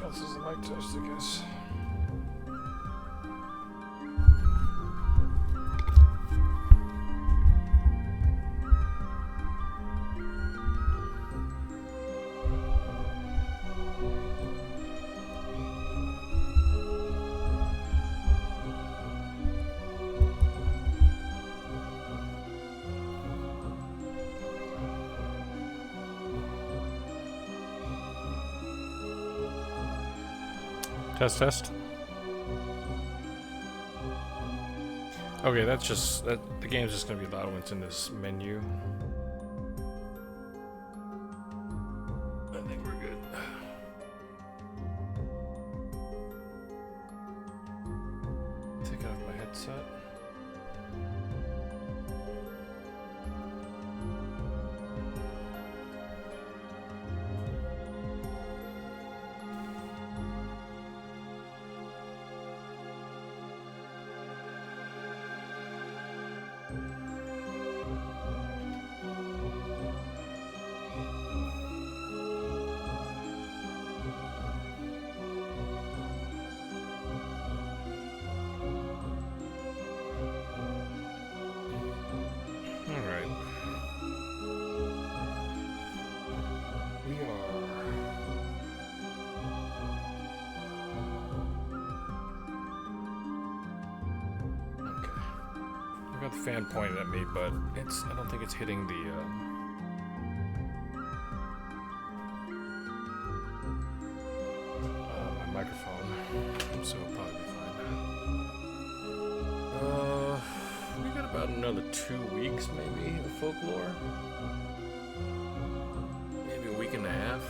This is the mic test, I guess. Test, test. Okay, that's just that. The game's just gonna be loud when it's in this menu. I think we're good. Take off my headset. The fan pointed at me, but I don't think it's hitting the my microphone, so it'll probably be fine. We got about another 2 weeks maybe of Folklore, maybe a week and a half.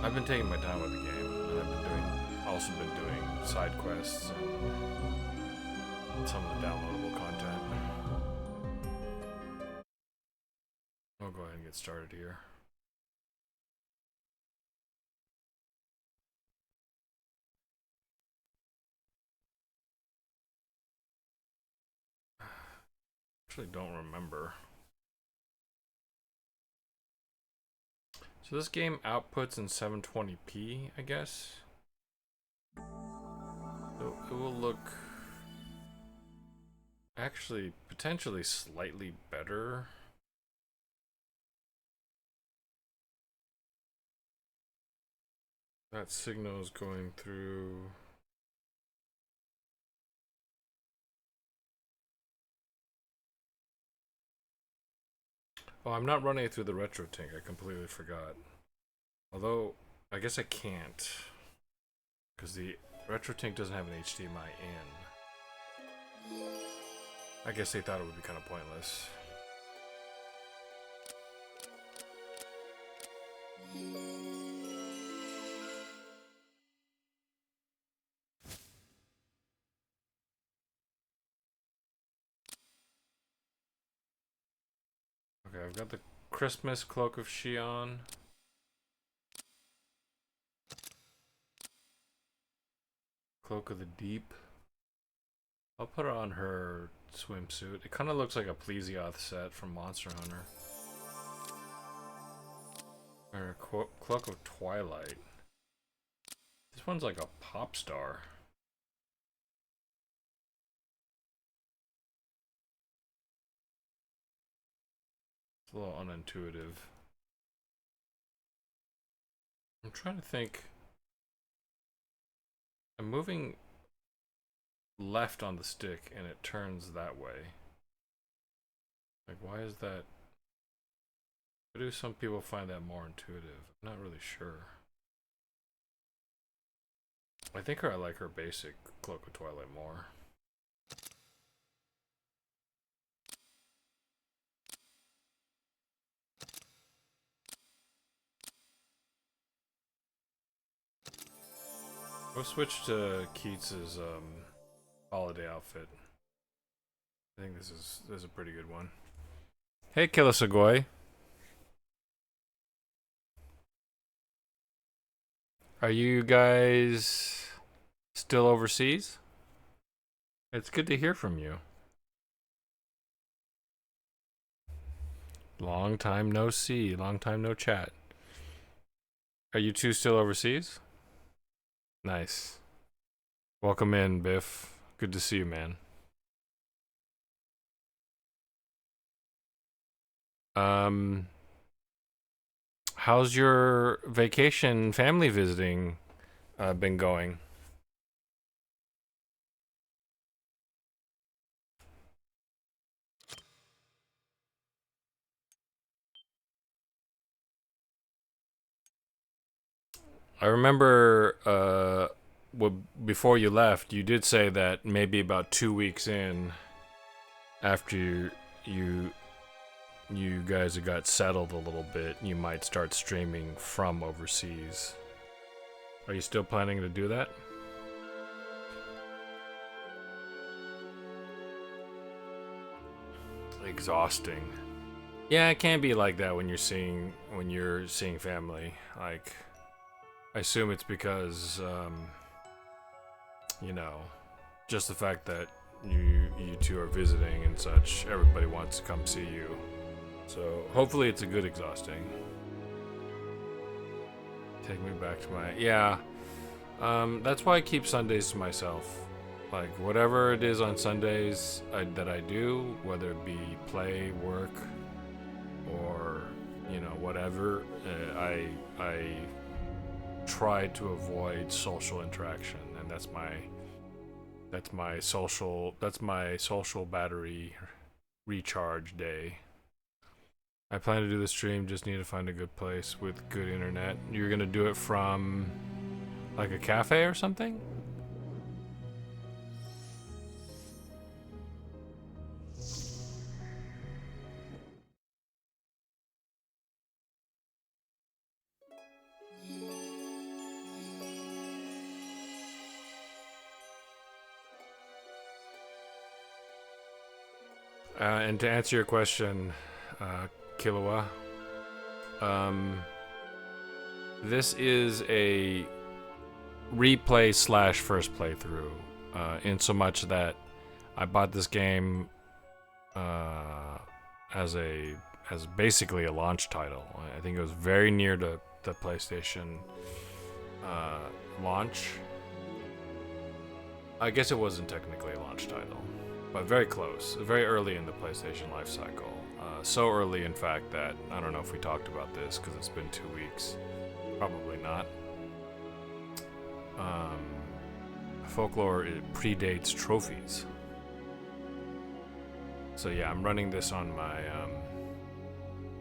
I've been taking my time with the game, and I've also been doing side quests and some of the downloadable content. I'll go ahead and get started here. Actually don't remember. So this game outputs in 720p, I guess. So it will look actually potentially slightly better. That signal is going through. Oh, I'm not running it through the RetroTink. I completely forgot. Although, I guess I can't, because the RetroTink doesn't have an HDMI in. I guess they thought it would be kind of pointless. Okay, I've got the Christmas Cloak of Xi'an. Cloak of the Deep. I'll put her on her swimsuit. It kind of looks like a Plesioth set from Monster Hunter. Or a Cloak of Twilight. This one's like a pop star. It's a little unintuitive. I'm trying to think. I'm moving left on the stick and it turns that way. Like, why is that? Why do some people find that more intuitive? I'm not really sure. I think I like her basic Cloak of Twilight more. We'll switch to Keats's holiday outfit. I think this is a pretty good one. Hey, Kilisagoi. Are you guys still overseas? It's good to hear from you. Long time no see, long time no chat. Are you two still overseas? Nice. Welcome in, Biff. Good to see you, man. Um, how's your vacation family visiting been going? I remember before you left, you did say that maybe about 2 weeks in, after you you guys got settled a little bit, you might start streaming from overseas. Are you still planning to do that? Exhausting. Yeah, it can be like that when you're seeing family. Like, I assume it's because you know, just the fact that you two are visiting and such. Everybody wants to come see you. So hopefully it's a good exhausting. Take me back to my yeah. That's why I keep Sundays to myself. Like whatever it is on Sundays that I do, whether it be play, work, or whatever, I try to avoid social interaction, and that's my social battery recharge day. I plan to do the stream, just need to find a good place with good internet. You're gonna do it from like a cafe or something? And to answer your question, Killua, um, this is a replay slash first playthrough, in so much that I bought this game as basically a launch title. I think it was very near to the PlayStation launch. I guess it wasn't technically a launch title, but very close, very early in the PlayStation life cycle. So early, in fact, that I don't know if we talked about this because it's been 2 weeks. Probably not. Um, Folklore, it predates trophies. So yeah, I'm running this on my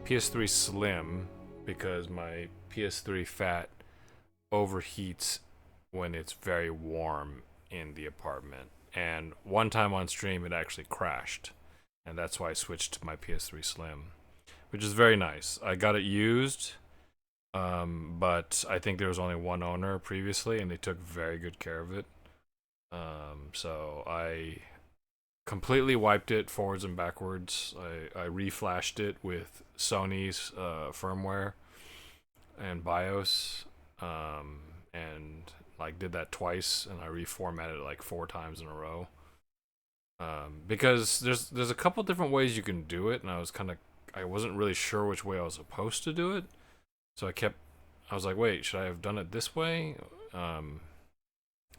PS3 Slim because my PS3 Fat overheats when it's very warm in the apartment. And one time on stream, it actually crashed. And that's why I switched to my PS3 Slim, which is very nice. I got it used, but I think there was only one owner previously, and they took very good care of it. So I completely wiped it forwards and backwards. I reflashed it with Sony's firmware and BIOS, and like did that twice, and I reformatted it like 4 times in a row. Because there's a couple different ways you can do it, and I wasn't really sure which way I was supposed to do it, so I was like, wait, should I have done it this way?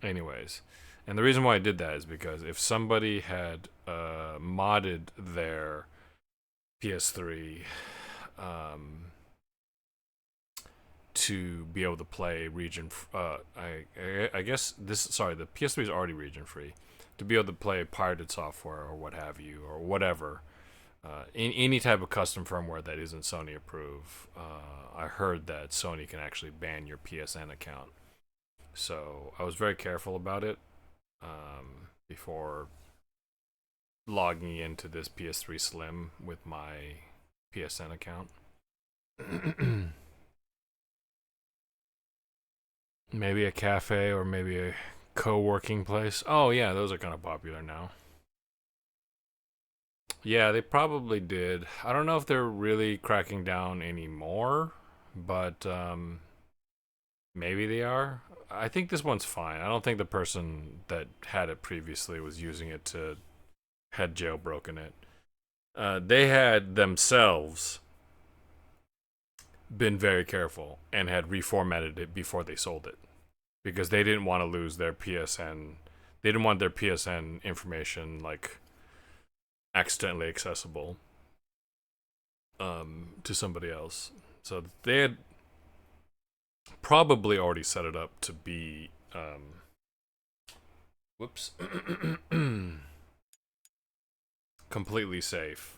Anyways, and the reason why I did that is because if somebody had modded their PS3 to be able to play region, I guess the PS3 is already region free. To be able to play pirated software or what have you, or whatever, in any type of custom firmware that isn't Sony approved, I heard that Sony can actually ban your PSN account. So I was very careful about it before logging into this PS3 Slim with my PSN account. Maybe a cafe or maybe a co-working place. Oh yeah, those are kind of popular now. Yeah, they probably did. I don't know if they're really cracking down anymore, but maybe they are. I think this one's fine. I don't think the person that had it previously was using it to had jailbroken it. They had themselves been very careful and had reformatted it before they sold it because they didn't want to lose their PSN. They didn't want their PSN information like accidentally accessible to somebody else. So they had probably already set it up to be whoops completely safe.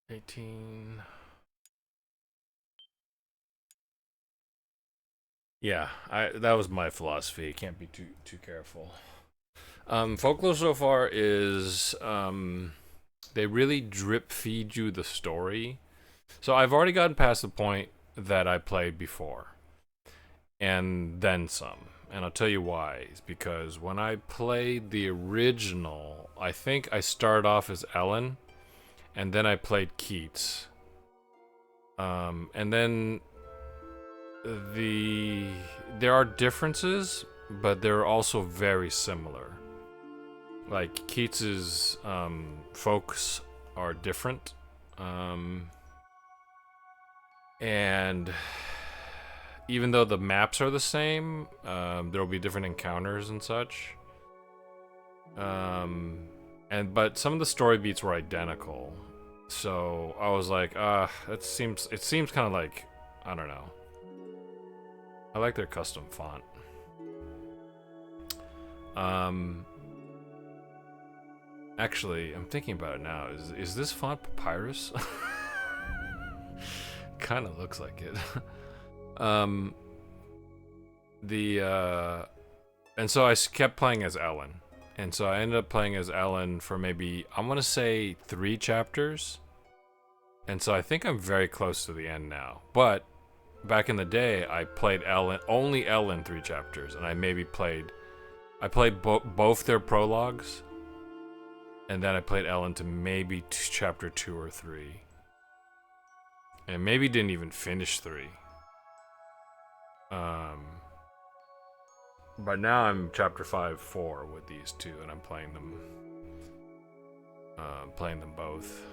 18. Yeah, that was my philosophy. Can't be too careful. Folklore so far is they really drip feed you the story. So I've already gotten past the point that I played before, and then some. And I'll tell you why. It's because when I played the original, I think I started off as Ellen, and then I played Keats. And then there are differences, but they're also very similar. Like Keats's folks are different, and even though the maps are the same, there will be different encounters and such. But some of the story beats were identical, so I was like, it seems kind of like, I don't know. I like their custom font. Actually, I'm thinking about it now. Is this font Papyrus? Kind of looks like it. And so I kept playing as Ellen. And so I ended up playing as Ellen for maybe, I'm going to say 3 chapters. And so I think I'm very close to the end now. But back in the day, I played only Ellen 3 chapters. And I played both their prologues. And then I played Ellen to maybe chapter 2 or 3. And maybe didn't even finish 3. But now I'm chapter 5-4 with these two, and I'm playing them both.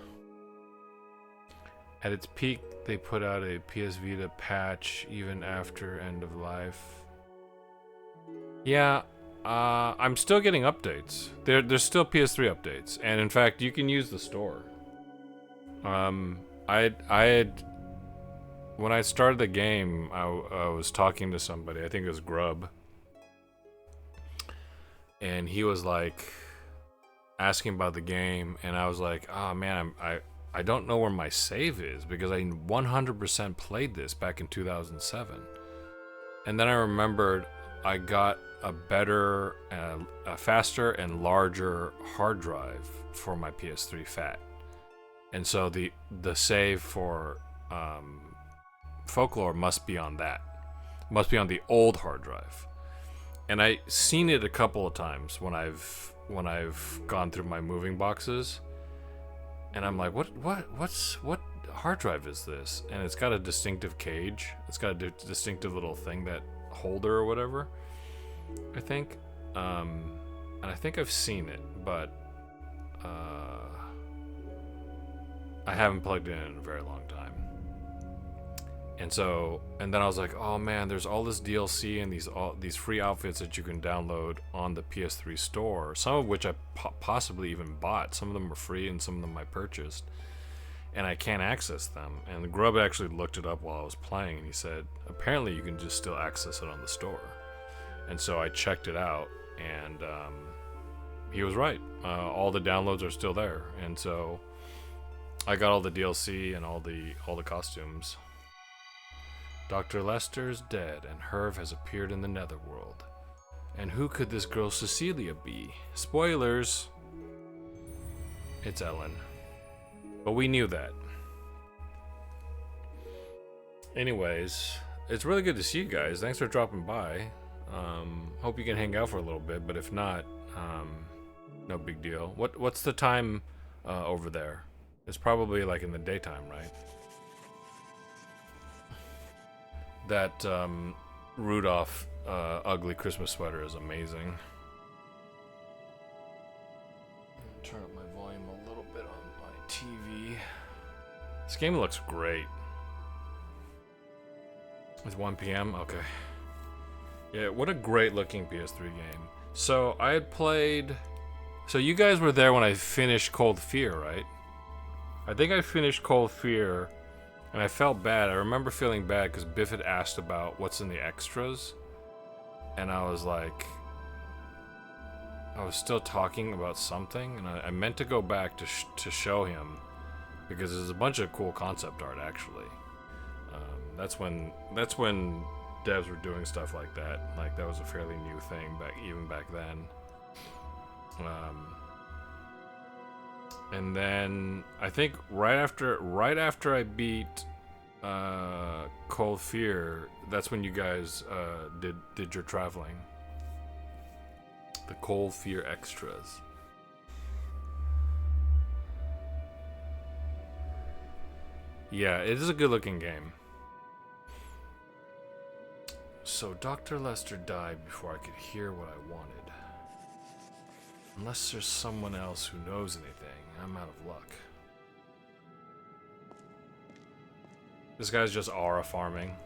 At its peak, they put out a PS Vita patch even after end of life. Yeah, I'm still getting updates. There's still PS3 updates, and in fact, you can use the store. I had when I started the game, I was talking to somebody. I think it was Grub. And he was like asking about the game, and I was like, "Oh man, I don't know where my save is because I 100% played this back in 2007." And then I remembered I got a better, a faster and larger hard drive for my PS3 Fat, and so the save for Folklore must be on that, must be on the old hard drive. And I seen it a couple of times when I've gone through my moving boxes, and I'm like, what hard drive is this? And it's got a distinctive cage. It's got a distinctive little thing, that holder or whatever, I think. And I think I've seen it, but I haven't plugged it in a very long time. And then I was like, oh man, there's all this DLC and these free outfits that you can download on the PS3 store, some of which I possibly even bought. Some of them were free and some of them I purchased, and I can't access them. And Grub actually looked it up while I was playing, and he said apparently you can just still access it on the store. And so I checked it out, and he was right. All the downloads are still there, and so I got all the DLC and all the costumes. Dr. Lester's dead, and Herv has appeared in the Netherworld. And who could this girl Cecilia be? Spoilers! It's Ellen. But we knew that. Anyways, it's really good to see you guys. Thanks for dropping by. Hope you can hang out for a little bit, but if not, no big deal. What's the time over there? It's probably like in the daytime, right? That Rudolph ugly Christmas sweater is amazing. Turn up my volume a little bit on my TV. This game looks great. It's 1 p.m. Okay. Yeah, what a great looking PS3 game. So I had played. So you guys were there when I finished Cold Fear, right? I think I finished Cold Fear, and I felt bad. I remember feeling bad because Biff had asked about what's in the extras, and I was like, I was still talking about something, and I meant to go back to show him because there's a bunch of cool concept art actually. That's when devs were doing stuff like that. Like that was a fairly new thing even back then. And then I think right after I beat Cold Fear, that's when you guys did your traveling. The Cold Fear extras. Yeah, it is a good looking game. So Dr. Lester died before I could hear what I wanted. Unless there's someone else who knows anything, I'm out of luck. This guy's just aura farming.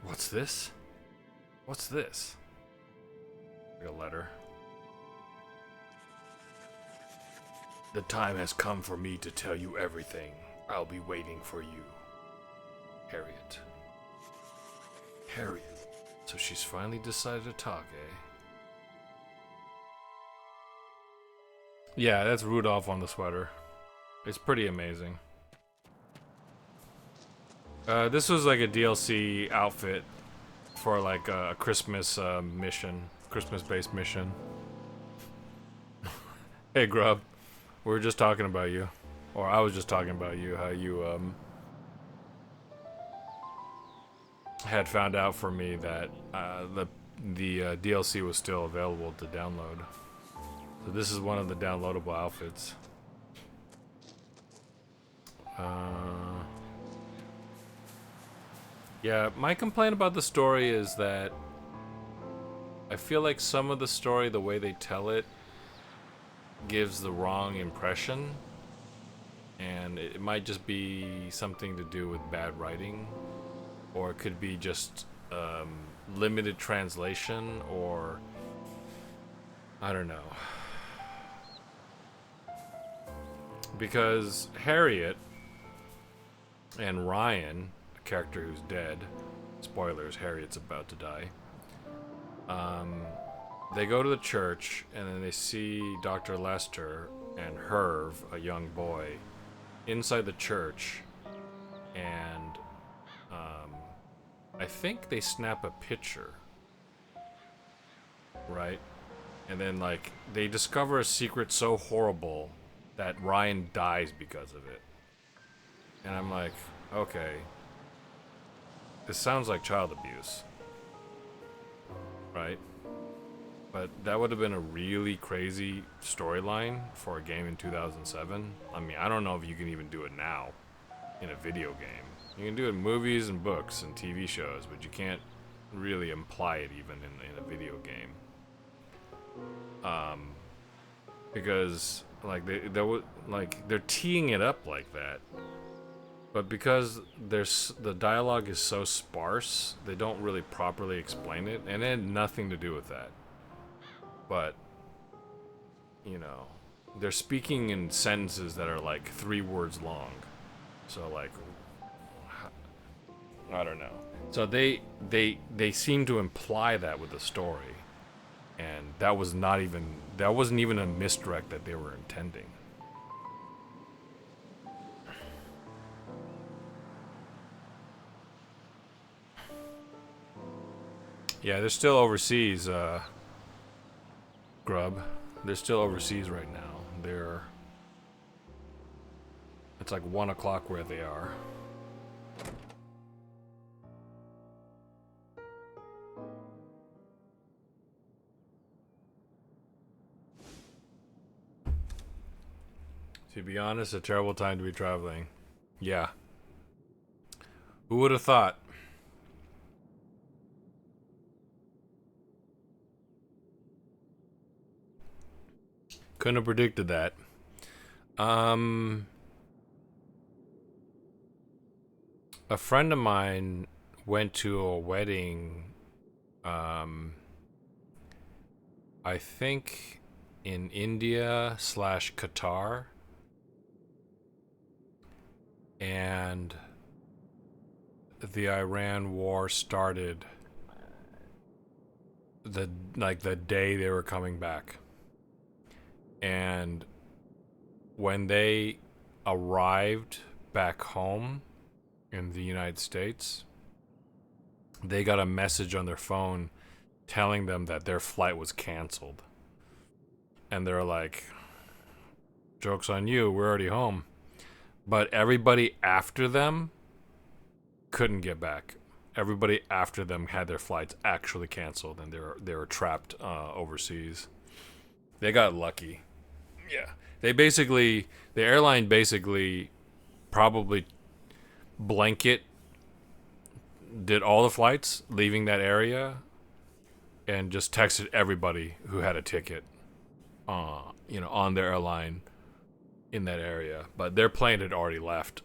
What's this? What's this? Like a letter. The time has come for me to tell you everything. I'll be waiting for you. Harriet. Harriet. So she's finally decided to talk, eh? Yeah, that's Rudolph on the sweater. It's pretty amazing. This was like a DLC outfit for like a Christmas mission. Christmas-based mission. Hey, Grub. We were just talking about you. Or I was just talking about you, how you had found out for me that the DLC was still available to download. So this is one of the downloadable outfits. Yeah, my complaint about the story is that I feel like some of the story, the way they tell it, gives the wrong impression, and it might just be something to do with bad writing, or it could be just limited translation, or I don't know. Because Harriet and Ryan, a character who's dead, spoilers, Harriet's about to die, they go to the church, and then they see Dr. Lester and Herv, a young boy, inside the church, and I think they snap a picture, right? And then, like, they discover a secret so horrible that Ryan dies because of it. And I'm like, okay, this sounds like child abuse, right? But that would have been a really crazy storyline for a game in 2007. I mean, I don't know if you can even do it now in a video game. You can do it in movies and books and TV shows, but you can't really imply it even in a video game. Because like they're teeing it up like that, but because the dialogue is so sparse, they don't really properly explain it, and it had nothing to do with that. But, you know, they're speaking in sentences that are like 3 words long. So, like, I don't know. So they seem to imply that with the story, and that wasn't even a misdirect that they were intending. Yeah, they're still overseas, Grub. They're still overseas right now. It's like 1 o'clock where they are. To be honest, a terrible time to be traveling. Yeah. Who would have thought? Couldn't have predicted that. A friend of mine went to a wedding, I think in India / Qatar, and the Iran war started the day they were coming back. And when they arrived back home in the United States, they got a message on their phone telling them that their flight was canceled. And they're like, joke's on you, we're already home. But everybody after them couldn't get back. Everybody after them had their flights actually canceled, and they were trapped overseas. They got lucky. Yeah. The airline basically probably blanket did all the flights leaving that area and just texted everybody who had a ticket, on their airline in that area. But their plane had already left.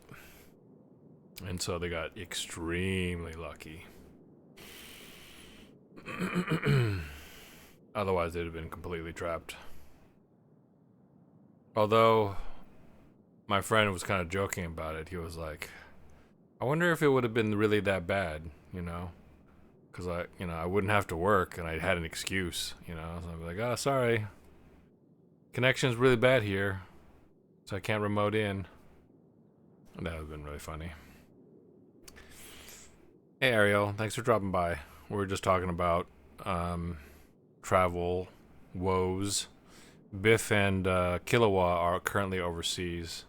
And so they got extremely lucky. Otherwise, they'd have been completely trapped. Although, my friend was kind of joking about it. He was like, I wonder if it would have been really that bad, Because I wouldn't have to work and I had an excuse, So I'd be like, oh, sorry. Connection's really bad here, so I can't remote in. That would have been really funny. Hey Ariel, thanks for dropping by. We were just talking about travel woes. Biff and Killua are currently overseas,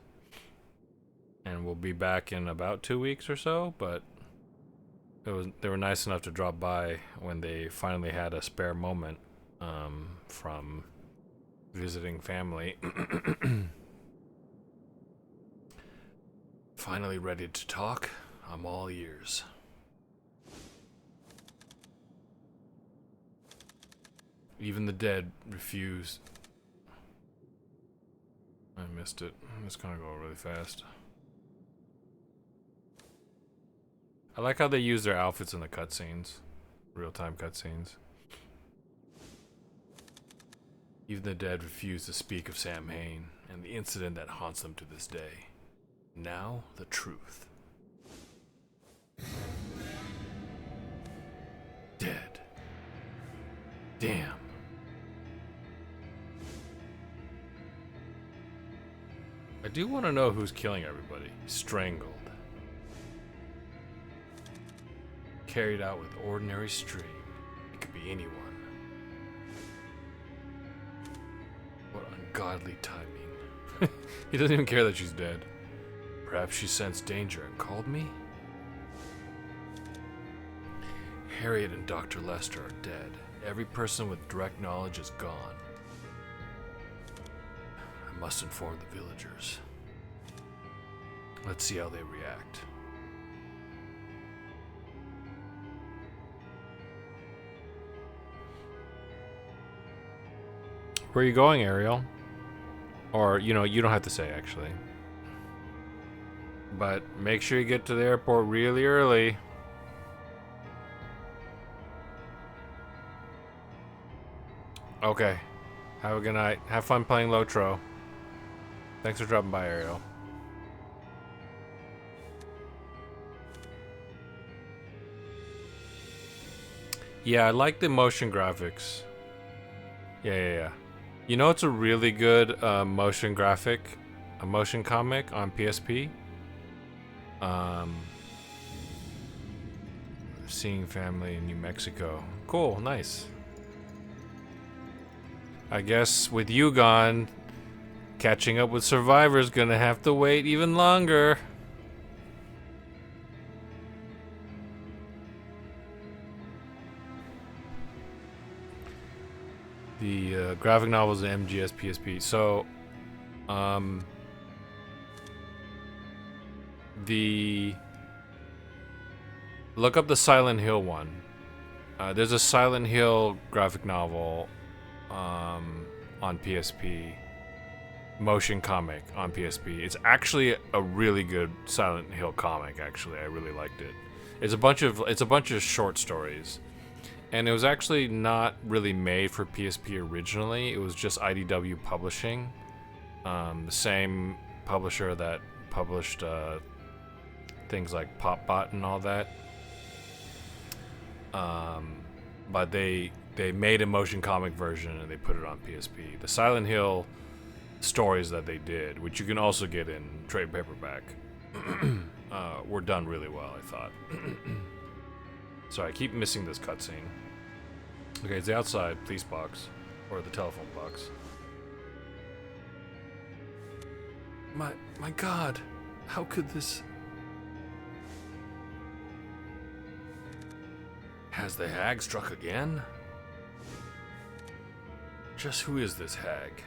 and we'll be back in about 2 weeks or so. But they were nice enough to drop by when they finally had a spare moment from visiting family. Finally ready to talk. I'm all ears. Even the dead refuse. I missed it. I'm just gonna go really fast. I like how they use their outfits in the cutscenes. Real-time cutscenes. Even the dead refuse to speak of Sam Hain and the incident that haunts them to this day. Now, the truth. Dead. Damn. I do want to know who's killing everybody. Strangled. Carried out with ordinary string. It could be anyone. What ungodly timing. He doesn't even care that she's dead. Perhaps she sensed danger and called me? Harriet and Dr. Lester are dead. Every person with direct knowledge is gone. I must inform the villagers. Let's see how they react. Where are you going, Ariel? Or, you don't have to say, actually. But make sure you get to the airport really early. Okay. Have a good night. Have fun playing Lotro. Thanks for dropping by, Ariel. Yeah, I like the motion graphics. Yeah. You know it's a really good motion graphic, a motion comic on PSP? Seeing family in New Mexico. Cool, nice. I guess with you gone, catching up with Survivor's gonna have to wait even longer. The graphic novel is an MGS PSP. So, look up the Silent Hill one. There's a Silent Hill graphic novel on PSP motion comic on PSP. It's actually a really good Silent Hill comic. Actually, I really liked it. It's a bunch of short stories, and it was actually not really made for PSP originally. It was just IDW Publishing, the same publisher that published things like Popbot and all that. But they made a motion comic version and they put it on PSP. The Silent Hill stories that they did, which you can also get in trade paperback, were done really well, I thought. Sorry, I keep missing this cutscene. Okay, it's the outside police box, or the telephone box. My God, how could this? Has the hag struck again? Just who is this hag?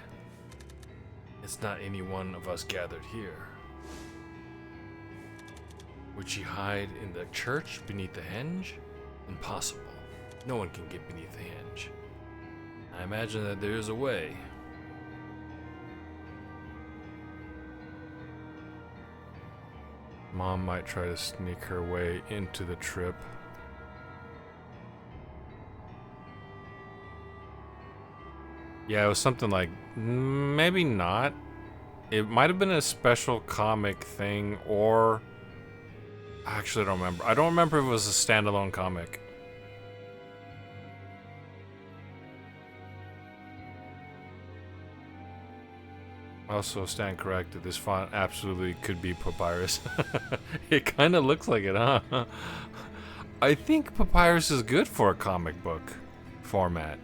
It's not any one of us gathered here. Would she hide in the church beneath the henge? Impossible. No one can get beneath the henge. I imagine that there is a way. Mom might try to sneak her way into the trip. Yeah, it was something like, maybe not. It might have been a special comic thing, or actually I don't remember. I don't remember if it was a standalone comic. Also, stand corrected. This font absolutely could be Papyrus. It kind of looks like it, huh? I think Papyrus is good for a comic book format.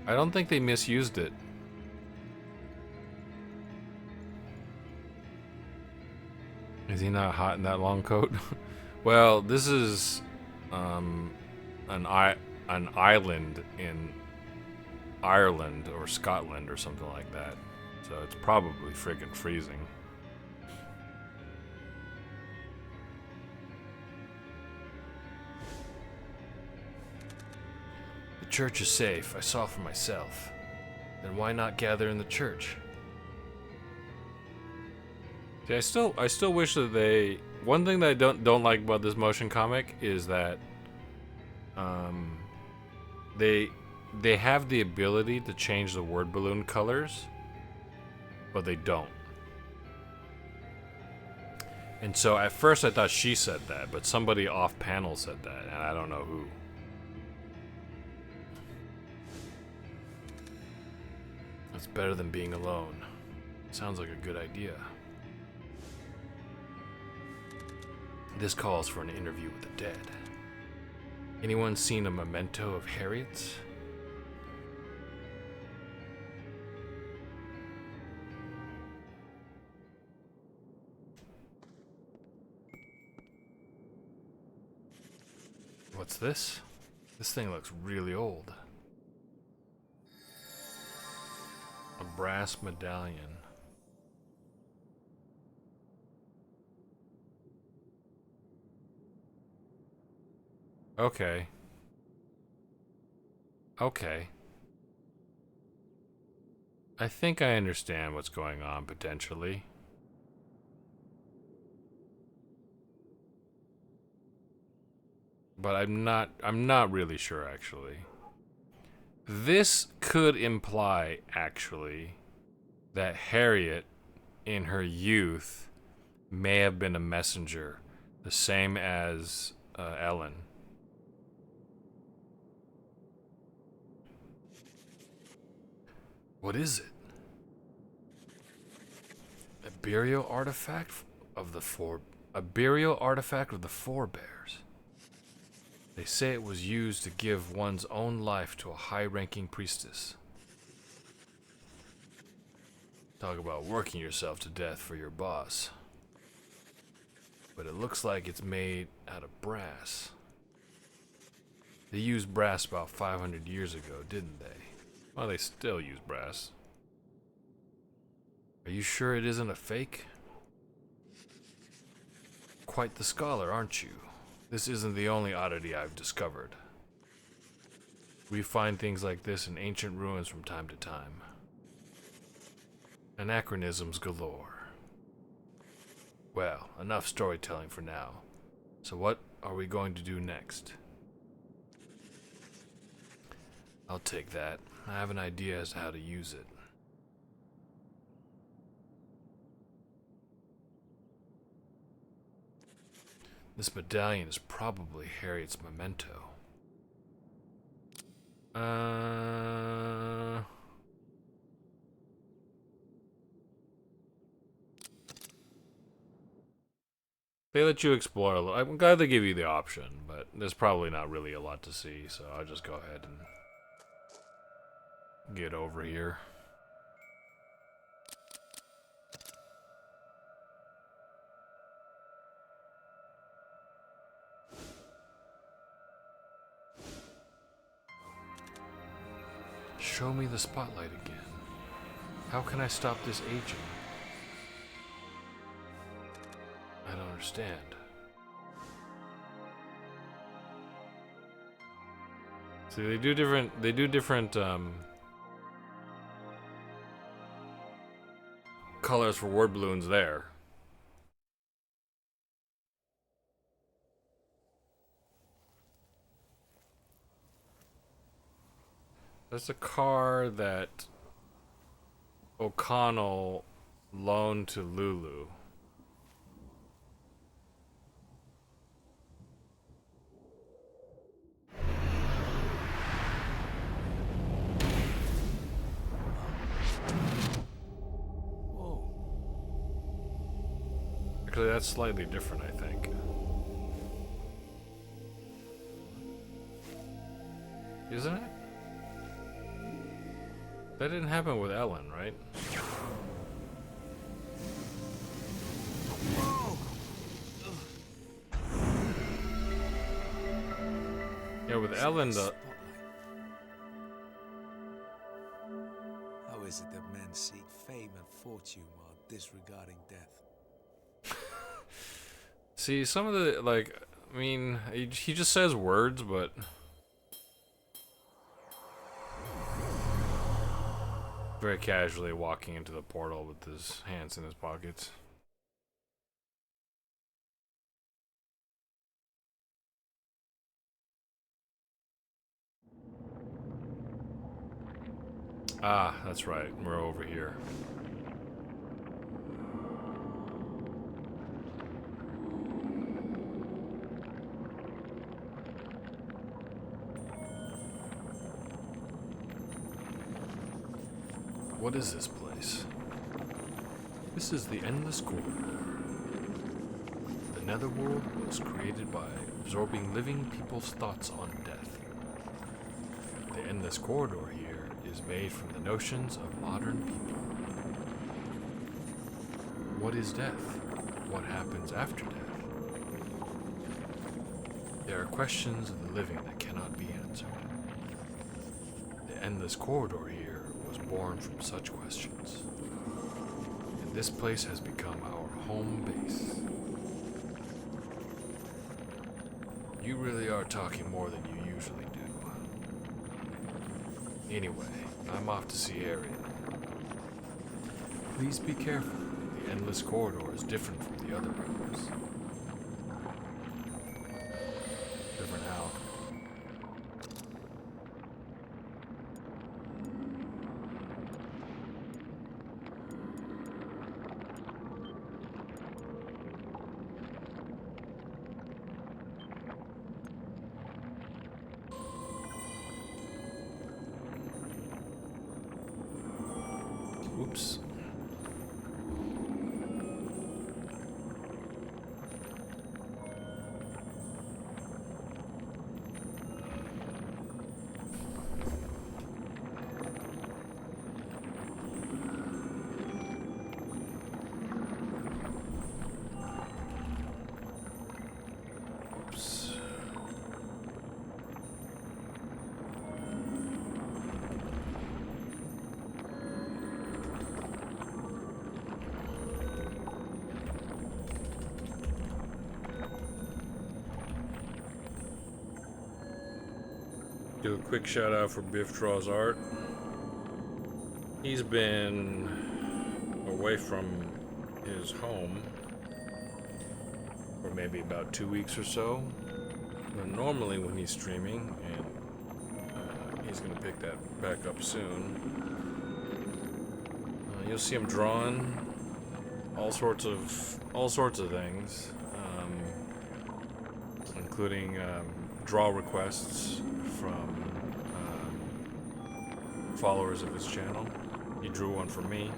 I don't think they misused it. Is he not hot in that long coat? Well, this is an island in Ireland or Scotland or something like that. So it's probably friggin' freezing. The church is safe. I saw for myself. Then why not gather in the church? See, I still wish that they. One thing that I don't like about this motion comic is that they have the ability to change the word balloon colors, but they don't. And so at first I thought she said that, but somebody off panel said that, and I don't know who. It's better than being alone. Sounds like a good idea. This calls for an interview with the dead. Anyone seen a memento of Harriet's? What's this? This thing looks really old. A brass medallion. Okay. Okay. I think I understand what's going on, potentially. But I'm not really sure, actually. This could imply, actually, that Harriet, in her youth, may have been a messenger, the same as Ellen. What is it? A burial artifact of the forebears. They say it was used to give one's own life to a high-ranking priestess. Talk about working yourself to death for your boss. But it looks like it's made out of brass. They used brass about 500 years ago, didn't they? Well, they still use brass. Are you sure it isn't a fake? Quite the scholar, aren't you? This isn't the only oddity I've discovered. We find things like this in ancient ruins from time to time. Anachronisms galore. Well, enough storytelling for now. So what are we going to do next? I'll take that. I have an idea as to how to use it. This medallion is probably Harriet's memento. They let you explore a little. I'm glad they give you the option, but there's probably not really a lot to see, so I'll just go ahead and get over here. Show me the spotlight again. How can I stop this aging? I don't understand. See, they do different colors for word balloons there. That's a car that O'Connell loaned to Lulu. Whoa. Actually, that's slightly different, I think. Isn't it? That didn't happen with Ellen, right? Yeah, with Ellen, the... How is it that men seek fame and fortune while disregarding death? See, some of the, like, I mean, he just says words, but... Very casually walking into the portal with his hands in his pockets. Ah, that's right. We're over here. What is this place? This is the Endless Corridor. The Netherworld was created by absorbing living people's thoughts on death. The Endless Corridor here is made from the notions of modern people. What is death? What happens after death? There are questions of the living that cannot be answered. The Endless Corridor here was born from such questions. And this place has become our home base. You really are talking more than you usually do. Anyway, I'm off to see Harriet. Please be careful. The Endless Corridor is different from the other rooms. Different how? Oops. Oops. Do a quick shout out for Biff Draws Art. He's been away from his home for maybe about 2 weeks or so. And normally when he's streaming, and he's gonna pick that back up soon, you'll see him drawing all sorts of things, including draw requests from followers of his channel. He drew one for me,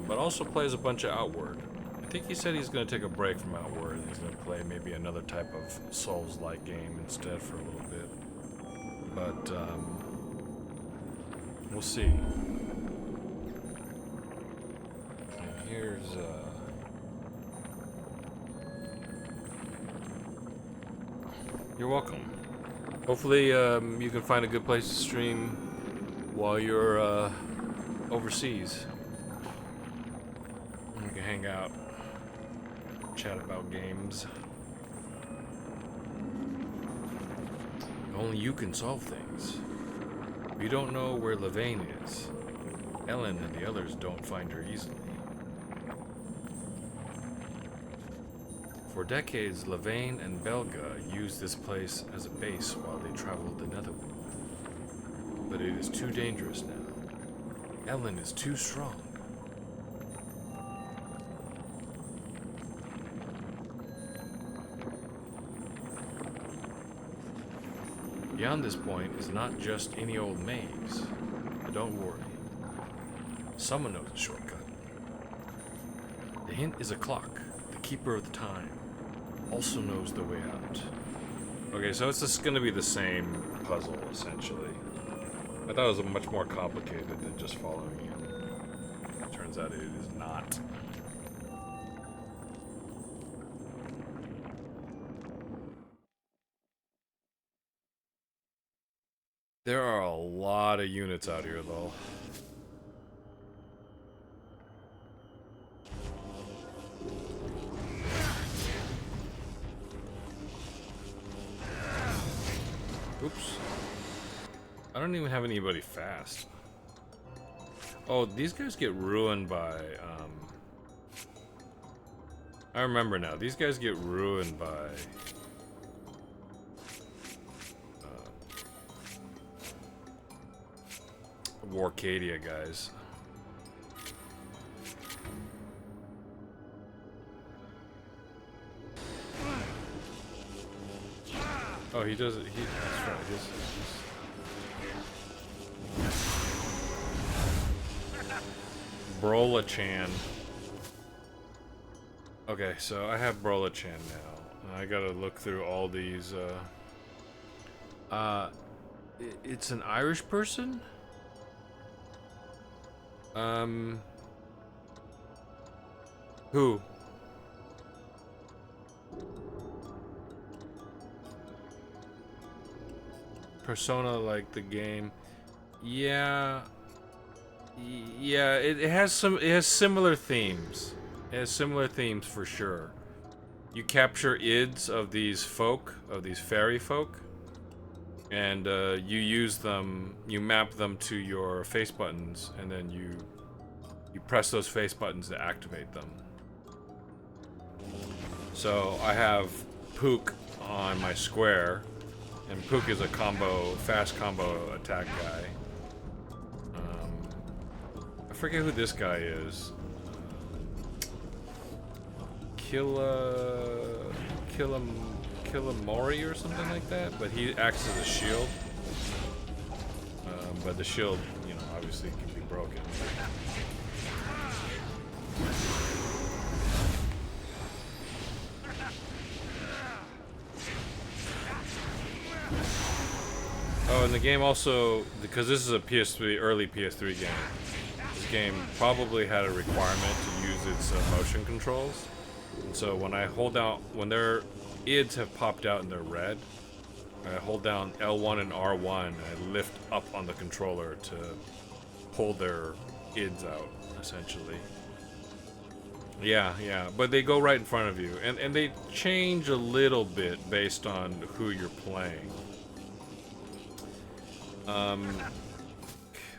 but also plays a bunch of Outward. I think he said he's going to take a break from Outward. He's going to play maybe another type of Souls-like game instead for a little bit. But we'll see. And here's you're welcome. Hopefully you can find a good place to stream while you're overseas. You can hang out, chat about games. Only you can solve things. We don't know where Levane is. Ellen and the others don't find her easily. For decades, Levane and Belga used this place as a base while they traveled the Netherworld. But it is too dangerous now. Ellen is too strong. Beyond this point is not just any old maze. But don't worry. Someone knows a shortcut. The hint is a clock. The keeper of the time also knows the way out. Okay, so it's just gonna be the same puzzle, essentially. I thought it was much more complicated than just following him. Turns out it is not. There are a lot of units out here, though. Oops. I don't even have anybody fast. Oh, these guys get ruined by, I remember now. These guys get ruined by Warcadia guys. Oh, he does it. That's right. Brola-chan. Okay, so I have Brola-chan now. I gotta look through all these. It's an Irish person? Who? Persona like the game. Yeah. Yeah, it has similar themes. It has similar themes for sure. You capture ids of these folk, of these fairy folk, and you use them, you map them to your face buttons, and then you press those face buttons to activate them. So I have Pook on my square, and Pook is a fast combo attack guy. I forget who this guy is. Killamori or something like that, but he acts as a shield. But the shield, you know, obviously can be broken. Oh, and the game also, because this is a PS3, early PS3 game, this game probably had a requirement to use its motion controls. And so when I hold down, when their ids have popped out and they're red, I hold down L1 and R1 and I lift up on the controller to pull their ids out, essentially. Yeah, but they go right in front of you. And they change a little bit based on who you're playing.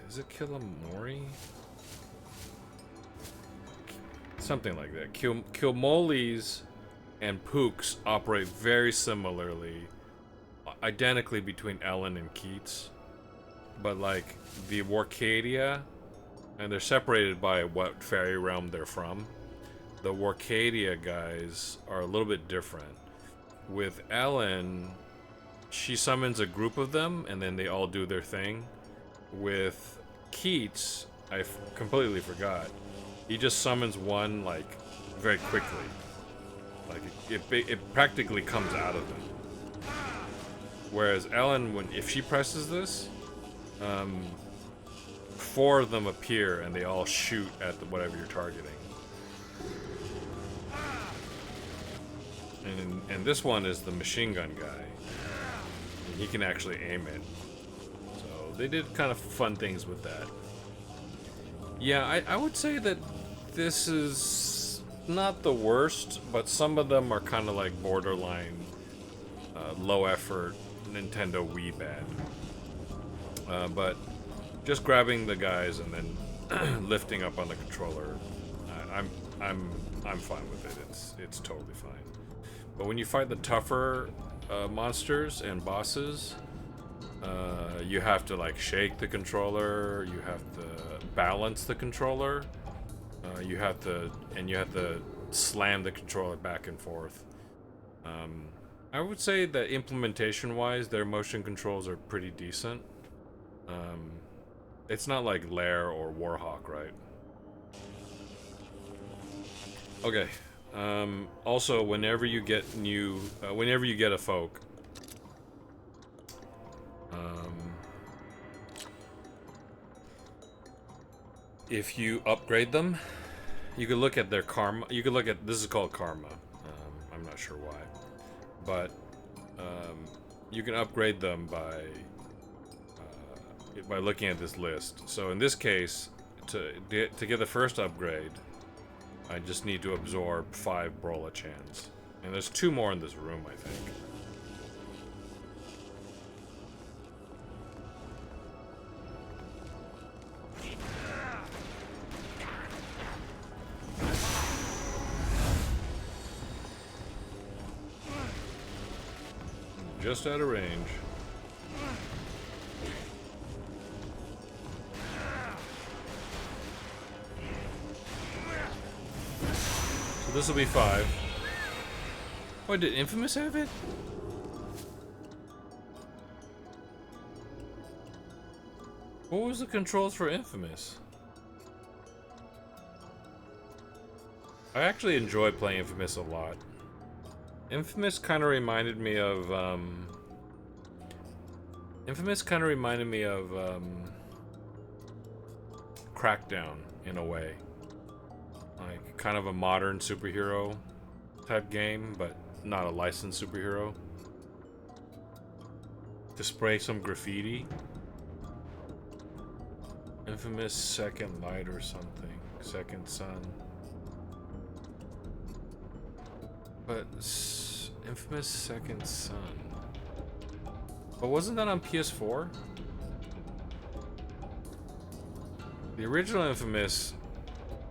Is it Killamori? Something like that. Kilmolis and Pooks operate very similarly, identically between Ellen and Keats. But like the Warcadia, and they're separated by what fairy realm they're from. The Warcadia guys are a little bit different. With Ellen, she summons a group of them, and then they all do their thing. With Keats, I completely forgot. He just summons one, like, very quickly. Like, it practically comes out of them. Whereas Ellen, if she presses this, 4 of them appear, and they all shoot at whatever you're targeting. And this one is the machine gun guy. And he can actually aim it. So they did kind of fun things with that. Yeah, I would say that this is not the worst, but some of them are kind of like borderline low effort Nintendo Wii bad. But just grabbing the guys and then lifting up on the controller, I'm fine with it. It's totally fine. But when you fight the tougher monsters and bosses, you have to like shake the controller. You have to balance the controller. You have to slam the controller back and forth. I would say that implementation-wise, their motion controls are pretty decent. It's not like Lair or Warhawk, right? Okay. Also, whenever you get a folk, if you upgrade them, you could look at their karma. You could look at, this is called karma. I'm not sure why, but you can upgrade them by looking at this list. So in this case, to get the first upgrade, I just need to absorb 5 Brola Chans. And there's 2 more in this room, I think. Just out of range. So this will be 5. Oh, did Infamous have it? What was the controls for Infamous? I actually enjoy playing Infamous a lot. Infamous kind of reminded me of, Crackdown, in a way. Like, kind of a modern superhero type game, but not a licensed superhero. To spray some graffiti. Infamous Second Light or something. Second Sun. But Infamous Second Son. But wasn't that on PS4? The original Infamous,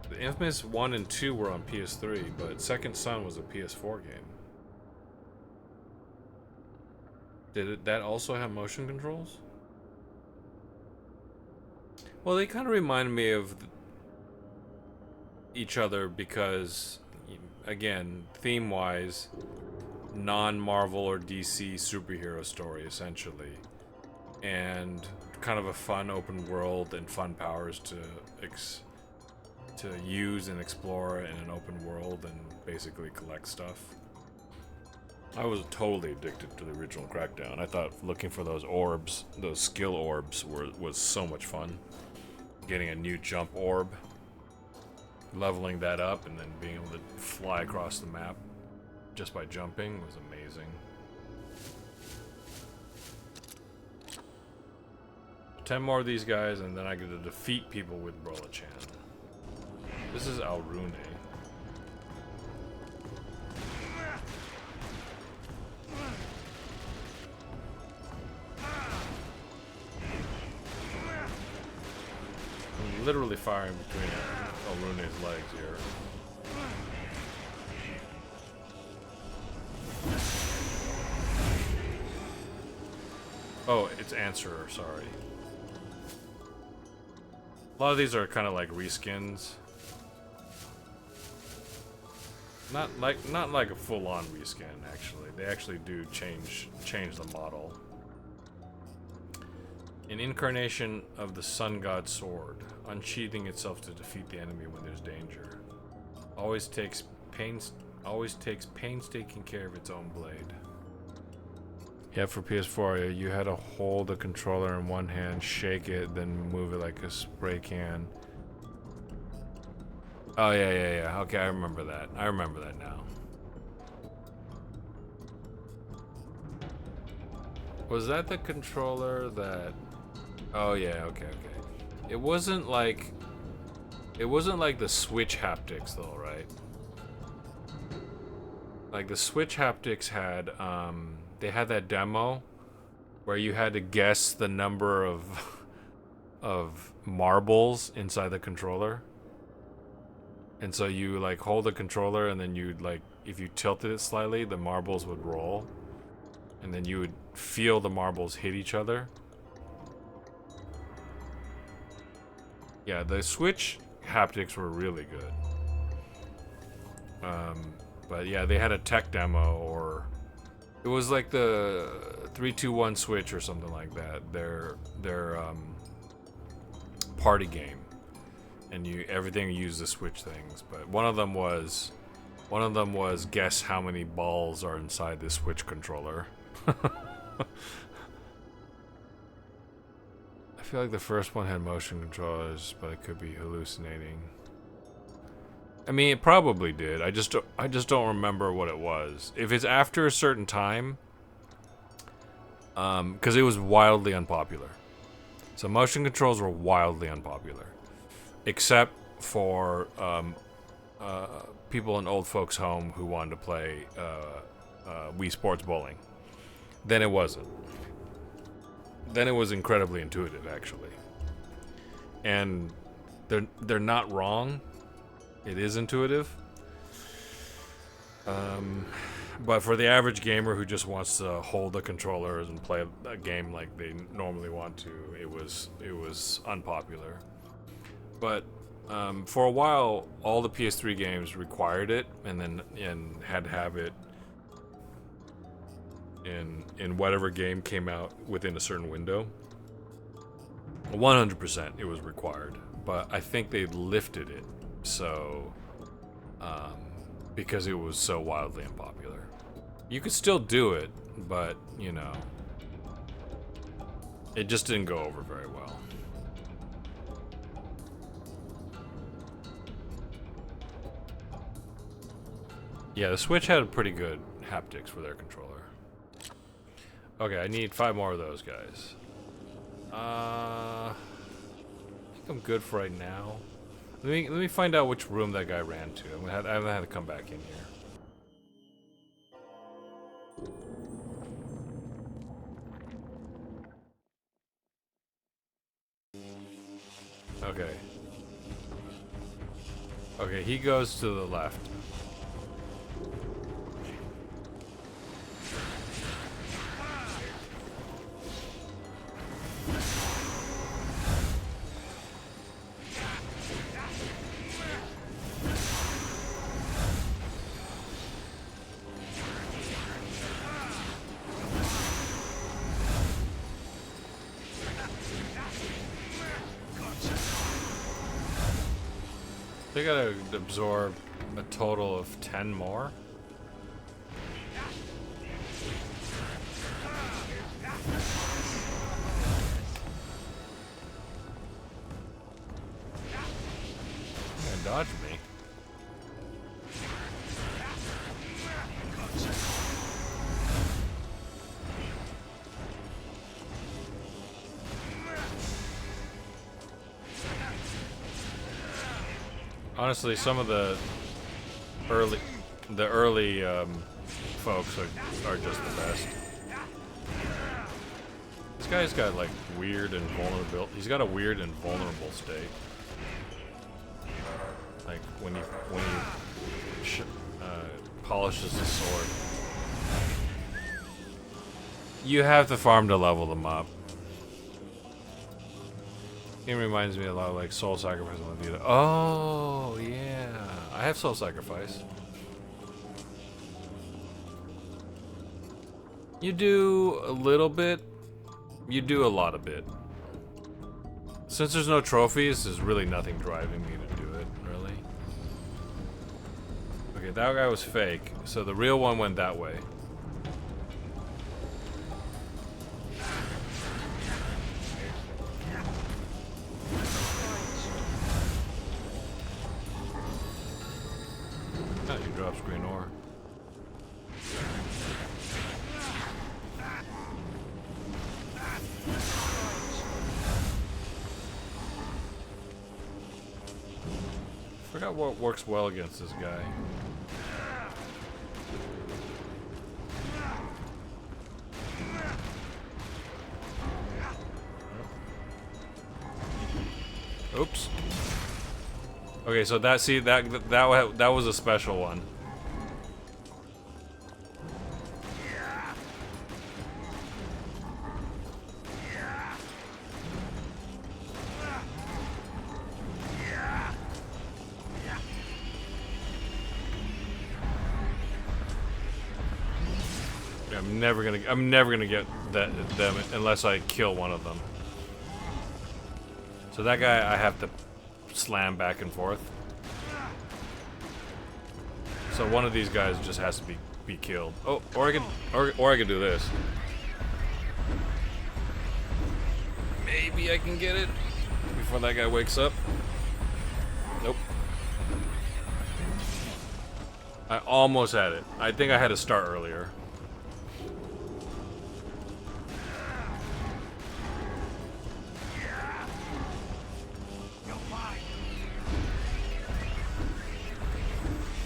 the Infamous 1 and 2 were on PS3, but Second Son was a PS4 game. Did that also have motion controls? Well, they kind of remind me of each other because, again, theme-wise, non-Marvel or DC superhero story, essentially. And kind of a fun open world and fun powers to use and explore in an open world and basically collect stuff. I was totally addicted to the original Crackdown. I thought looking for those orbs, those skill orbs, was so much fun. Getting a new jump orb, leveling that up, and then being able to fly across the map just by jumping was amazing. Ten more of these guys, and then I get to defeat people with Brola Chan. This is Alrune. I'm literally firing between Alrune's legs here. Oh, it's Answerer, sorry. A lot of these are kind of like reskins. Not like a full-on reskin, actually. They actually do change the model. An incarnation of the Sun God Sword, unsheathing itself to defeat the enemy when there's danger. Always takes painstaking care of its own blade. Yeah, for PS4, you had to hold the controller in one hand, shake it, then move it like a spray can. Oh, yeah. Okay, I remember that. I remember that now. Was that the controller that... Oh, yeah, okay. It wasn't like the Switch haptics, though, right? Like, the Switch haptics had, they had that demo where you had to guess the number of marbles inside the controller. And so you like hold the controller and then you'd like, if you tilted it slightly, the marbles would roll. And then you would feel the marbles hit each other. Yeah, the Switch haptics were really good. But yeah, they had a tech demo, or it was like the 321 Switch or something like that. Their party game, and everything used the Switch things. But one of them was guess how many balls are inside the Switch controller. I feel like the first one had motion controllers, but I could be hallucinating. I mean, it probably did. I just don't remember what it was. If it's after a certain time, because it was wildly unpopular. So motion controls were wildly unpopular, except for people in old folks' home who wanted to play Wii Sports Bowling. Then it wasn't. Then it was incredibly intuitive, actually. And they're not wrong. It is intuitive. But for the average gamer who just wants to hold the controllers and play a game like they normally want to, it was unpopular. But for a while, all the PS3 games required it, and had to have it in whatever game came out within a certain window. 100% it was required, but I think they lifted it so because it was so wildly unpopular. You could still do it, but you know, it just didn't go over very well. Yeah, the Switch had pretty good haptics for their controller. Okay, I need 5 more of those guys. I think I'm good for right now. Let me find out which room that guy ran to. I'm gonna have to come back in here. Okay. Okay, he goes to the left. They gotta absorb a total of 10 more. You're gonna dodge me. Honestly, some of the early folks are just the best. This guy's got like weird and vulnerable. He's got a weird and vulnerable state. Like when he polishes the sword. You have to farm to level them up. It reminds me a lot of like Soul Sacrifice. Oh, yeah. I have Soul Sacrifice. You do a little bit. You do a lot of bit. Since there's no trophies, there's really nothing driving me to do it, really. Okay, that guy was fake, so the real one went that way. Oh, you dropped green ore. Forgot what works well against this guy. Oops. Okay, so that was a special one. I'm never gonna get them unless I kill one of them. So that guy I have to slam back and forth. So one of these guys just has to be killed. Oh, or I can do this. Maybe I can get it before that guy wakes up. Nope. I almost had it. I think I had to start earlier.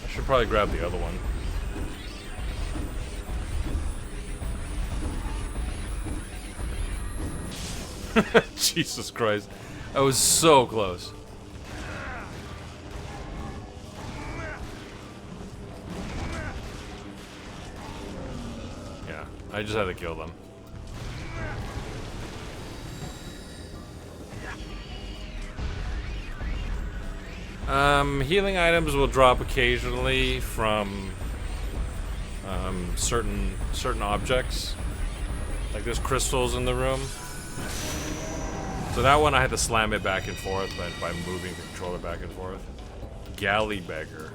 Should probably grab the other one. Jesus Christ. I was so close. Yeah, I just had to kill them. Healing items will drop occasionally from certain objects. Like there's crystals in the room. So that one I had to slam it back and forth by moving the controller back and forth. Galley beggar.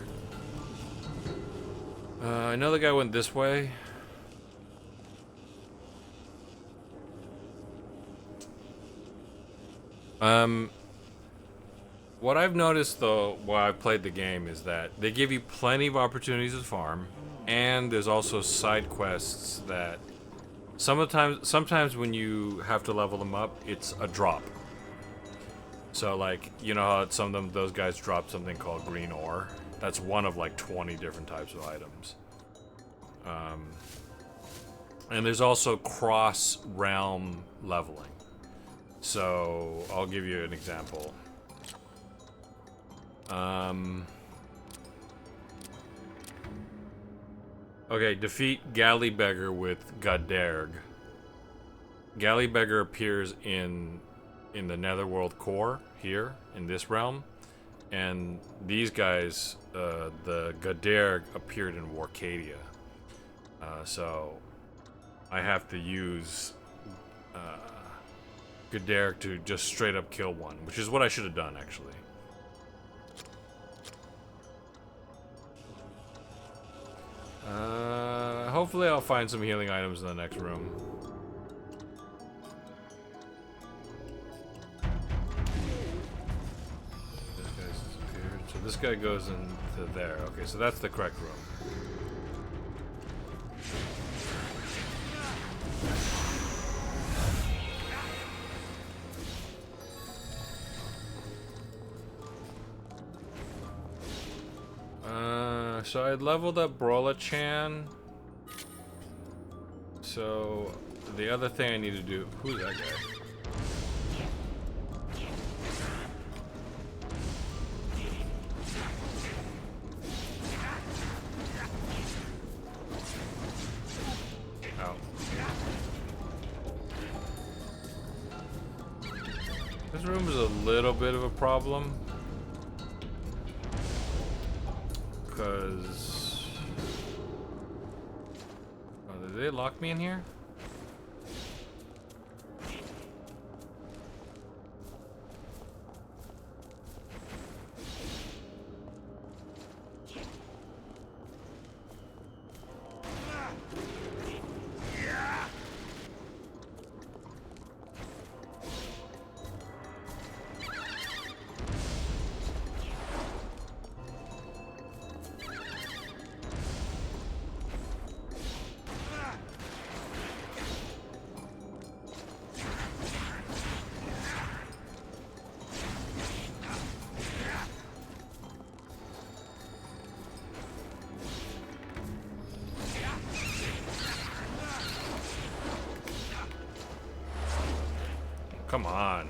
I know the guy went this way. What I've noticed though while I've played the game is that they give you plenty of opportunities to farm, and there's also side quests that sometimes when you have to level them up, it's a drop. So like, you know how some of those guys drop something called green ore? That's one of like 20 different types of items. And there's also cross-realm leveling. So I'll give you an example. Okay, defeat Galley Beggar with Gaderg. Galley Beggar appears in the Netherworld core here in this realm, and these guys, the Gaderg, appeared in Warcadia. So I have to use Gaderg to just straight up kill one, which is what I should have done actually. Hopefully I'll find some healing items in the next room. This guy's disappeared. So this guy goes into there. Okay, so that's the correct room. So I leveled up Brawler-chan. So the other thing I need to do... Who's that guy? Ow. This room is a little bit of a problem. Because... Oh, did they lock me in here? Come on.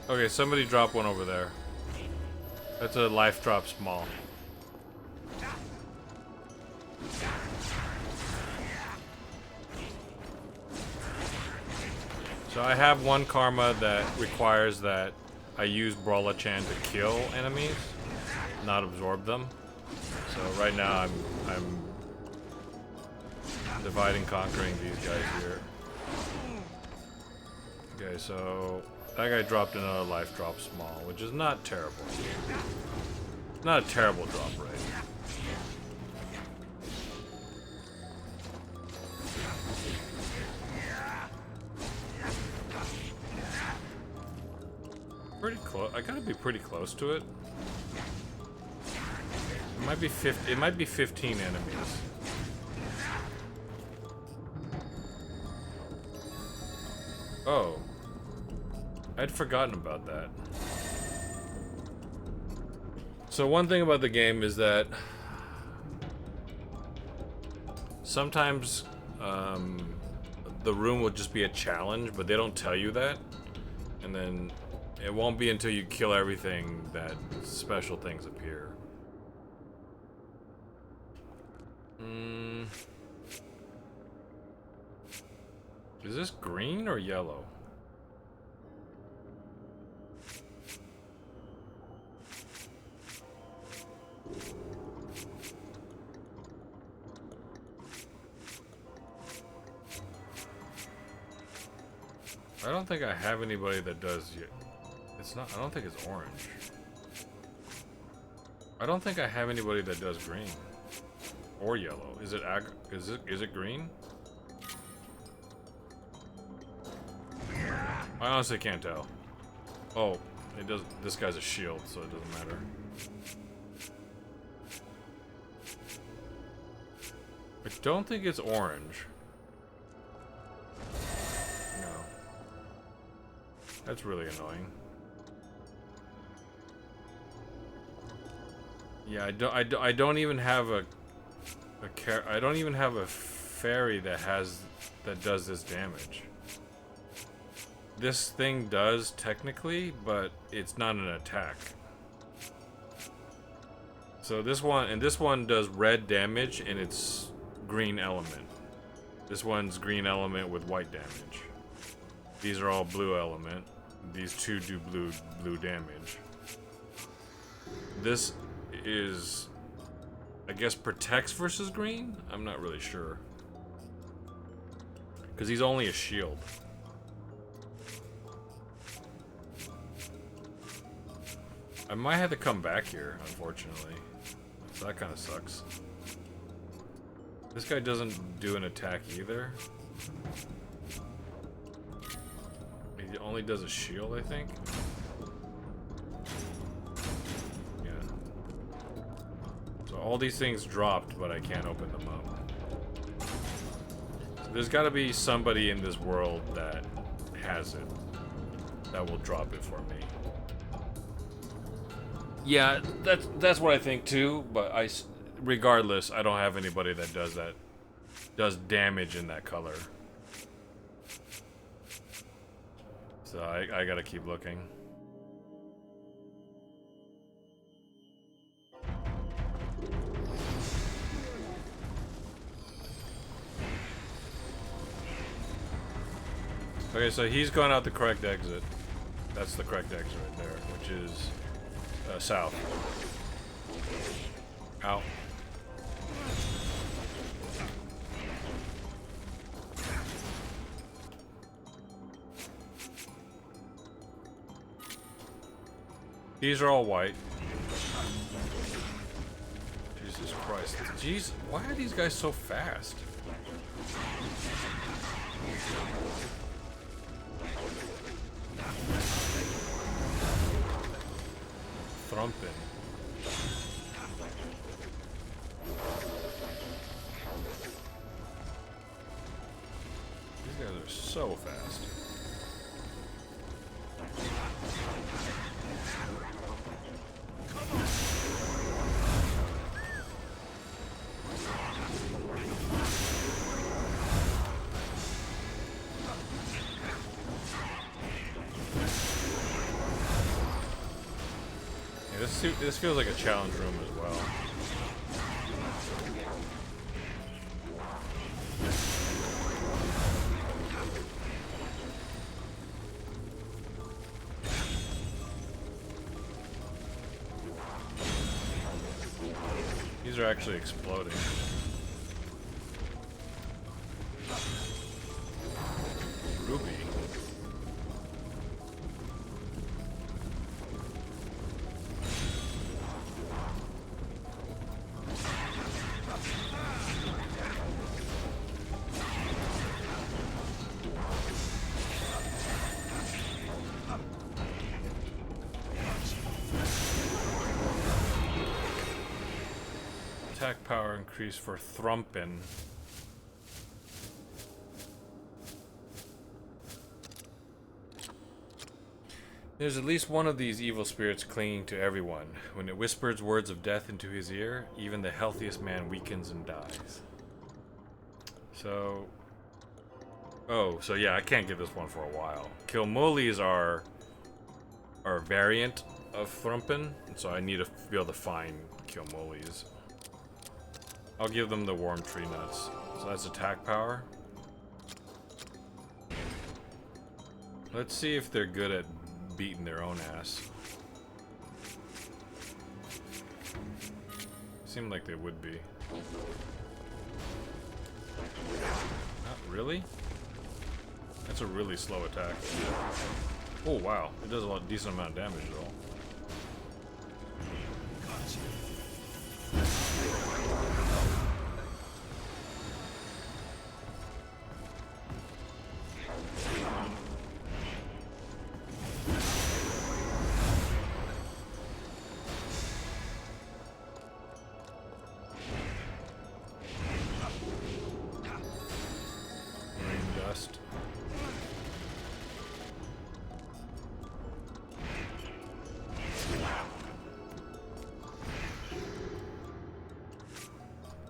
Okay, somebody drop one over there. That's a life drop small. So I have one karma that requires that I use Brawler Chan to kill enemies, not absorb them. So right now I'm dividing, conquering these guys here. Okay, so that guy dropped another life drop small, which is not terrible. Not a terrible drop rate. Pretty close. I gotta be pretty close to it. It might be 50. It might be 15 enemies. Oh. I'd forgotten about that. So one thing about the game is that sometimes the room will just be a challenge, but they don't tell you that. And then it won't be until you kill everything that special things appear. Is this green or yellow? I don't think I have anybody that does yet. It's not. I don't think it's orange. I don't think I have anybody that does green or yellow. Is it is it green? I honestly can't tell. Oh, it does. This guy's a shield, so it doesn't matter. I don't think it's orange. No. That's really annoying. Yeah, I don't even have I don't even have a fairy that does this damage. This thing does technically, but it's not an attack. So this one does red damage and it's green element. This one's green element with white damage. These are all blue element. These two do blue damage. This is, I guess, protects versus green? I'm not really sure. Because he's only a shield. I might have to come back here, unfortunately. So that kind of sucks. This guy doesn't do an attack either. He only does a shield, I think. Yeah. So all these things dropped, but I can't open them up. So there's got to be somebody in this world that has it, that will drop it for me. Yeah, that's what I think too, but regardless, I don't have anybody that does damage in that color. So I gotta keep looking. Okay, so he's gone out the correct exit. That's the correct exit right there, which is south. Ow. These are all white. Jesus Christ. Jeez, why are these guys so fast? Thrumping. These guys are so fast. This feels like a challenge room as well. These are actually exploding. Ruby. Attack power increase for Thrumpin. There's at least one of these evil spirits clinging to everyone. When it whispers words of death into his ear, even the healthiest man weakens and dies. So... Oh, so yeah, I can't get this one for a while. Kilmolis are a variant of Thrumpin, so I need to be able to find Kilmolis. I'll give them the warm tree nuts. So that's attack power. Let's see if they're good at beating their own ass. Seemed like they would be. Not really? That's a really slow attack. Oh wow, it does a decent amount of damage though.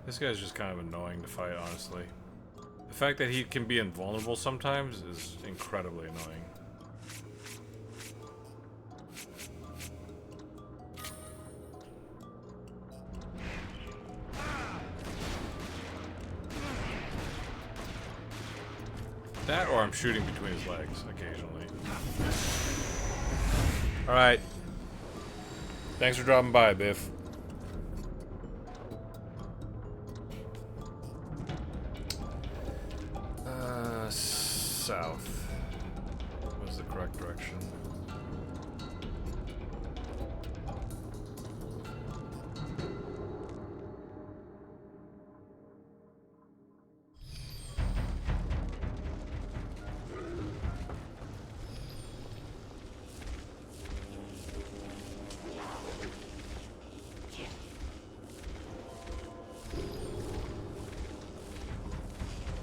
This guy's just kind of annoying to fight, honestly. The fact that he can be invulnerable sometimes is incredibly annoying. That or I'm shooting between his legs occasionally. Alright. Thanks for dropping by, Biff. South. What's the correct direction?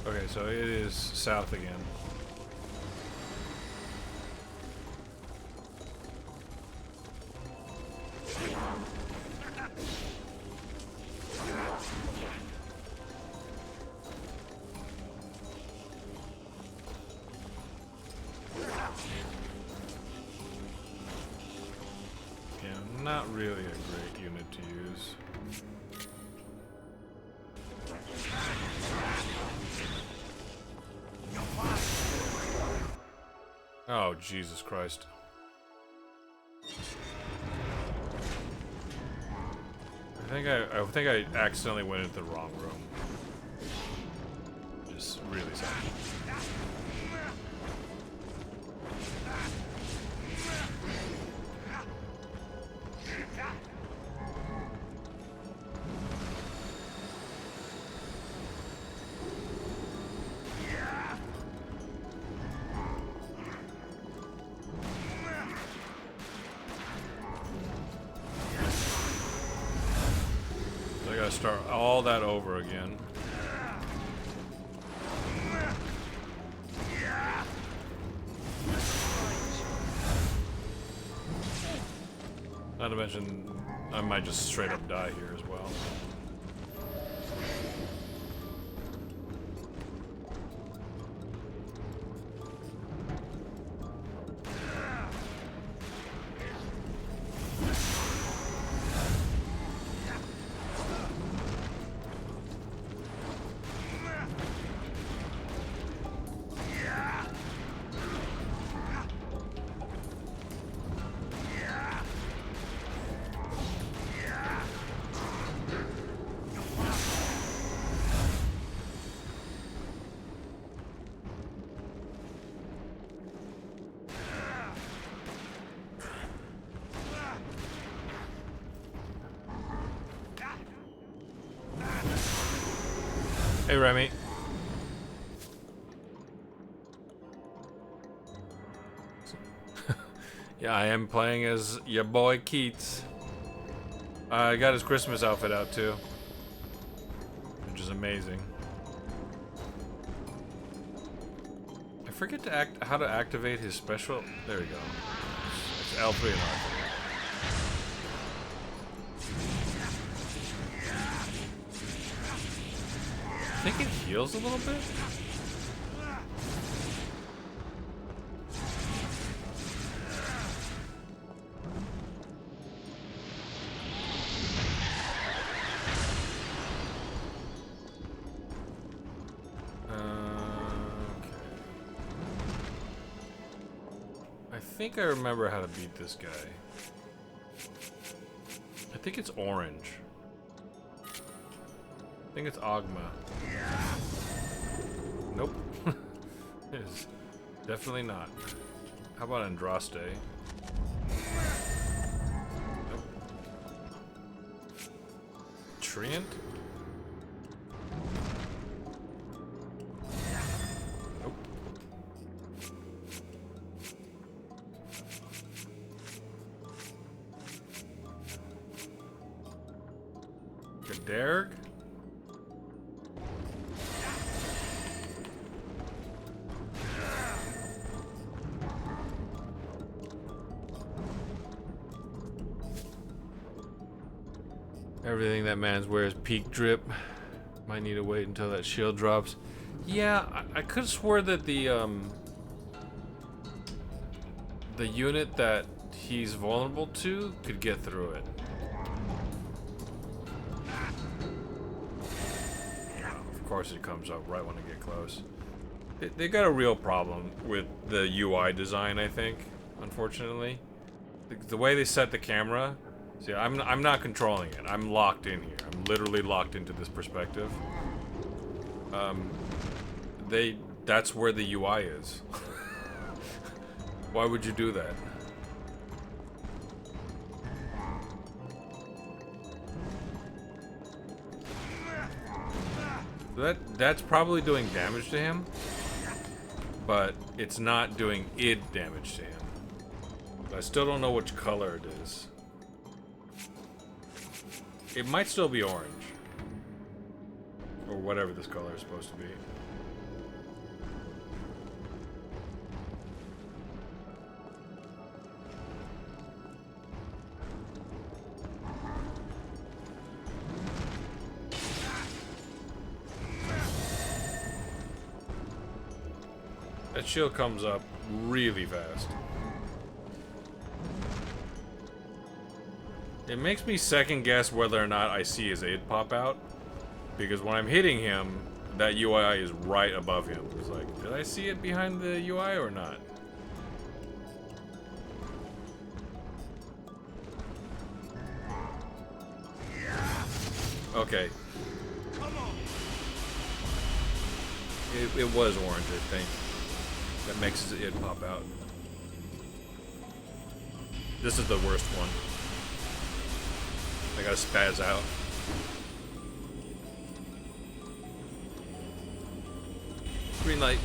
Okay, so it is south again. Not really a great unit to use. Oh, Jesus Christ. I think I accidentally went into the wrong room. Just really sad. I gotta start all that over again. Not to mention, I might just straight up die here as well. Hey, Remy. Yeah, I am playing as your boy Keats. I got his Christmas outfit out too, which is amazing. I forget to how to activate his special. There we go. It's L3 and R3. I think it heals a little bit. I think I remember how to beat this guy. I think it's orange. I think it's Ogma. Nope. It is definitely not. How about Andraste? Nope. Treant? Nope. Gaderg? Everything that man's wears peak drip. Might need to wait until that shield drops. Yeah, I could have swore that the unit that he's vulnerable to could get through it. Of course it comes up right when I get close. They got a real problem with the UI design, I think, unfortunately. The way they set the camera. See, I'm not controlling it. I'm locked in here. I'm literally locked into this perspective. That's where the UI is. Why would you do that? That's probably doing damage to him, but it's not doing id damage to him. I still don't know which color it is. It might still be orange. Or whatever this color is supposed to be. That shield comes up really fast. It makes me second guess whether or not I see his aid pop out. Because when I'm hitting him, that UI is right above him. It's like, did I see it behind the UI or not? Okay. It was orange, I think. That makes it pop out. This is the worst one. I gotta spaz out. Green light.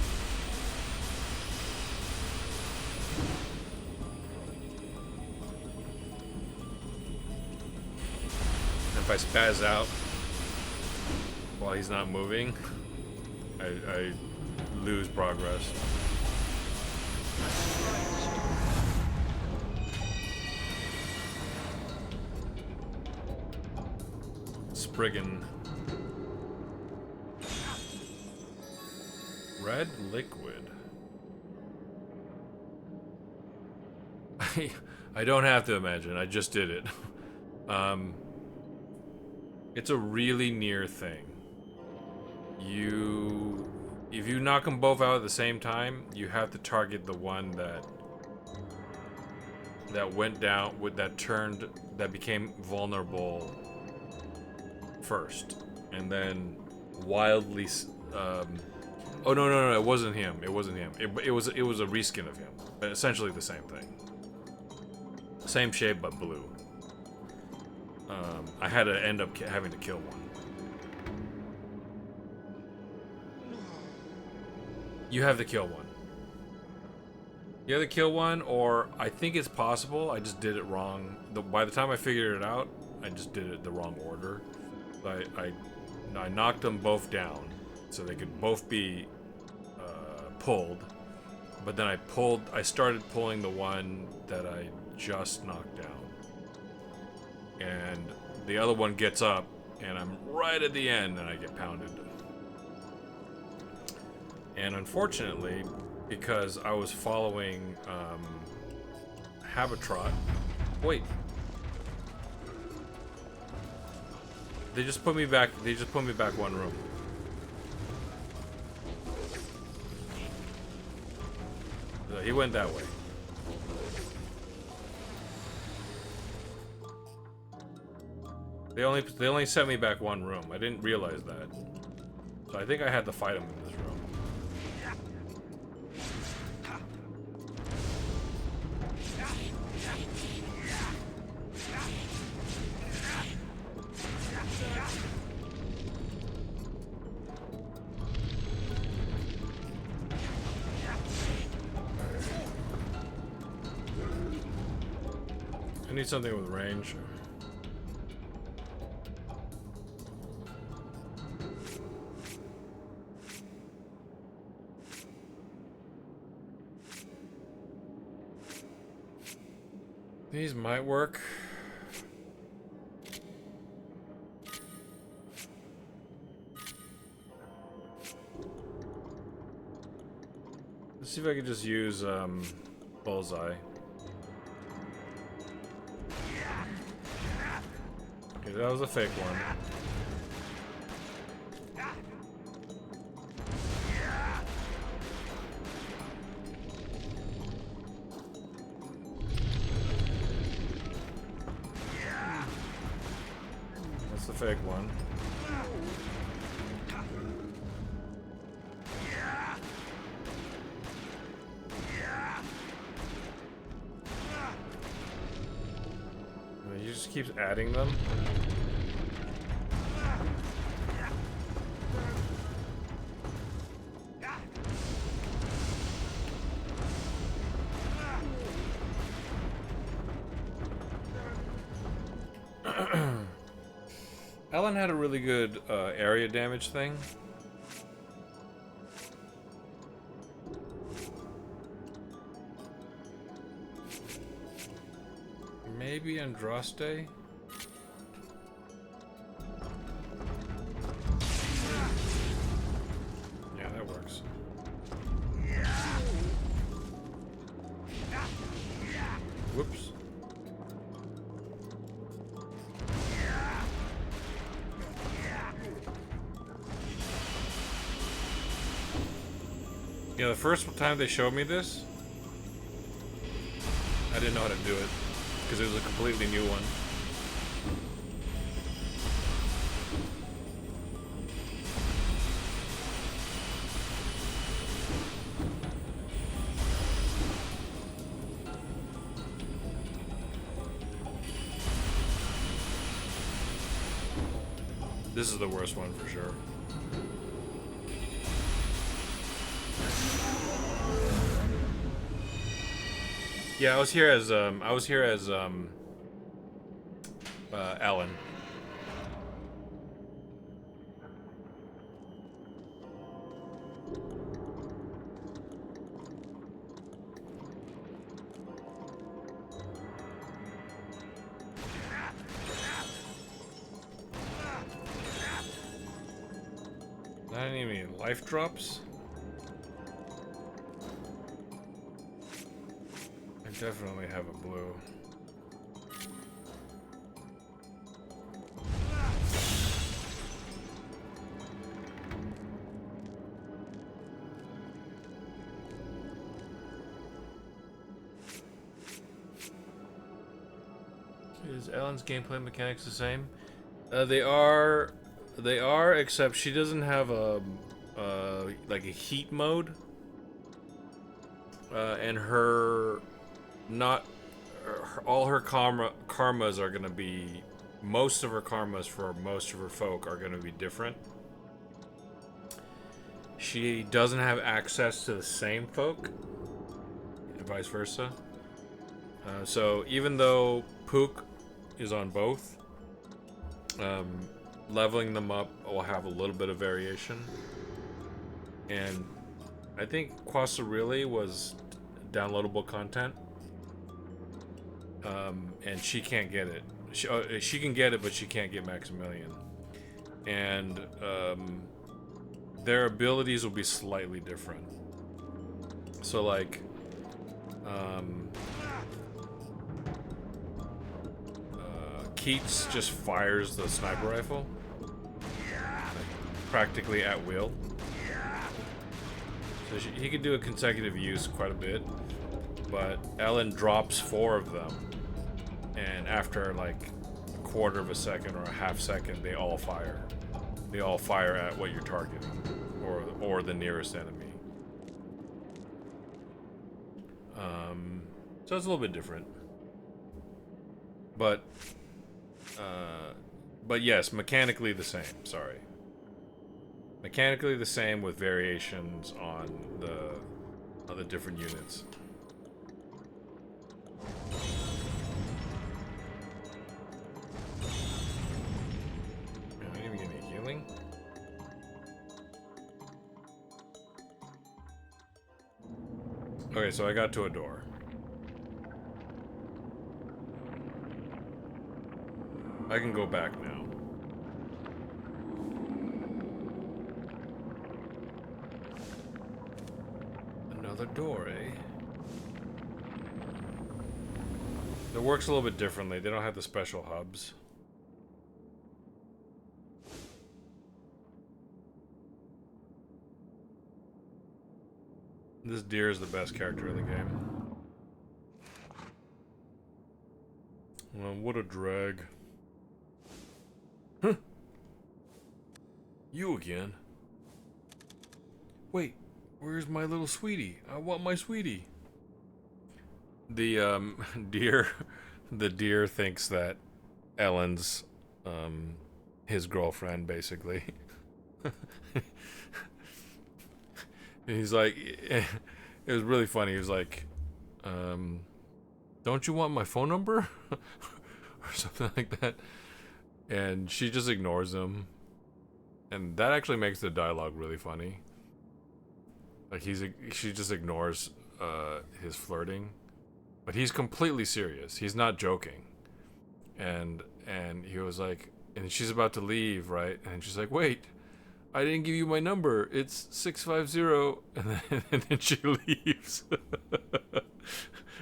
And if I spaz out while he's not moving, I lose progress. Spriggan. Red liquid. I don't have to imagine. I just did it. It's a really near thing. If you knock them both out at the same time, you have to target the one that went down that became vulnerable first, and then wildly. Oh no! It wasn't him. It wasn't him. It was a reskin of him. Essentially the same thing. Same shape but blue. I had to end up having to kill one. You have to kill one. You have to kill one, or I think it's possible. I just did it wrong. By the time I figured it out, I just did it the wrong order. I knocked them both down, so they could both be pulled. But then I started pulling the one that I just knocked down. And the other one gets up, and I'm right at the end, and I get pounded. And unfortunately, because I was following Habitrot. Wait. They just put me back one room. So he went that way. They only sent me back one room. I didn't realize that. So I think I had to fight him in this room. I need something with range. These might work. Let's see if I can just use bullseye. Okay, that was a fake one. That's the fake one. He just keeps adding them. Ellen had a really good area damage thing. Maybe Andraste? Yeah, that works. Whoops. Yeah, the first time they showed me this, I didn't know how to do it, because it was a completely new one. This is the worst one for sure. Yeah, I was here as Ellen. Not any life drops. I definitely have a blue. Is Ellen's gameplay mechanics the same? They are, except she doesn't have a like a heat mode, and her not all her karmas are gonna be, most of her karmas for most of her folk are gonna be different. She doesn't have access to the same folk, and vice versa. So even though Pook is on both, leveling them up will have a little bit of variation. And I think Quasarili was downloadable content. And she can't get it. She can get it, but she can't get Maximilian. And their abilities will be slightly different. So like, Keats just fires the sniper rifle practically at will. So he could do a consecutive use quite a bit, but Ellen drops 4 of them, and after like a quarter of a second or a half second, they all fire. They all fire at what you're targeting, or the nearest enemy. So it's a little bit different, but yes, mechanically the same. Sorry. Mechanically the same with variations on the different units. I didn't even get any healing. Okay, so I got to a door. I can go back now. Another door, eh? It works a little bit differently. They don't have the special hubs. This deer is the best character in the game. Well, what a drag. Huh. You again? Wait, where's my little sweetie? I want my sweetie. The deer thinks that Ellen's his girlfriend, basically. And he's like, it was really funny. He was like, don't you want my phone number? Or something like that. And she just ignores him. And that actually makes the dialogue really funny. Like she just ignores his flirting. But he's completely serious. He's not joking. And he was like, and she's about to leave, right? And she's like, wait, I didn't give you my number. It's 650. And then she leaves.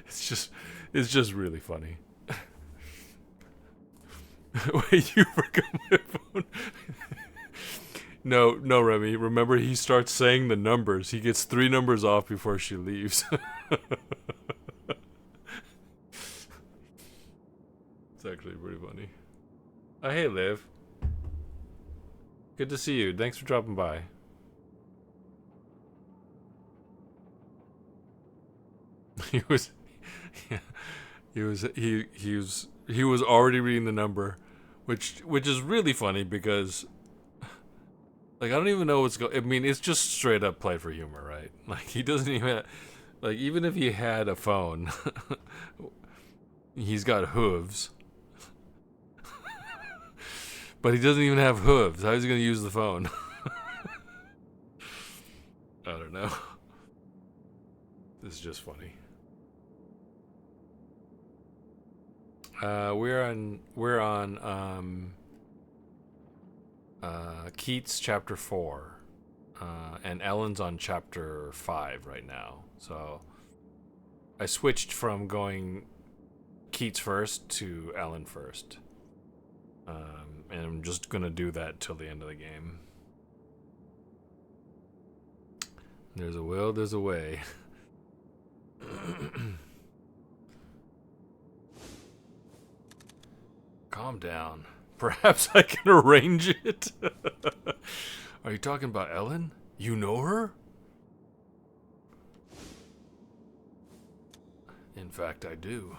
It's just really funny. Wait, you forgot my phone. No, Remy. Remember, he starts saying the numbers. He gets 3 numbers off before she leaves. It's actually pretty funny. Oh, hey, Liv. Good to see you. Thanks for dropping by. He was already reading the number, which is really funny because Like, I don't even know what's going. I mean, it's just straight up played for humor, right? Like, he doesn't even like, even if he had a phone, he's got hooves, but he doesn't even have hooves. How is he gonna use the phone? I don't know. This is just funny. We're on Keats chapter 4, and Ellen's on chapter 5 right now. So I switched from going Keats first to Ellen first, and I'm just gonna do that till the end of the game. There's a will, there's a way. Calm down. Perhaps I can arrange it. Are you talking about Ellen? You know her? In fact, I do.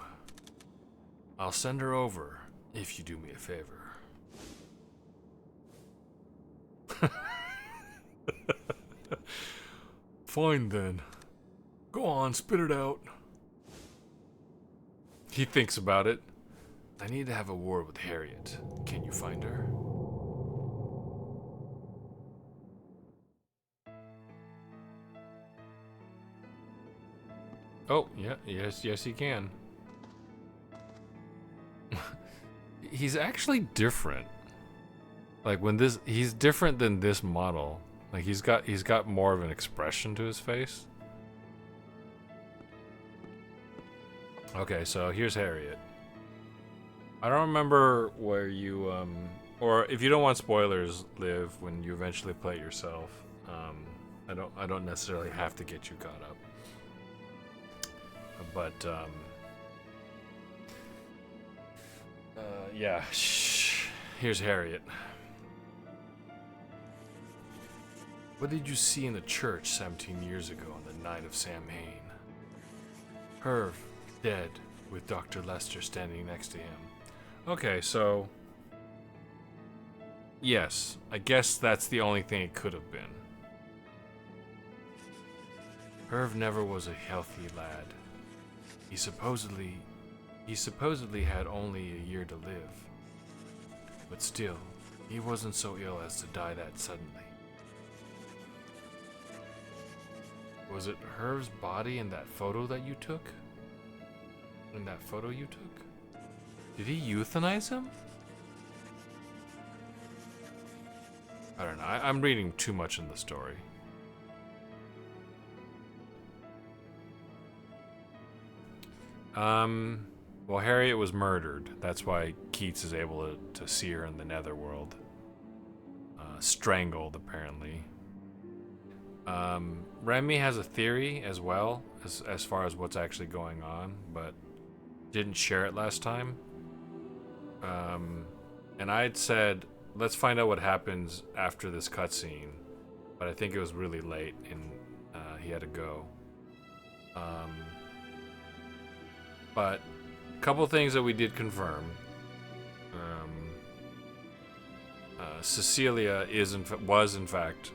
I'll send her over if you do me a favor. Fine then. Go on, spit it out. He thinks about it. I need to have a word with Harriet. Can you find her? Oh, yeah, yes he can. He's actually different. Like he's different than this model. Like he's got more of an expression to his face. Okay, so here's Harriet. I don't remember where you or if you don't want spoilers, Liv, when you eventually play it yourself. I don't necessarily have to get you caught up. But yeah, here's Harriet. What did you see in the church 17 years ago on the night of Samhain? Herv, dead, with Dr. Lester standing next to him. Okay, so yes, I guess that's the only thing it could have been. Herv never was a healthy lad. He supposedly had only a year to live. But still, he wasn't so ill as to die that suddenly. Was it Herv's body in that photo that you took? In that photo you took? Did he euthanize him? I don't know. I'm reading too much in the story. Well, Harriet was murdered. That's why Keats is able to see her in the netherworld. Strangled, apparently. Remy has a theory as well, as far as what's actually going on, but didn't share it last time. And I had said, let's find out what happens after this cutscene, but I think it was really late and he had to go. But a couple things that we did confirm. Cecilia is in fact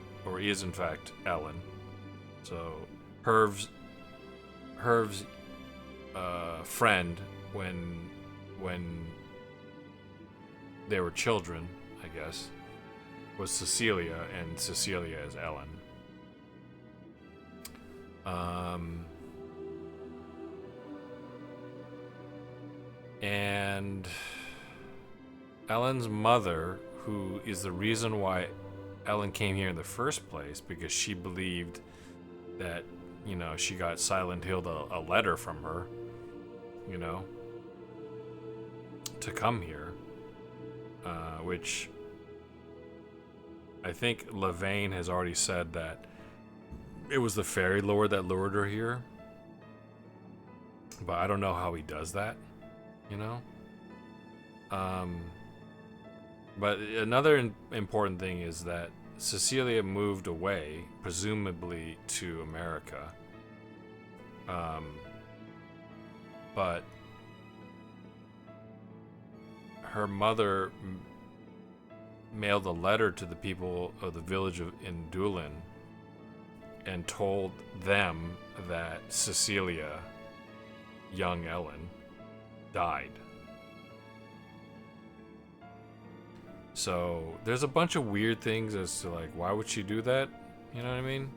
Ellen. So Herv's friend when they were children, I guess, was Cecilia, and Cecilia is Ellen. And Ellen's mother, who is the reason why Ellen came here in the first place, because she believed that, you know, she got Silent Hilled a letter from her, you know, to come here, which I think Levane has already said that it was the fairy lord that lured her here, but I don't know how he does that, you know. But another important thing is that Cecilia moved away, presumably to America. But her mother mailed a letter to the people of the village in Doolin and told them that Cecilia, young Ellen, died. So there's a bunch of weird things as to like, why would she do that? You know what I mean?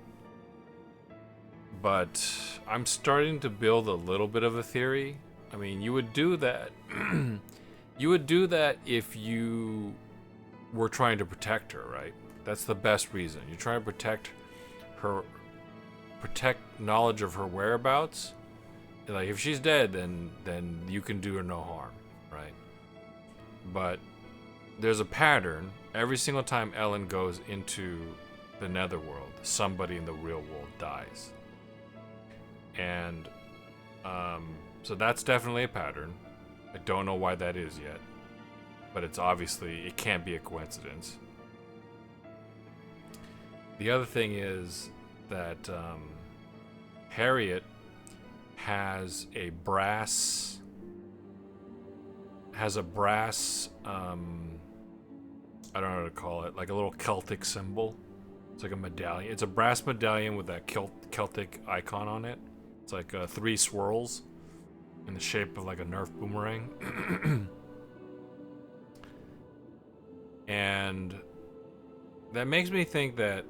But I'm starting to build a little bit of a theory. I mean, you would do that. You would do that if you were trying to protect her, right? That's the best reason. You're trying to protect her, protect knowledge of her whereabouts. Like, if she's dead, then you can do her no harm, right? But there's a pattern. Every single time Ellen goes into the netherworld, somebody in the real world dies. And so that's definitely a pattern. I don't know why that is yet, but it's obviously, it can't be a coincidence. The other thing is that Harriet has a brass I don't know how to call it, like a little Celtic symbol. It's like a medallion. It's a brass medallion with that Celtic icon on it. It's like 3 swirls in the shape of like a Nerf boomerang. And that makes me think that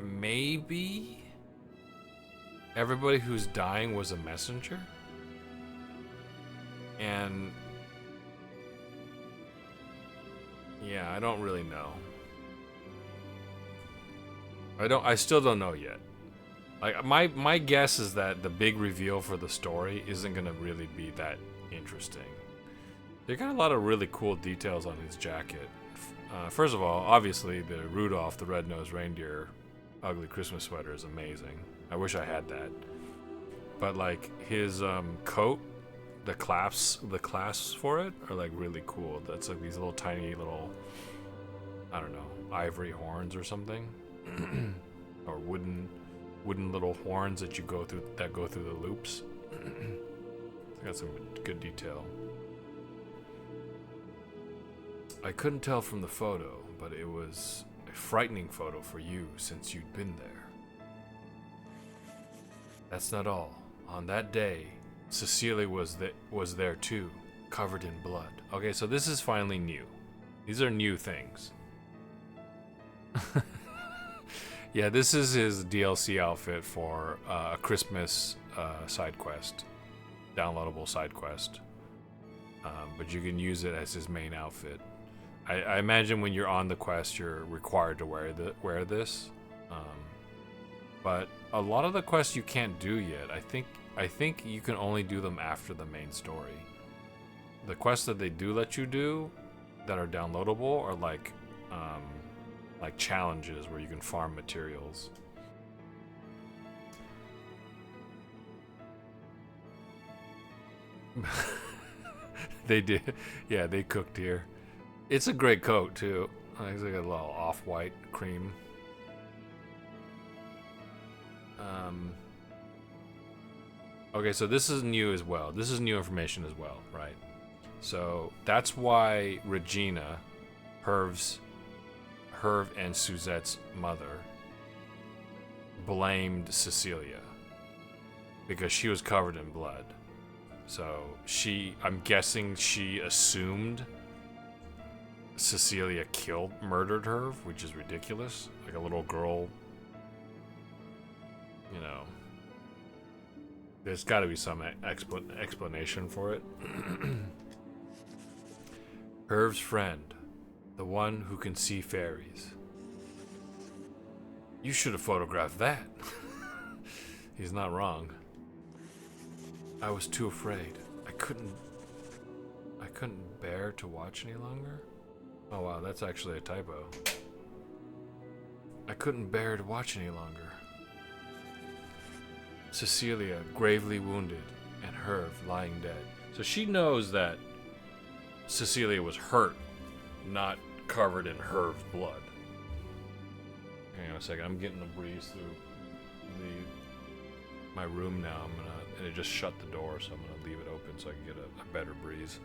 maybe everybody who's dying was a messenger. And yeah, I don't really know. I still don't know yet. Like, my guess is that the big reveal for the story isn't gonna really be that interesting. They got a lot of really cool details on his jacket. First of all, obviously the Rudolph the Red-Nosed Reindeer ugly Christmas sweater is amazing. I wish I had that. But like his coat, the clasps for it are like really cool. That's like these little tiny little, I don't know, ivory horns or something, or wooden little horns that go through the loops. Got some good detail. I couldn't tell from the photo, but it was a frightening photo for you since you'd been there. That's not all. On that day, Cecilia was there too, covered in blood. Okay, so this is finally new. These are new things. Yeah, this is his DLC outfit for a Christmas side quest, downloadable side quest. But you can use it as his main outfit. I imagine when you're on the quest, you're required to wear this. But a lot of the quests you can't do yet. I think you can only do them after the main story. The quests that they do let you do, that are downloadable, are like challenges where you can farm materials. They did, yeah. They cooked here. It's a great coat too. It's like a little off-white cream. Okay, so this is new as well. This is new information as well, right? So that's why Regina, Herv and Suzette's mother, blamed Cecilia, because she was covered in blood. So I'm guessing she assumed Cecilia murdered her, which is ridiculous. Like a little girl, you know. There's got to be some explanation for it. Herv's friend, the one who can see fairies. You should have photographed that. He's not wrong. I was too afraid. I couldn't bear to watch any longer. Oh wow, that's actually a typo. I couldn't bear to watch any longer. Cecilia gravely wounded and Herv lying dead. So she knows that Cecilia was hurt, not covered in Herv's blood. Hang on a second, I'm getting a breeze through my room now. And it just shut the door, so I'm gonna leave it open so I can get a better breeze.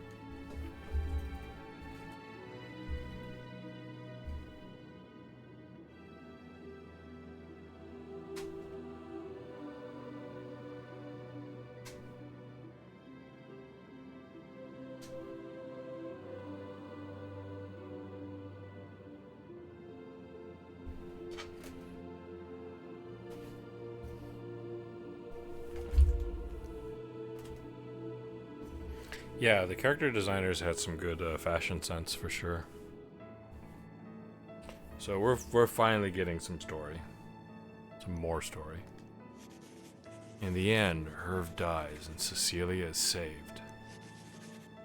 Yeah, the character designers had some good fashion sense for sure. So we're finally getting some story, some more story. In the end, Herv dies and Cecilia is saved.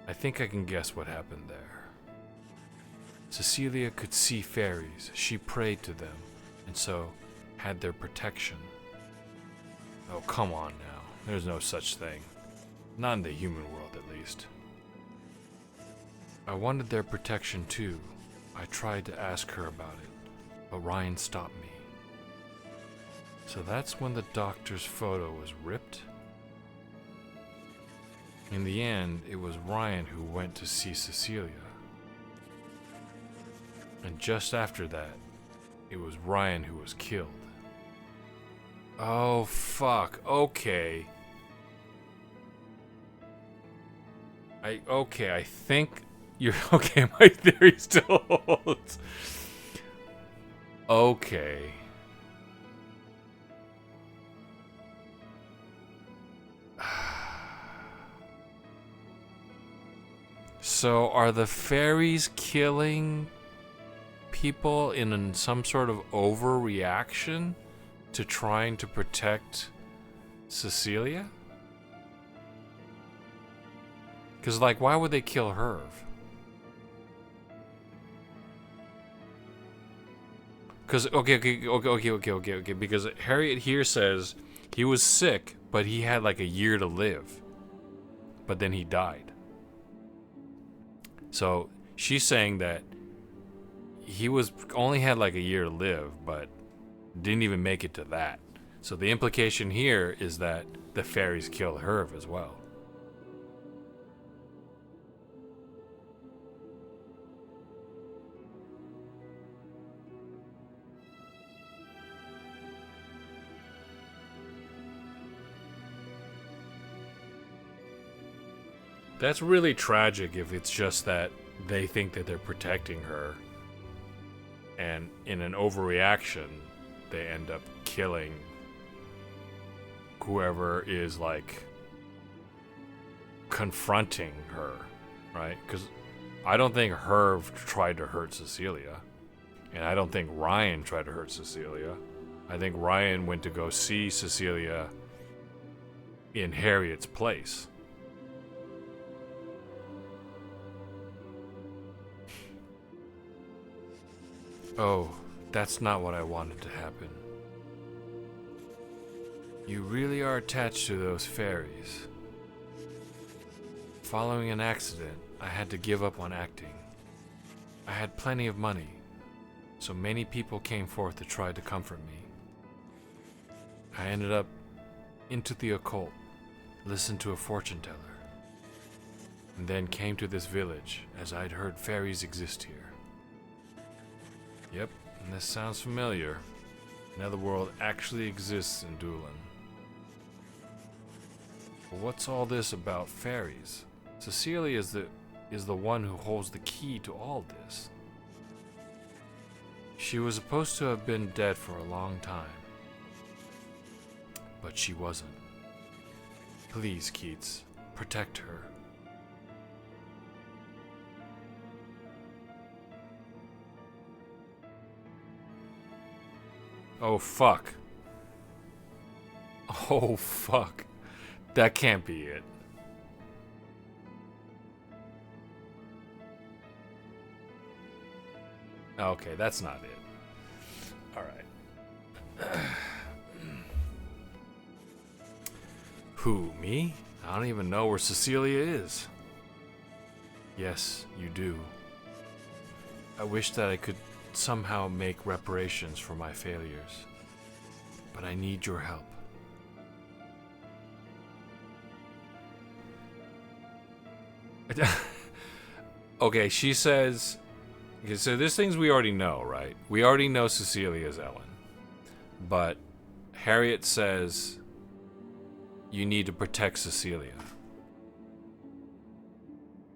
I think I can guess what happened there. Cecilia could see fairies. She prayed to them, and so had their protection. Oh, come on now. There's no such thing. Not in the human world, at least. I wanted their protection too. I tried to ask her about it, but Ryan stopped me. So that's when the doctor's photo was ripped? In the end, it was Ryan who went to see Cecilia. And just after that, it was Ryan who was killed. Oh, fuck. Okay. I think you're okay. My theory still holds. Okay. So are the fairies killing people in some sort of overreaction to trying to protect Cecilia? Because, like, why would they kill Herv? Because, okay. Because Harriet here says he was sick, but he had like a year to live. But then he died. So she's saying that he was only had like a year to live, but didn't even make it to that. So the implication here is that the fairies killed Herv as well. That's really tragic if it's just that they think that they're protecting her, and in an overreaction, they end up killing whoever is, like, confronting her, right? Because I don't think Herv tried to hurt Cecilia, and I don't think Ryan tried to hurt Cecilia. I think Ryan went to go see Cecilia in Harriet's place. Oh, that's not what I wanted to happen. You really are attached to those fairies. Following an accident, I had to give up on acting. I had plenty of money, so many people came forth to try to comfort me. I ended up into the occult, listened to a fortune teller, and then came to this village as I'd heard fairies exist here. Yep, and this sounds familiar. Netherworld actually exists in Doolin. But what's all this about fairies? Cecilia is the one who holds the key to all this. She was supposed to have been dead for a long time. But she wasn't. Please, Keats, protect her. Oh, fuck. Oh, fuck. That can't be it. Okay, that's not it. Alright. Who, me? I don't even know where Cecilia is. Yes, you do. I wish that I could somehow make reparations for my failures. But I need your help. Okay, she says... Okay, so there's things we already know, right? We already know Cecilia's Ellen. But Harriet says... You need to protect Cecilia.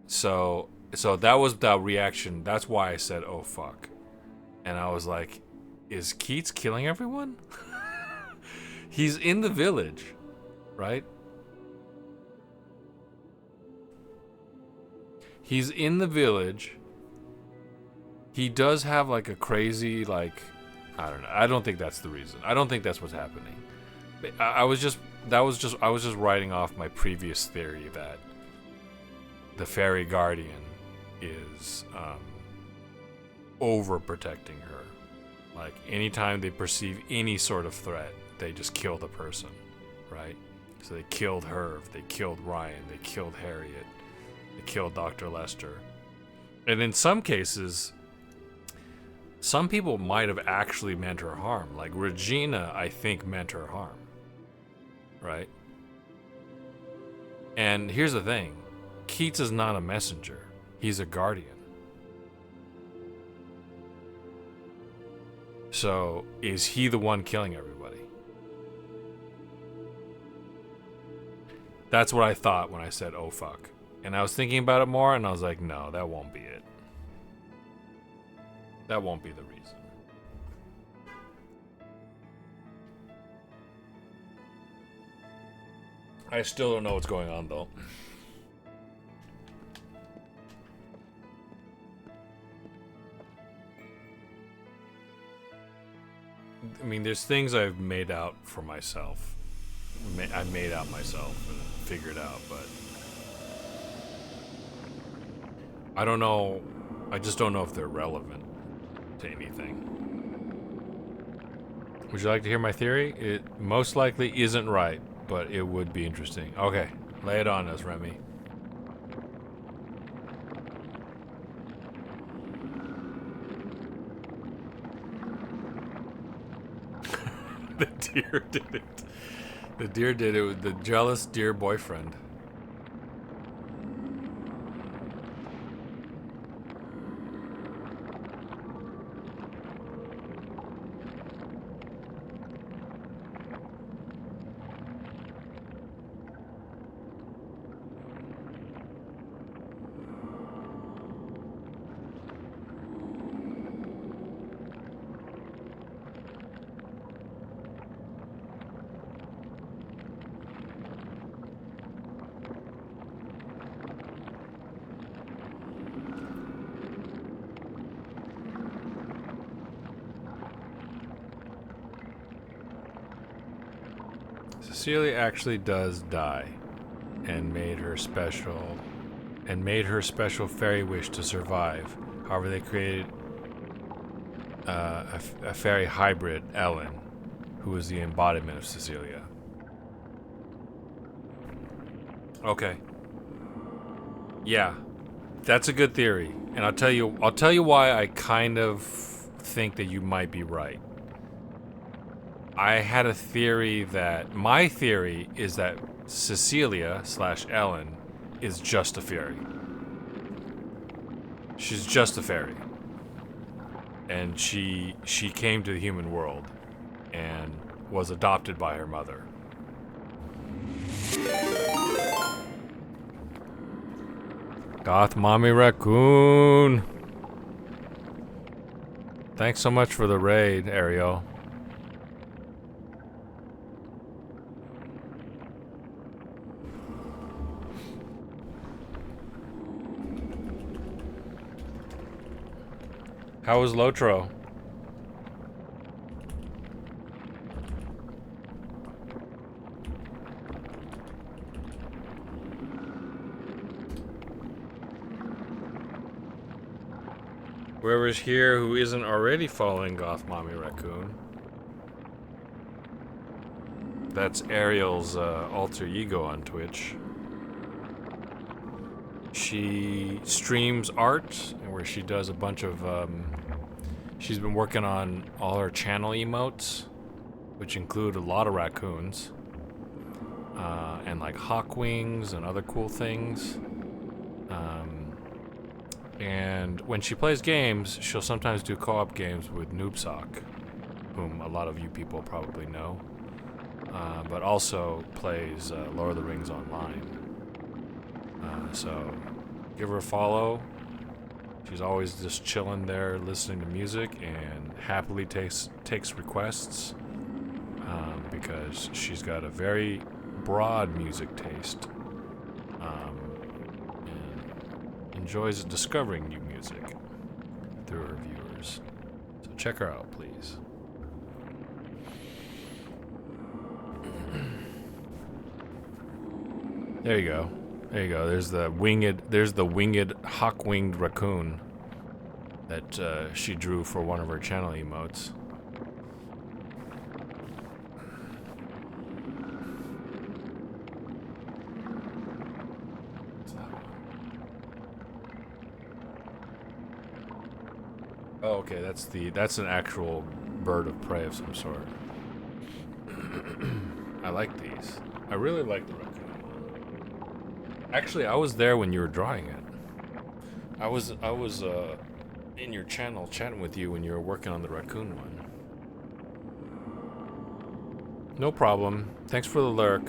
So that was the reaction. That's why I said, oh, fuck. And I was like, is Keats killing everyone? He's in the village, right? He's in the village. He does have like a crazy, like, I don't know. I don't think that's the reason. I don't think that's what's happening. I was just writing off my previous theory that the fairy guardian is overprotecting her. Like, anytime they perceive any sort of threat, they just kill the person, right? So they killed Herv, they killed Ryan, they killed Harriet, they killed Dr. Lester. And in some cases, some people might have actually meant her harm. Like Regina, I think, meant her harm. Right? And here's the thing. Keats is not a messenger. He's a guardian. So, is he the one killing everybody? That's what I thought when I said, oh fuck. And I was thinking about it more, and I was like, no, that won't be it. That won't be the reason. I still don't know what's going on, though. I mean, there's things I've made out for myself. I made out myself and figured out, but I don't know. I just don't know if they're relevant to anything. Would you like to hear my theory? It most likely isn't right, but it would be interesting. Okay, lay it on us, Remy. The deer did it. The deer did it with the jealous deer boyfriend. Cecilia actually does die, and made her special fairy wish to survive. However, they created a fairy hybrid, Ellen, who is the embodiment of Cecilia. Okay. Yeah, that's a good theory, and I'll tell you why I kind of think that you might be right. I had a theory my theory is that Cecilia / Ellen is just a fairy. She's just a fairy. And she came to the human world and was adopted by her mother. Goth Mommy Raccoon. Thanks so much for the raid, Ariel. How was Lotro? Whoever's here who isn't already following Goth Mommy Raccoon. That's Ariel's alter ego on Twitch. She streams art, where she does a bunch of, she's been working on all her channel emotes, which include a lot of raccoons, and like hawk wings and other cool things. And when she plays games, she'll sometimes do co-op games with Noobsock, whom a lot of you people probably know, but also plays Lord of the Rings Online. So give her a follow. She's always just chilling there listening to music and happily takes requests, because she's got a very broad music taste, and enjoys discovering new music through her viewers. So check her out, please. There you go. There you go. There's the winged hawk-winged raccoon that she drew for one of her channel emotes. Oh, okay, that's an actual bird of prey of some sort. I like these. I really like the raccoon. Actually, I was there when you were drawing it. I was in your channel chatting with you when you were working on the raccoon one. No problem. Thanks for the lurk,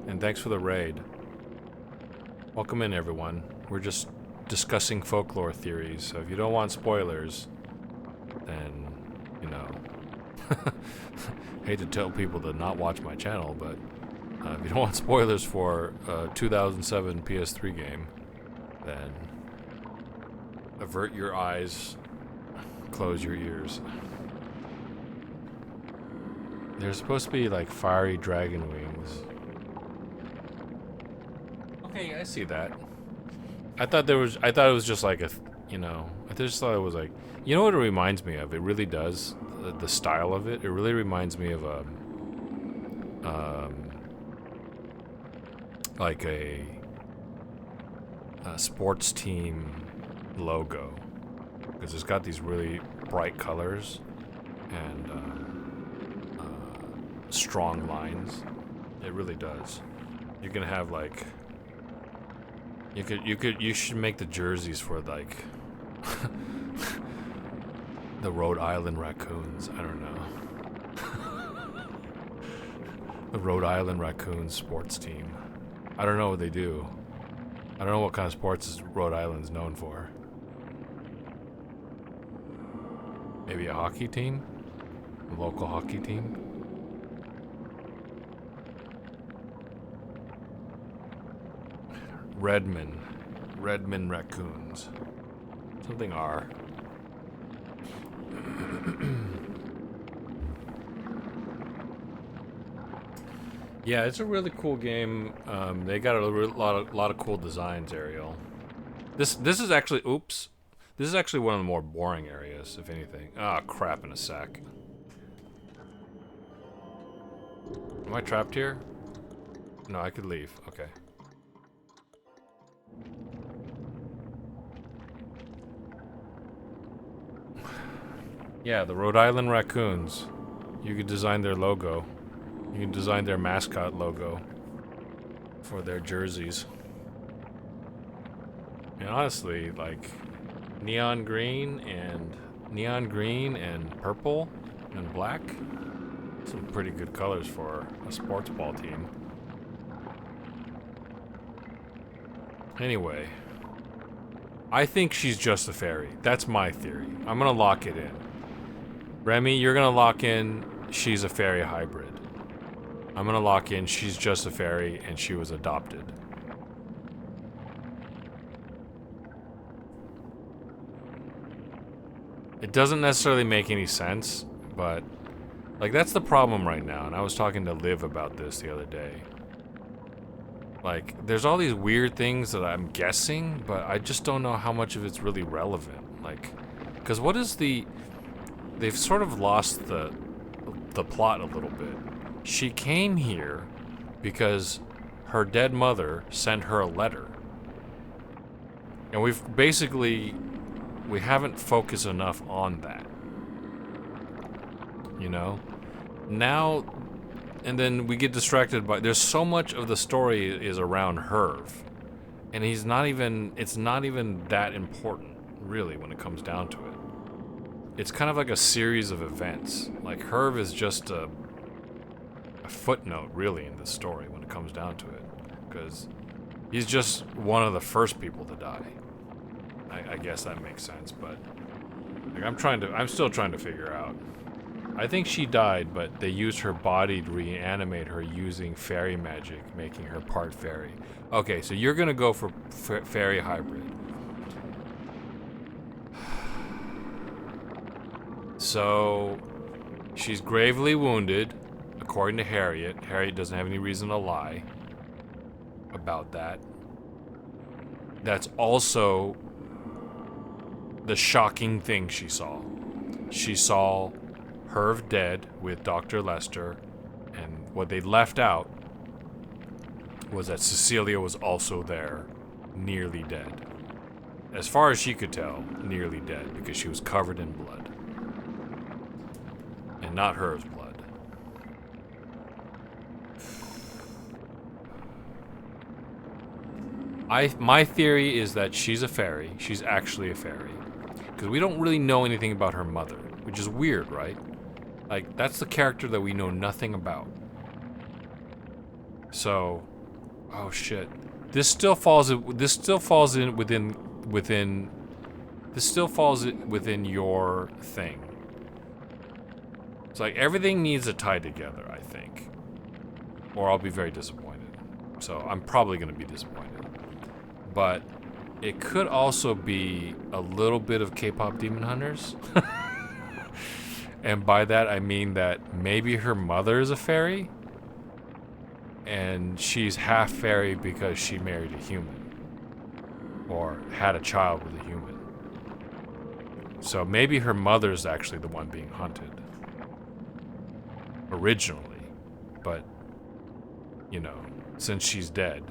and thanks for the raid. Welcome in, everyone. We're just discussing folklore theories, so if you don't want spoilers, then, you know, hate to tell people to not watch my channel, but if you don't want spoilers for a 2007 PS3 game, then avert your eyes, close your ears. There's supposed to be like fiery dragon wings. Okay, I see that. I thought it was just like I just thought it was like, you know what it reminds me of? It really does. The style of it. It really reminds me of like a sports team logo, because it's got these really bright colors and strong lines. It really does. You're gonna have like you should make the jerseys for like the Rhode Island Raccoons. I don't know. The Rhode Island Raccoons sports team. I don't know what they do. I don't know what kind of sports Rhode Island's known for. Maybe a hockey team? A local hockey team? Redmond Raccoons. Something R. Yeah, it's a really cool game. They got a lot of cool designs, Ariel. This is actually, oops. This is actually one of the more boring areas, if anything. Ah, crap in a sack. Am I trapped here? No, I could leave. Okay. Yeah, the Rhode Island Raccoons. You could design their logo. You can design their mascot logo for their jerseys. And honestly, like neon green and purple and black, some pretty good colors for a sports ball team. Anyway, I think she's just a fairy. That's my theory. I'm gonna lock it in. Remy, you're gonna lock in she's a fairy hybrid. I'm gonna lock in she's just a fairy and she was adopted. It doesn't necessarily make any sense, but like that's the problem right now, and I was talking to Liv about this the other day. Like, there's all these weird things that I'm guessing, but I just don't know how much of it's really relevant. Like, because what is the... They've sort of lost the plot a little bit. She came here because her dead mother sent her a letter. And we haven't focused enough on that. You know? Now... And then we get distracted by... There's so much of the story is around Herv. And it's not even that important, really, when it comes down to it. It's kind of like a series of events. Like, Herv is just a footnote, really, in the story when it comes down to it. Because he's just one of the first people to die. I guess that makes sense, but... Like, I'm still trying to figure out. I think she died, but they used her body to reanimate her using fairy magic, making her part fairy. Okay, so you're gonna go for fairy hybrid. So she's gravely wounded, according to Harriet. Harriet doesn't have any reason to lie about that. That's also the shocking thing she saw. She saw Herv dead with Dr. Lester, and what they left out was that Cecilia was also there, nearly dead. As far as she could tell, nearly dead, because she was covered in blood. And not Herv's blood. My theory is that she's a fairy. She's actually a fairy. Because we don't really know anything about her mother, which is weird, right? Like, that's the character that we know nothing about. So, oh shit. This still falls within your thing. It's like everything needs to tie together, I think. Or I'll be very disappointed. So I'm probably going to be disappointed. But it could also be a little bit of K-pop Demon Hunters. And by that I mean that maybe her mother is a fairy. And she's half fairy because she married a human. Or had a child with a human. So maybe her mother's actually the one being hunted. Originally. But, you know, since she's dead.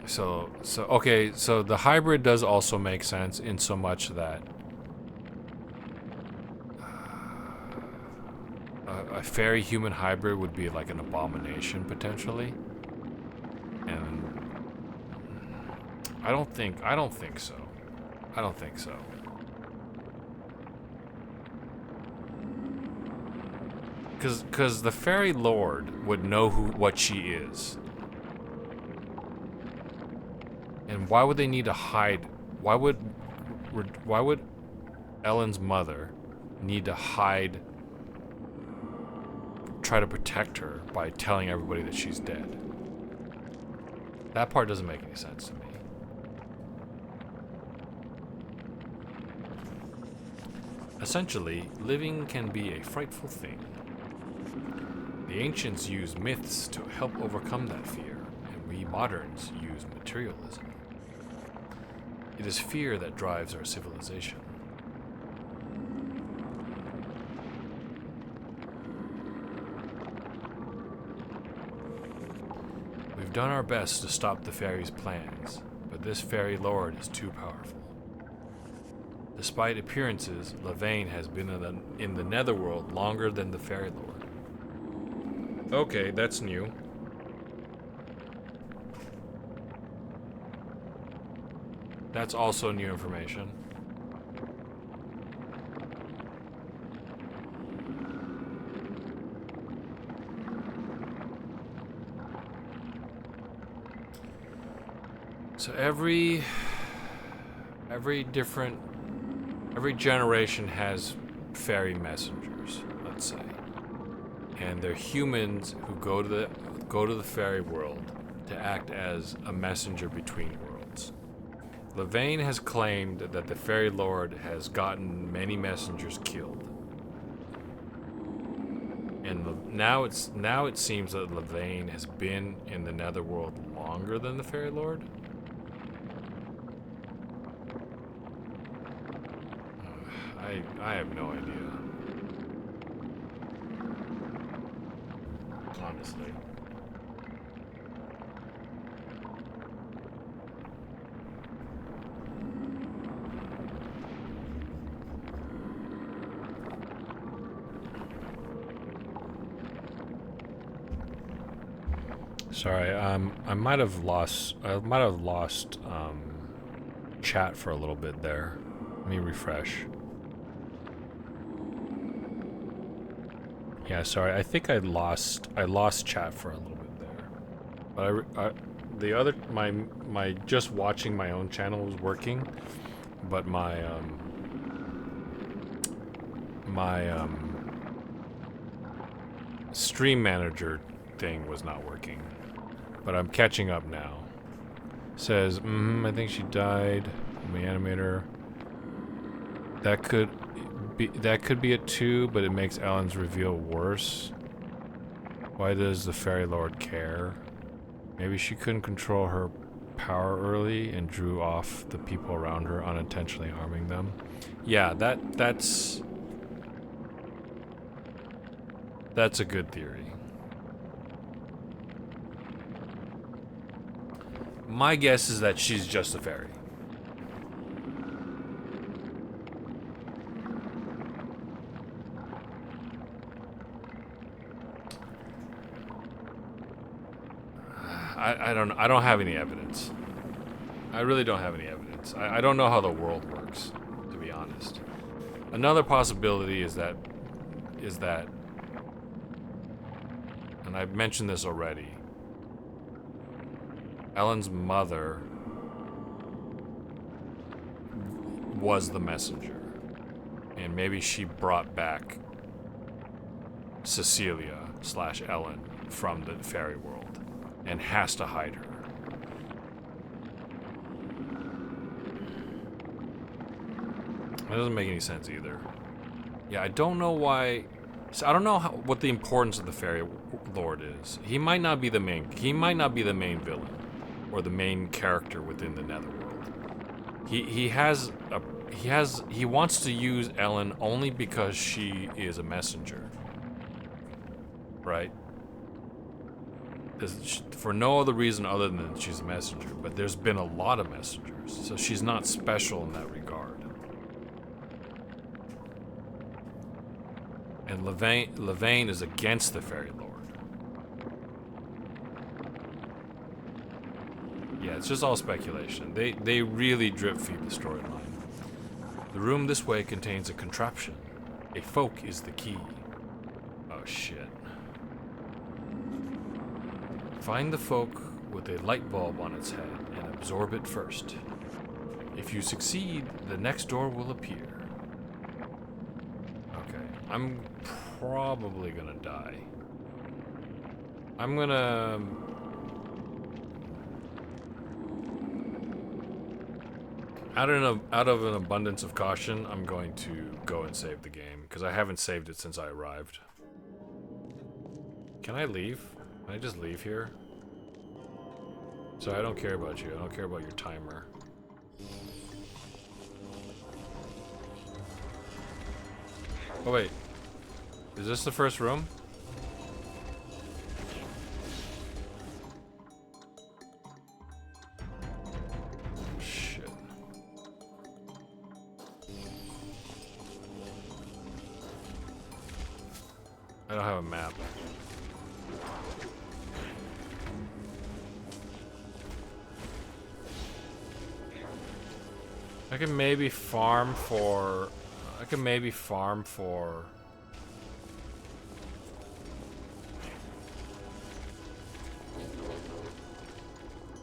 So okay, so the hybrid does also make sense in so much that a fairy human hybrid would be like an abomination potentially. And I don't think so. I don't think so. Cause the fairy lord would know what she is. And why would they need to hide? Why would Ellen's mother need to hide, try to protect her by telling everybody that she's dead? That part doesn't make any sense to me. Essentially, living can be a frightful thing. The ancients used myths to help overcome that fear, and we moderns use materialism. It is fear that drives our civilization. We've done our best to stop the fairy's plans, but this fairy lord is too powerful. Despite appearances, Lavaine has been in the netherworld longer than the fairy lord. Okay, that's new. That's also new information. So every generation has fairy messengers, let's say. And they're humans who go to the fairy world to act as a messenger between worlds. Lavaine has claimed that the fairy lord has gotten many messengers killed. And now it seems that Lavaine has been in the netherworld longer than the fairy lord. I have no idea. Honestly. Sorry, I might have lost chat for a little bit there. Let me refresh. Yeah, sorry. I think I lost chat for a little bit there. But my just watching my own channel was working, but my stream manager thing was not working. But I'm catching up now. Says, I think she died. The animator. That could be a 2, but it makes Ellen's reveal worse. Why does the Fairy Lord care? Maybe she couldn't control her power early and drew off the people around her, unintentionally harming them. Yeah, that's a good theory. My guess is that she's just a fairy. I don't have any evidence. I really don't have any evidence. I don't know how the world works, to be honest. Another possibility is that, and I've mentioned this already, Ellen's mother was the messenger. And maybe she brought back Cecilia / Ellen from the fairy world and has to hide her. That doesn't make any sense either. Yeah, I don't know why. So I don't know what the importance of the Fairy Lord is. He might not be the main villain or the main character within the Netherworld. He wants to use Ellen only because she is a messenger. Right? For no other reason other than she's a messenger, but there's been a lot of messengers, so she's not special in that regard. And Levain is against the Fairy Lord. Yeah, it's just all speculation. They really drip feed the storyline. The room this way contains a contraption. A folk is the key. Oh shit. Find the folk with a light bulb on its head and absorb it first. If you succeed, the next door will appear. Okay, I'm probably gonna die. I'm gonna... Out of an abundance of caution, I'm going to go and save the game, because I haven't saved it since I arrived. Can I leave? Can I just leave here? So I don't care about you. I don't care about your timer. Oh wait. Is this the first room? Shit. I don't have a map. I can maybe farm for...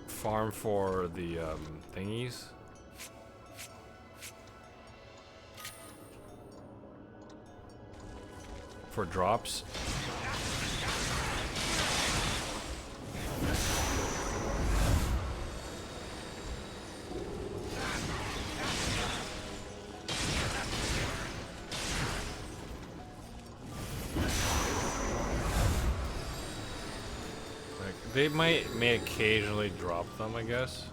Farm for the thingies. For drops. They may occasionally drop them, I guess.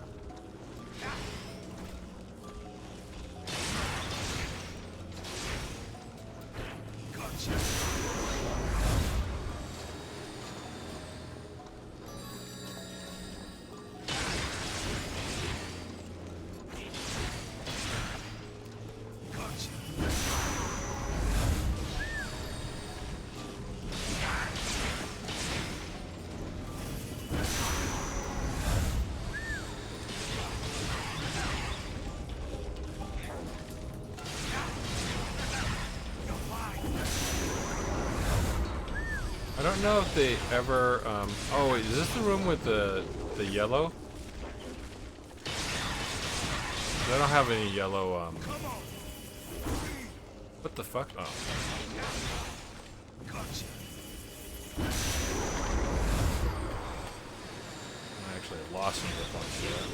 I don't know if they ever, oh wait, is this the room with the yellow? I don't have any yellow, what the fuck? Oh. I actually lost some of the points here.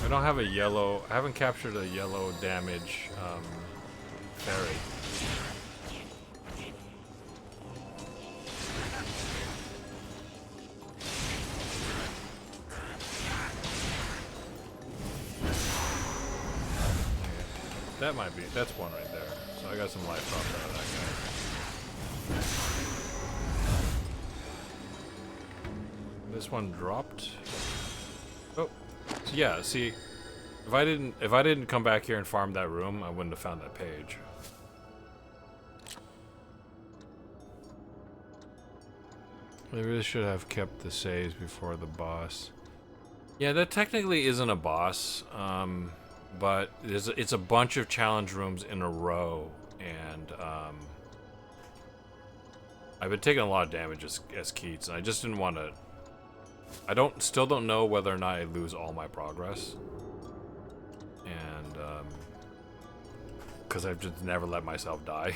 I don't have a yellow. I haven't captured a yellow damage fairy. That might be. That's one right there. So I got some life off out of that guy. This one dropped. Oh, so yeah. See, if I didn't come back here and farm that room, I wouldn't have found that page. Maybe really should have kept the saves before the boss. Yeah, that technically isn't a boss. But it's a bunch of challenge rooms in a row, and I've been taking a lot of damage as Keats, and I just didn't want to. I still don't know whether or not I lose all my progress, and because I've just never let myself die.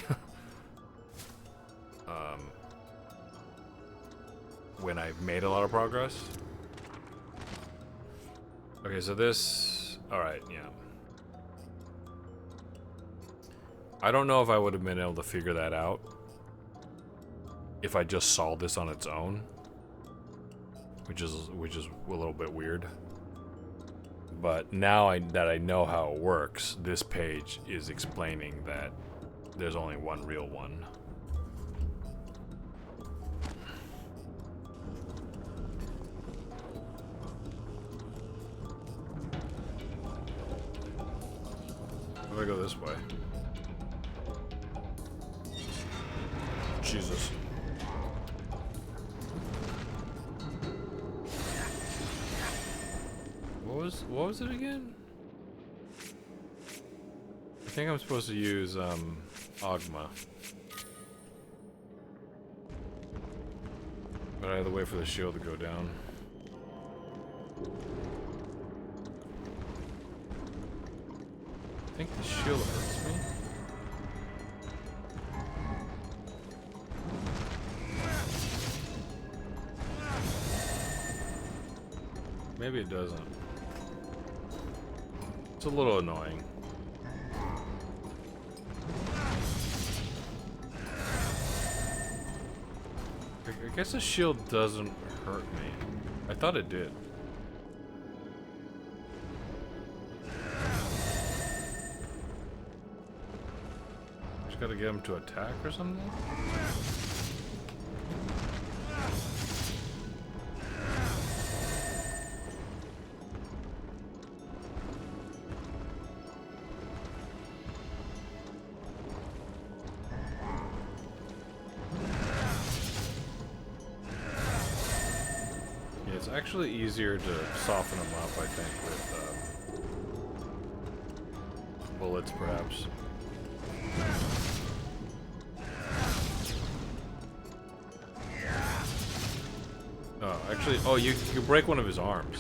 When I've made a lot of progress. Okay, so this. All right, yeah. I don't know if I would have been able to figure that out if I just saw this on its own, which is a little bit weird. But now that I know how it works, this page is explaining that there's only one real one. I'm gonna go this way. Jesus. What was it again? I think I'm supposed to use Ogma. But I have to wait for the shield to go down. I think the shield hurts me. Maybe it doesn't. It's a little annoying. I guess the shield doesn't hurt me. I thought it did. Just gotta get him to attack or something? It's actually easier to soften them up, I think, with bullets, perhaps. Oh, actually, oh, you break one of his arms.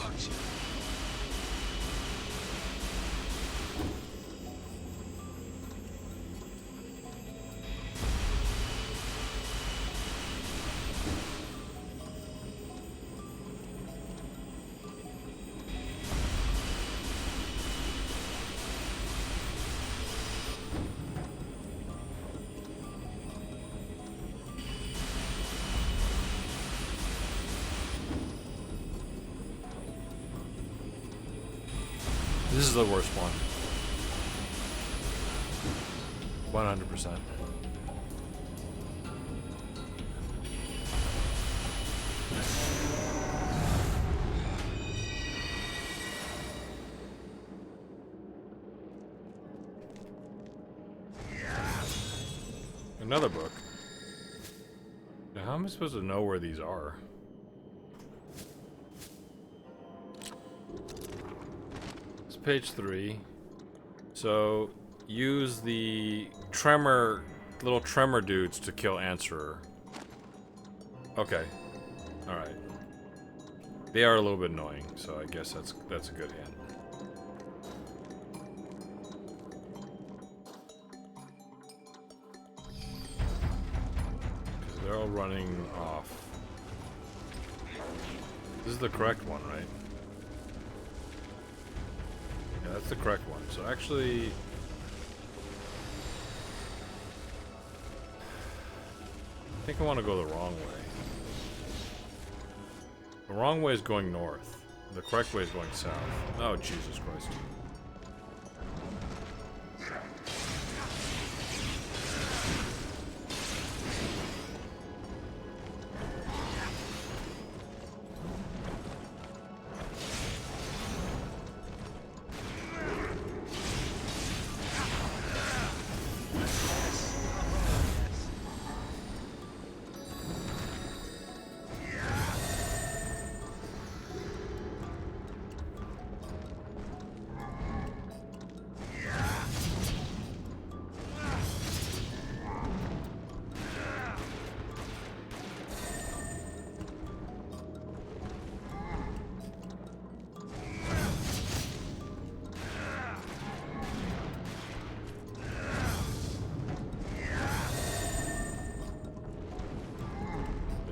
This is the worst one. 100%. Another book. Now, how am I supposed to know where these are? Page 3. So use the little tremor dudes to kill Answerer. Okay. Alright. They are a little bit annoying, so I guess that's a good hint. Because they're all running off. This is the correct one, right? that's the correct one. So actually, I think I want to go the wrong way. The wrong way is going north. The correct way is going south. Oh, Jesus Christ.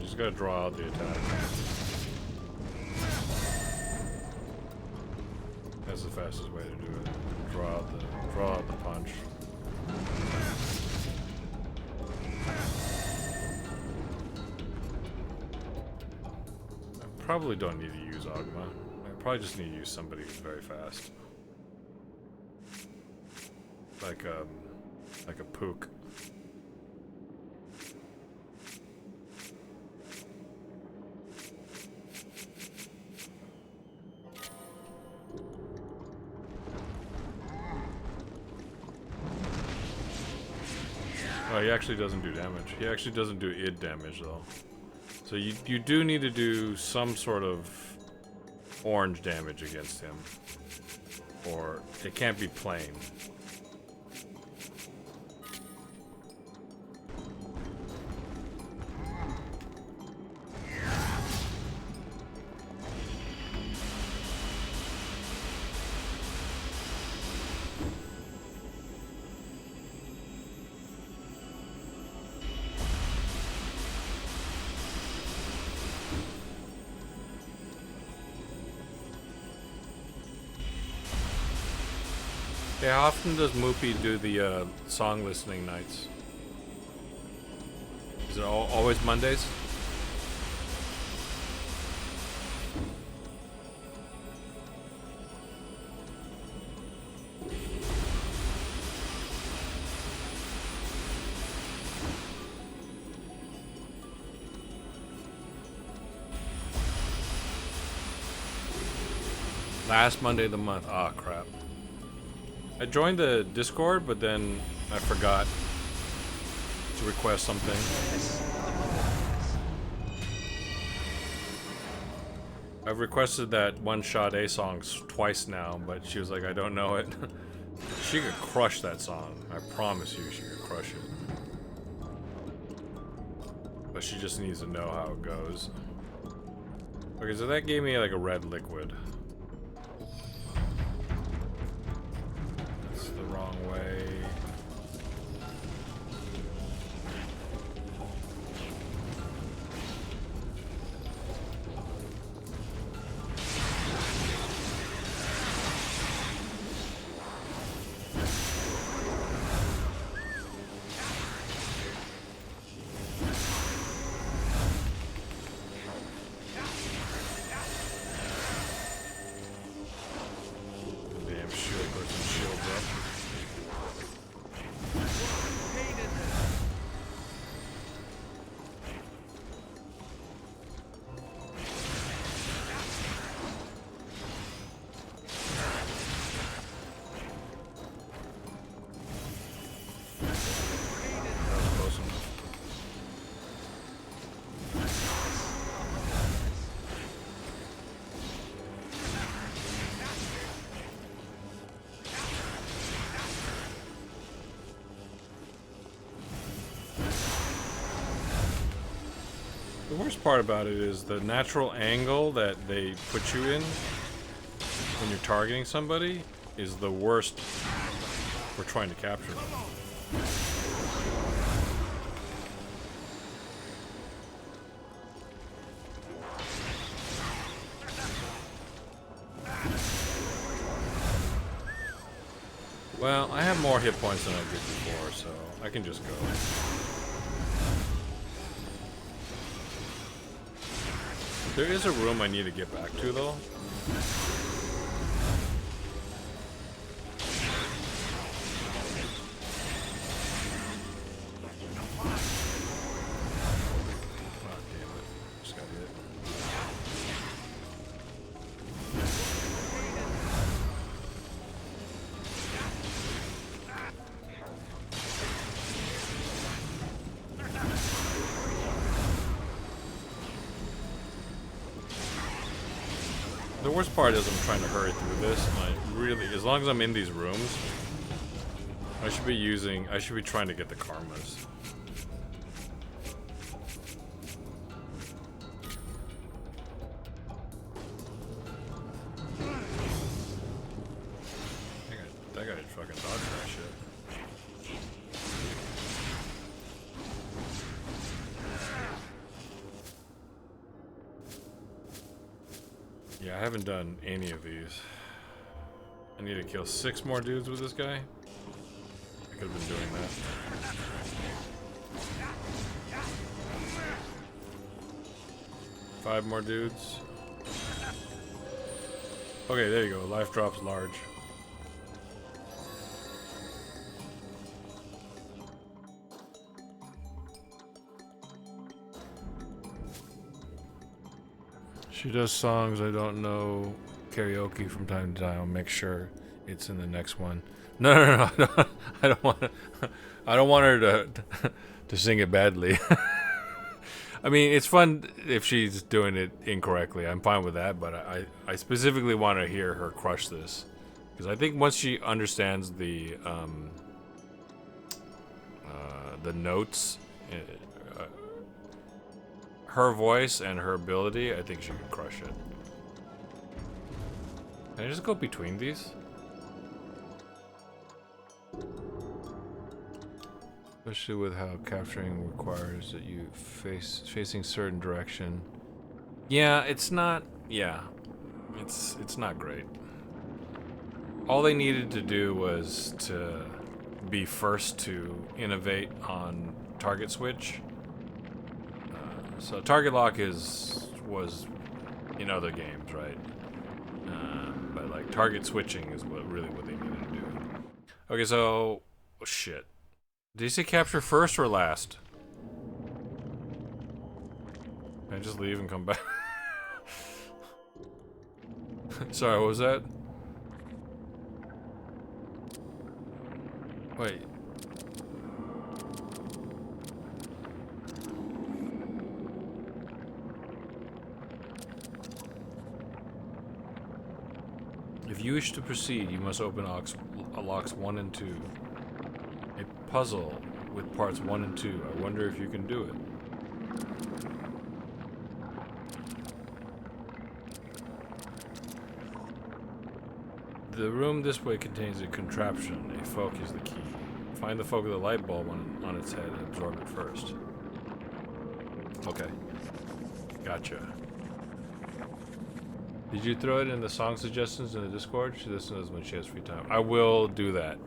Just gotta draw out the attack. That's the fastest way to do it. Draw out the punch. I probably don't need to use Agma. I probably just need to use somebody who's very fast. Like a Pook. Oh, he actually doesn't do damage. He actually doesn't do id damage though. So you do need to do some sort of orange damage against him. Or it can't be plain. Yeah, how often does Moopy do the song listening nights? Is it always Mondays? Last Monday of the month. Ah, crap. I joined the Discord, but then I forgot to request something. I've requested that One Shot A song twice now, but she was like, I don't know it. She could crush that song. I promise you she could crush it. But she just needs to know how it goes. Okay, so that gave me like a red liquid. Wrong way. Damn shield person shields up. The worst part about it is the natural angle that they put you in when you're targeting somebody is the worst for trying to capture them. Well, I have more hit points than I did before, so I can just go. There is a room I need to get back to, though. The worst part is I'm trying to hurry through this, and I really, as long as I'm in these rooms, I should be trying to get the karmas. That guy fucking dodged that shit. Yeah, I haven't done any of these. I need to kill 6 more dudes with this guy. I could have been doing that. Five more dudes. Okay, there you go. Life drops large. She does songs I don't know, karaoke from time to time. I'll make sure it's in the next one. No, I don't want to. I don't want her to sing it badly. I mean, it's fun if she's doing it incorrectly. I'm fine with that, but I specifically want to hear her crush this, because I think once she understands the notes. Her voice and her ability, I think she could crush it. Can I just go between these? Especially with how capturing requires that you facing certain direction. Yeah, it's not. Yeah, it's not great. All they needed to do was to be first to innovate on target switch. So target lock was in other games, right? But like target switching is what they needed to do. Okay, so shit. Did you say capture first or last? Can I just leave and come back? Sorry, what was that? Wait. If you wish to proceed, you must open locks 1 and 2. A puzzle with parts 1 and 2. I wonder if you can do it. The room this way contains a contraption. A fork is the key. Find the fork of the light bulb on its head and absorb it first. Okay. Gotcha. Did you throw it in the song suggestions in the Discord? She listens when she has free time. I will do that.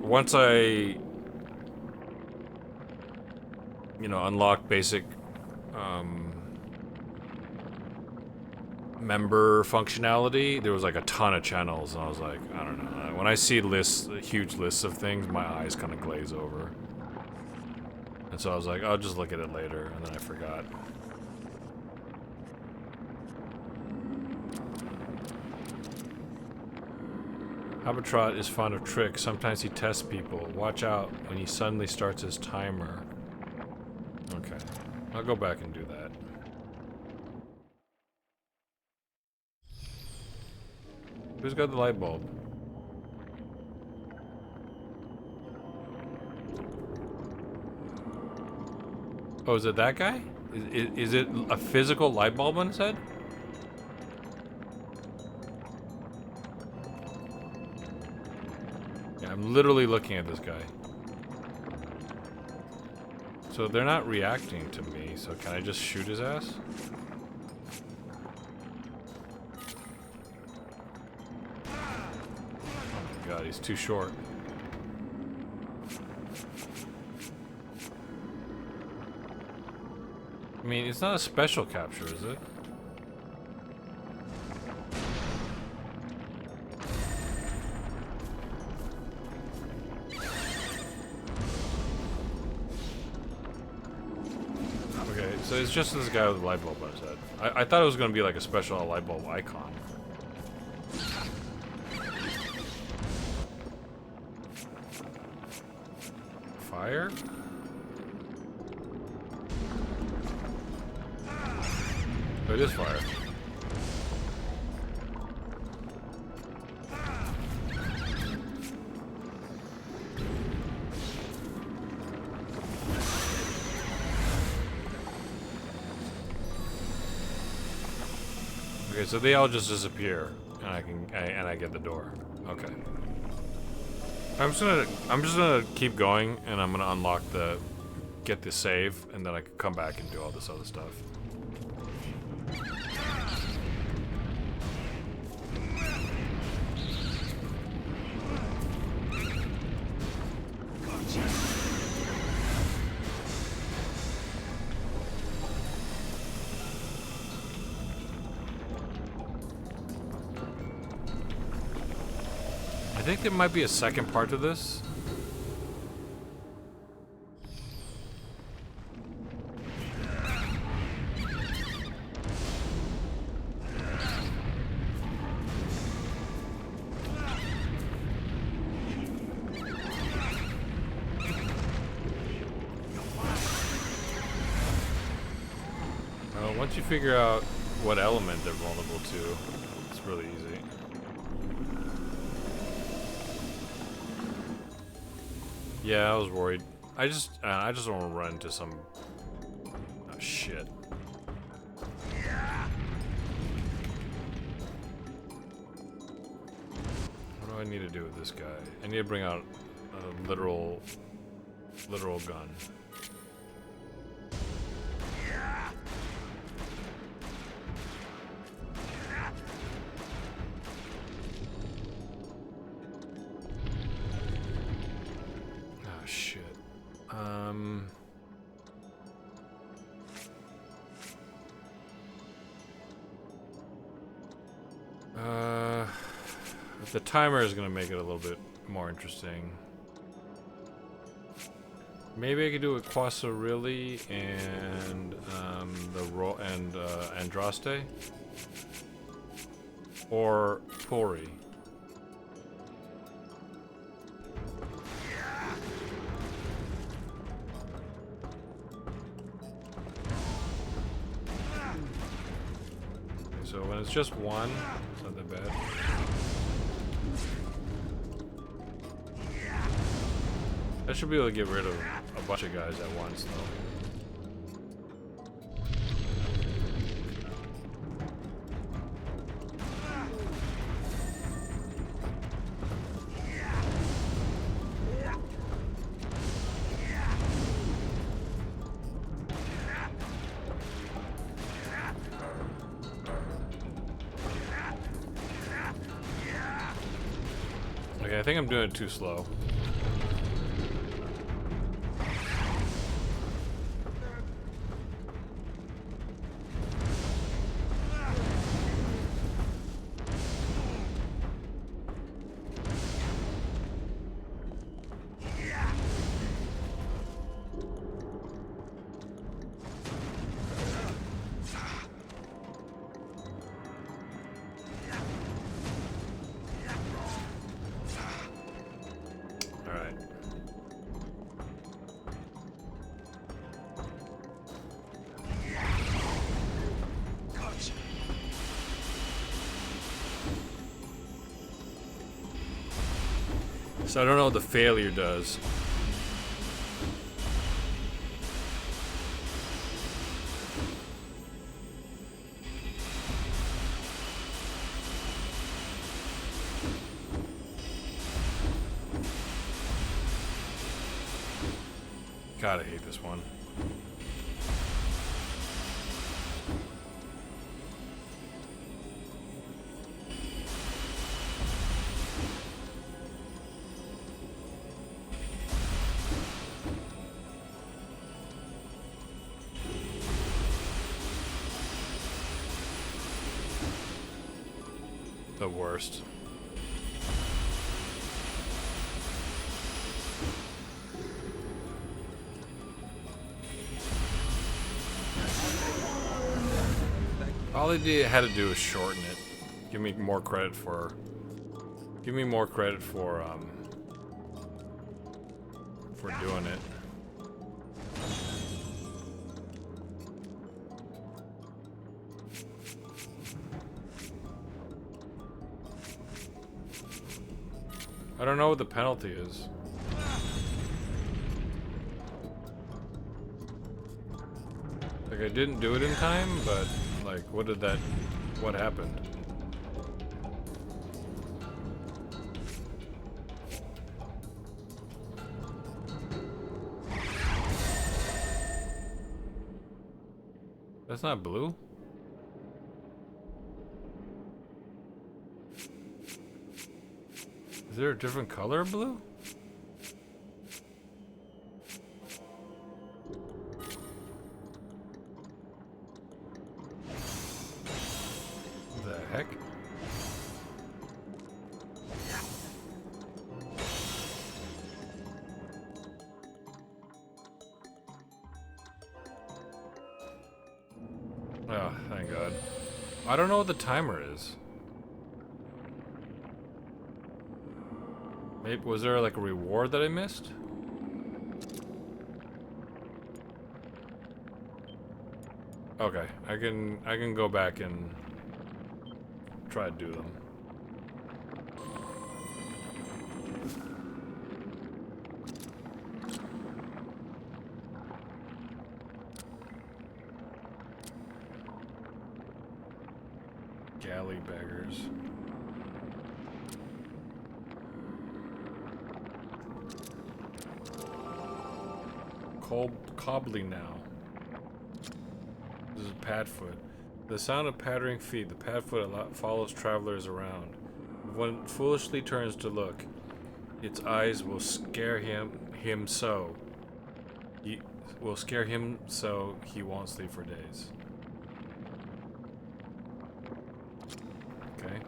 Once I, unlock basic member functionality, there was like a ton of channels, and I was like, I don't know. When I see huge lists of things, my eyes kind of glaze over. And so I was like, I'll just look at it later, and then I forgot. Habatrot is fond of tricks. Sometimes he tests people. Watch out when he suddenly starts his timer. Okay. I'll go back and do that. Who's got the light bulb? Oh, is it that guy? Is it a physical light bulb on his head? I'm literally looking at this guy. So they're not reacting to me, so can I just shoot his ass? god, he's too short. I mean, it's not a special capture, is it? Okay, so it's just this guy with a light bulb on his head. I thought it was going to be like a special light bulb icon. Fire? Oh, it is fire. Okay, so they all just disappear, and I get the door. Okay. I'm just gonna keep going, and I'm gonna unlock get the save, and then I can come back and do all this other stuff. I think there might be a second part to this. Once you figure out what element they're vulnerable to, it's really easy. Yeah, I was worried. I just don't want to run into some shit. What do I need to do with this guy? I need to bring out a literal gun. The timer is going to make it a little bit more interesting. Maybe I could do it Quasarili and Andraste or Pori. So when it's just one, it's not that bad. I should be able to get rid of a bunch of guys at once, though. Okay, I think I'm doing it too slow. So I don't know what the failure does. God, I hate this one. the worst. All they had to do was shorten it. Give me more credit for. Give me more credit for doing it. I don't know what the penalty is. Like, I didn't do it in time, but, like, what happened? That's not blue? Is there a different color of blue? The heck? Oh, thank God. I don't know what the timer is. Maybe, was there like a reward that I missed? Okay, I can go back and try to do them. Galley beggars. Cobbly now. This is Padfoot. The sound of pattering feet. The Padfoot follows travelers around. If one foolishly turns to look, its eyes will scare him so. He will scare him so he won't sleep for days. Okay.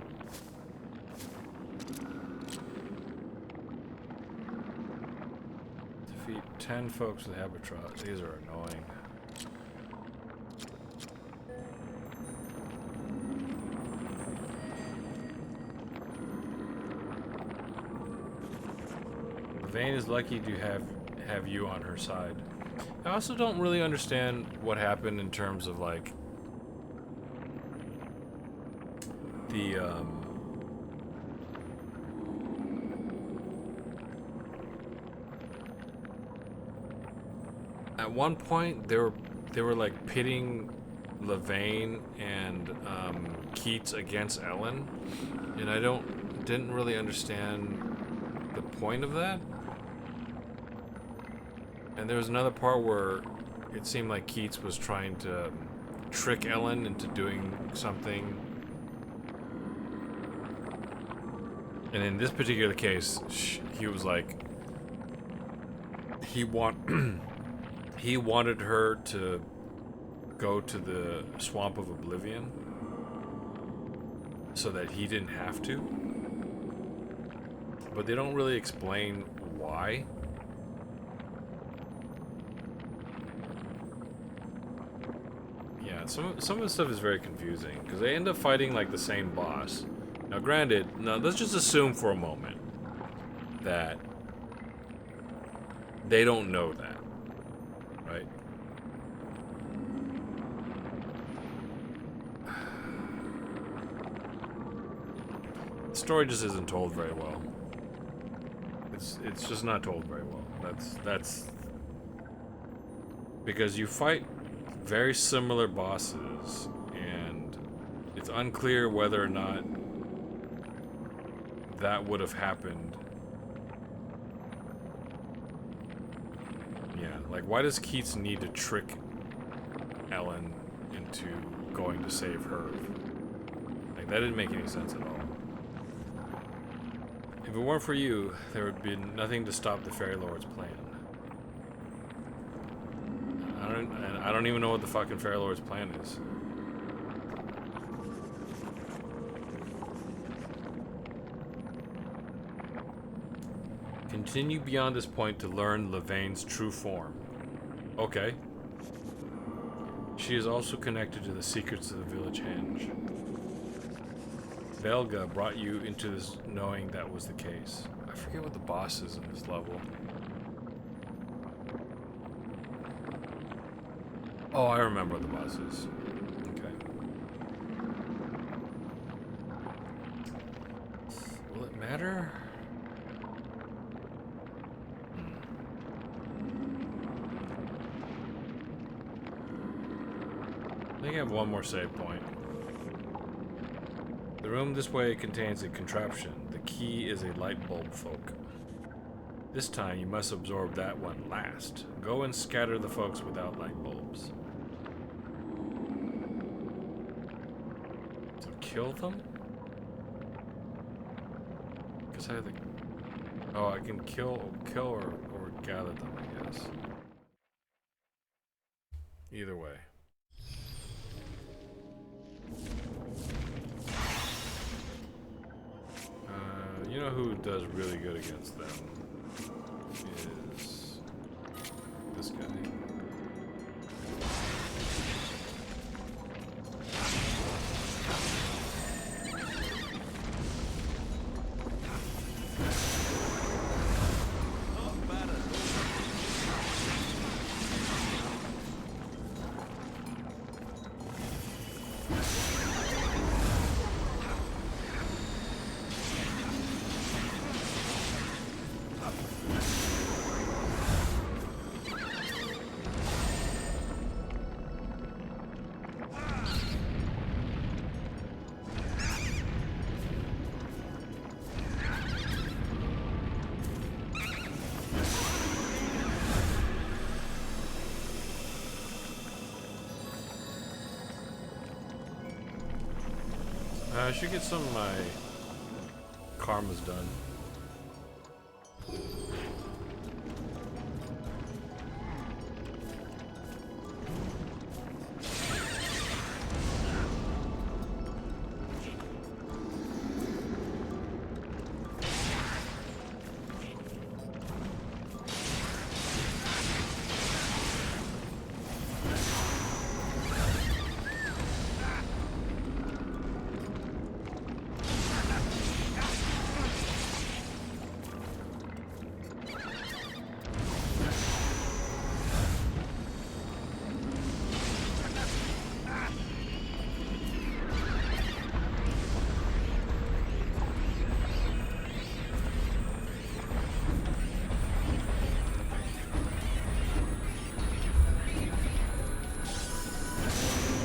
Defeat 10 folks with Habitrot. These are annoying. Vane is lucky to have you on her side. I also don't really understand what happened in terms of like the at one point they were like pitting Levane and Keats against Ellen, and I didn't really understand the point of that. And there was another part where it seemed like Keats was trying to trick Ellen into doing something. And in this particular case, he was like, he wanted her to go to the Swamp of Oblivion so that he didn't have to. But they don't really explain why. Yeah, some of the stuff is very confusing because they end up fighting like the same boss. Now, granted, let's just assume for a moment that they don't know that, right? The story just isn't told very well. It's just not told very well. That's because you fight very similar bosses, and it's unclear whether or not that would have happened. Yeah, like why does Keats need to trick Ellen into going to save her? Like that didn't make any sense at all. If it weren't for you, there would be nothing to stop the Fairy Lord's plan. I don't even know what the fucking Fairy Lord's plan is. Continue beyond this point to learn Levaine's true form. Okay. She is also connected to the secrets of the village henge. Belga brought you into this knowing that was the case. I forget what the boss is in this level. Oh, I remember what the boss is. Okay. Will it matter? I think I have one more save point. The room this way contains a contraption. The key is a light bulb folk. This time you must absorb that one last. Go and scatter the folks without light bulbs. So kill them? Because I have the... Oh, I can kill or gather them, I guess. Either way. You know who does really good against them is this guy. I should get some of my karmas done.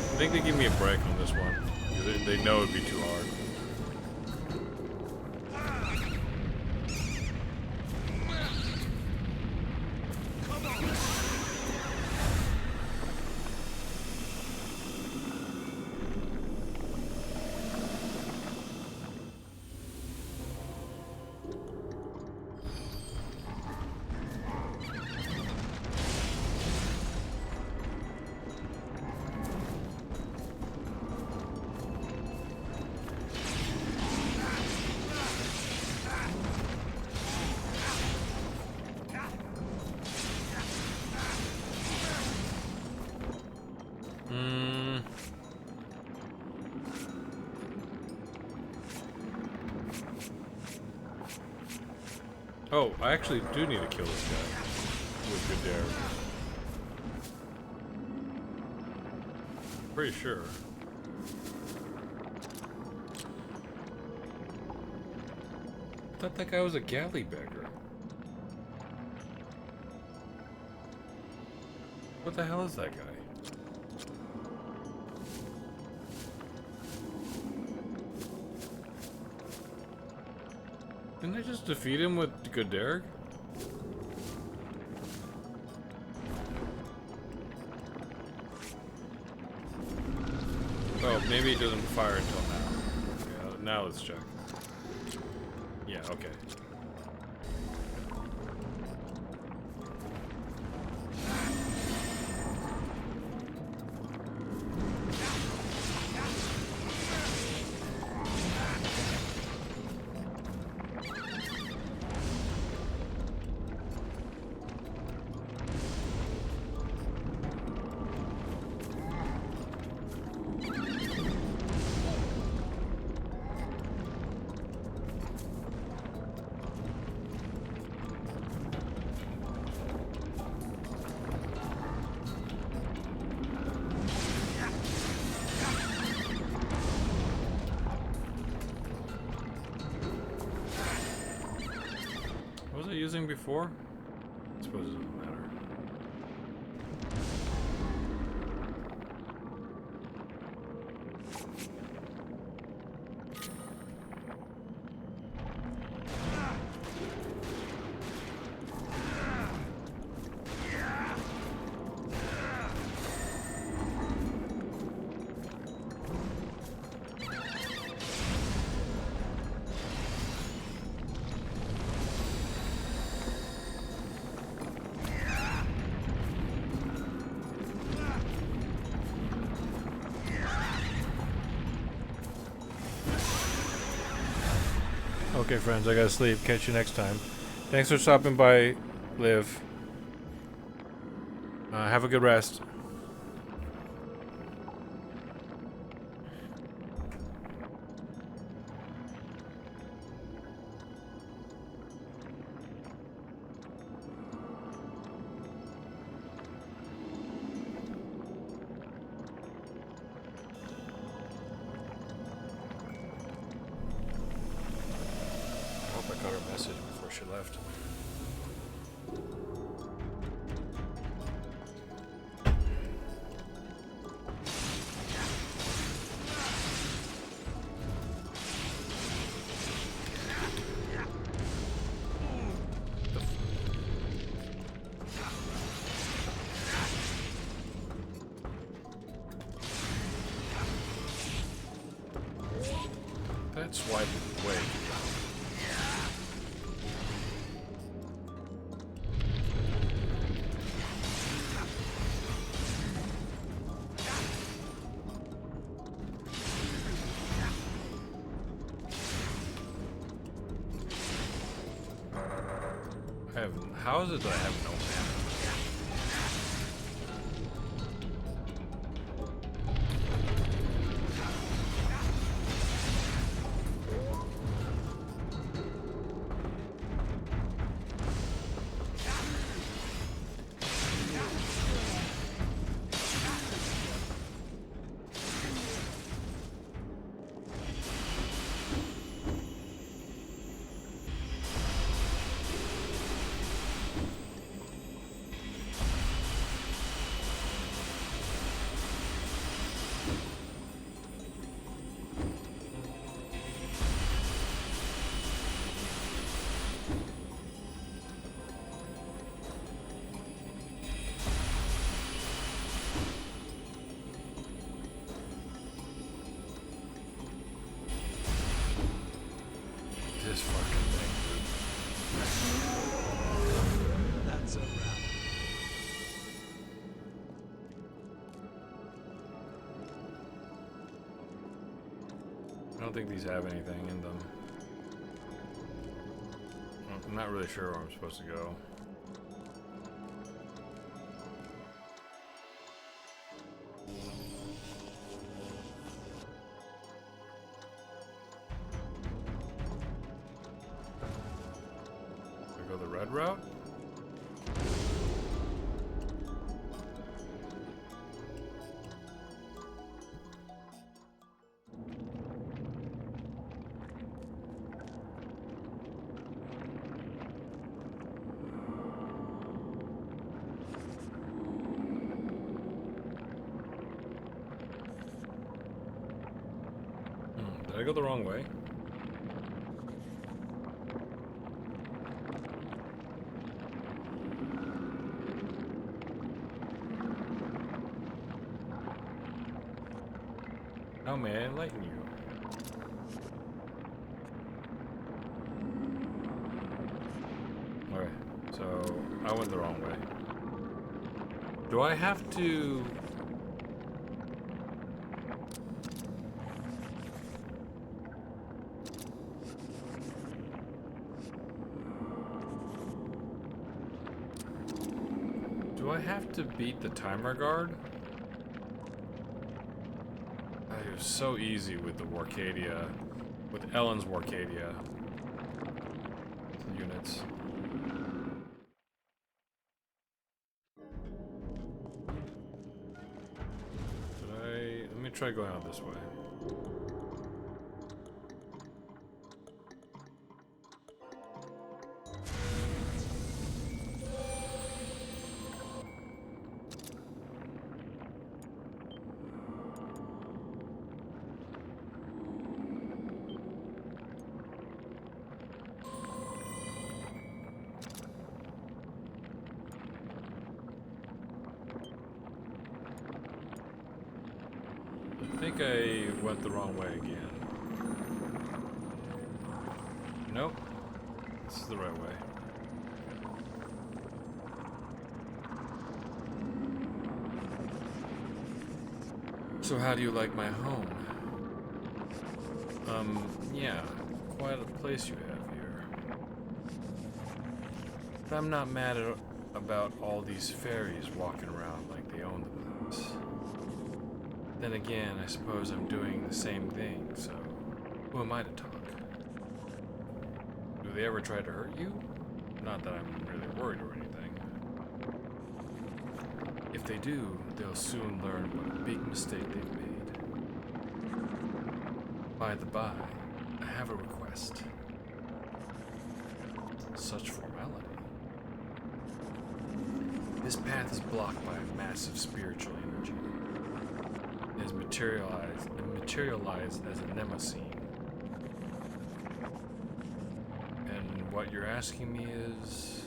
I think they give me a break on this one, because they know it'd be too hard. Oh, I actually do need to kill this guy with good dare. Pretty sure. I thought that guy was a galley beggar. What the hell is that guy? Didn't I just defeat him with good Derek? Oh, maybe it doesn't fire until now. Okay, now let's check. Yeah, okay. using before? I suppose it doesn't matter. Okay, friends, I gotta sleep. Catch you next time. Thanks for stopping by, Liv. Have a good rest. I hope I got her message before she left. That's why. Wait. I have. How is it that I have no mana? This fucking thing. That's a wrap. I don't think these have anything in them. I'm not really sure where I'm supposed to go. Do I go the red route? Did I go the wrong way? How may I enlighten you? Okay, so I went the wrong way. Do I have to... Do I have to beat the timer guard? It was so easy with the Warcadia, with Ellen's Warcadia units. Let me try going out this way. think I went the wrong way again. Nope. This is the right way. So how do you like my home? Yeah, quite a place you have here. But I'm not mad about all these fairies walking around like they own the place. Then again, I suppose I'm doing the same thing, so who am I to talk? Do they ever try to hurt you? Not that I'm really worried or anything. If they do, they'll soon learn what a big mistake they've made. By the by, I have a request. Such formality. This path is blocked by a massive spiritual energy. It has materialized as a Nemosine. And what you're asking me is,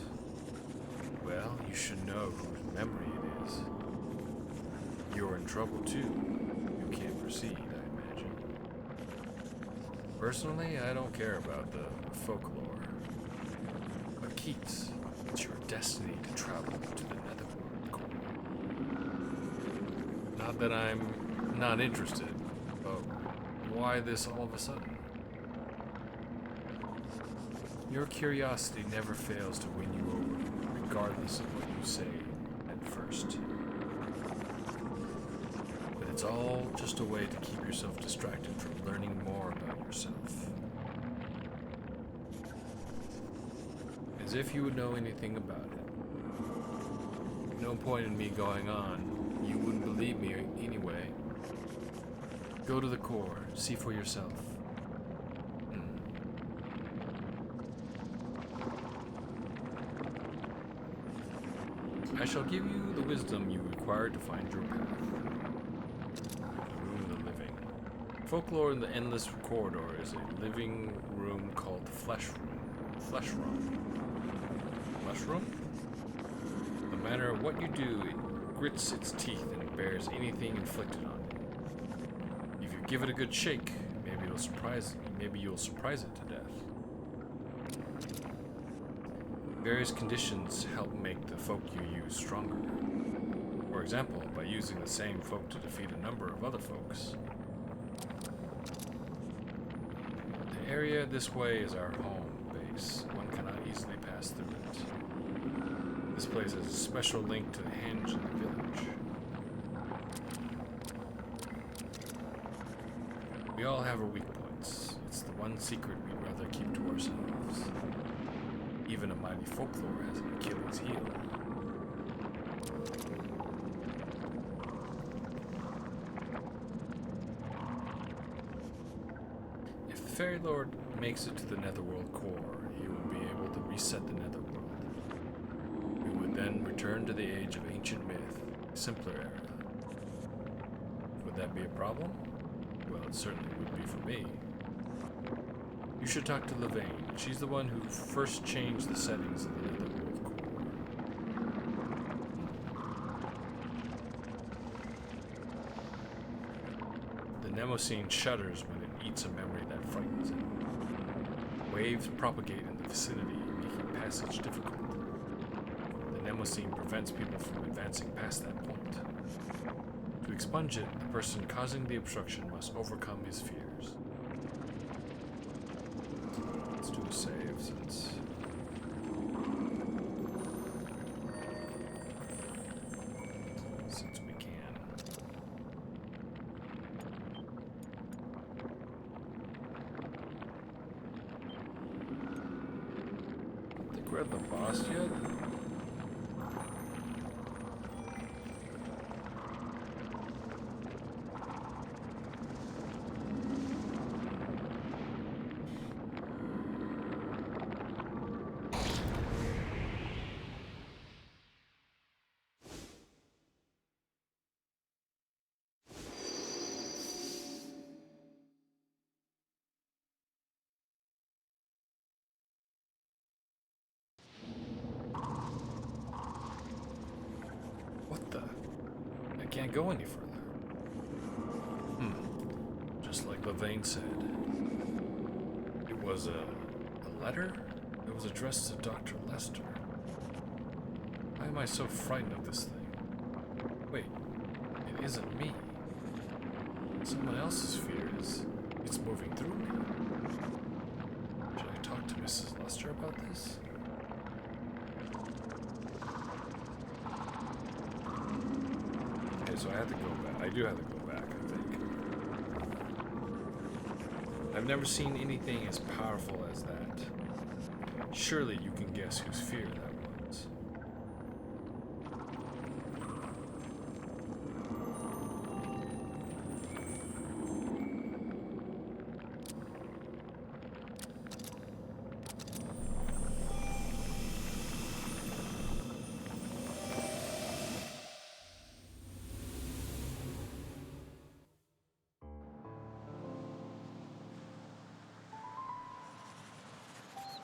well, you should know whose memory it is. You're in trouble too. You can't proceed, I imagine. Personally, I don't care about the folklore. But Keats, it's your destiny to travel to the netherworld core. Not that I'm not interested, but why this all of a sudden? Your curiosity never fails to win you over, regardless of what you say at first. But it's all just a way to keep yourself distracted from learning more about yourself. As if you would know anything about it. No point in me going on. You wouldn't believe me anyway. Go to the core, see for yourself. I shall give you the wisdom you require to find your path. The Room of the Living. Folklore in the Endless Corridor is a living room called the Flesh Room. Flesh Room. Flesh Room? No matter what you do, it grits its teeth and bears anything inflicted on it. If you give it a good shake, maybe you'll surprise it to death. Various conditions help make the folk you use stronger. For example, by using the same folk to defeat a number of other folks. The area this way is our home base. One cannot easily pass through it. This place has a special link to the henge in the village. We all have our weak points. It's the one secret we'd rather keep to ourselves. Even a mighty folklore has an Achilles heel. If the Fairy Lord makes it to the Netherworld core, he will be able to reset the Netherworld. We would then return to the age of ancient myth, a simpler era. Would that be a problem? Well, it certainly would be for me. You should talk to Levane. She's the one who first changed the settings of the Netherworld core. The Nemosine shudders when it eats a memory that frightens it. Waves propagate in the vicinity, making passage difficult. The Nemosine prevents people from advancing past that point. To expunge it, the person causing the obstruction must overcome his fears. Let's do a save since... we can. I think we're at the boss yet? What the? I can't go any further. Levane said. It was a letter? It was addressed to Dr. Lester. Why am I so frightened of this thing? Wait, it isn't me. Someone else's fear is... it's moving through me. Should I talk to Mrs. Lester about this? Okay, so I have to go back. I do have to go back, I think. I've never seen anything as powerful as that. Surely you can guess whose fear that was.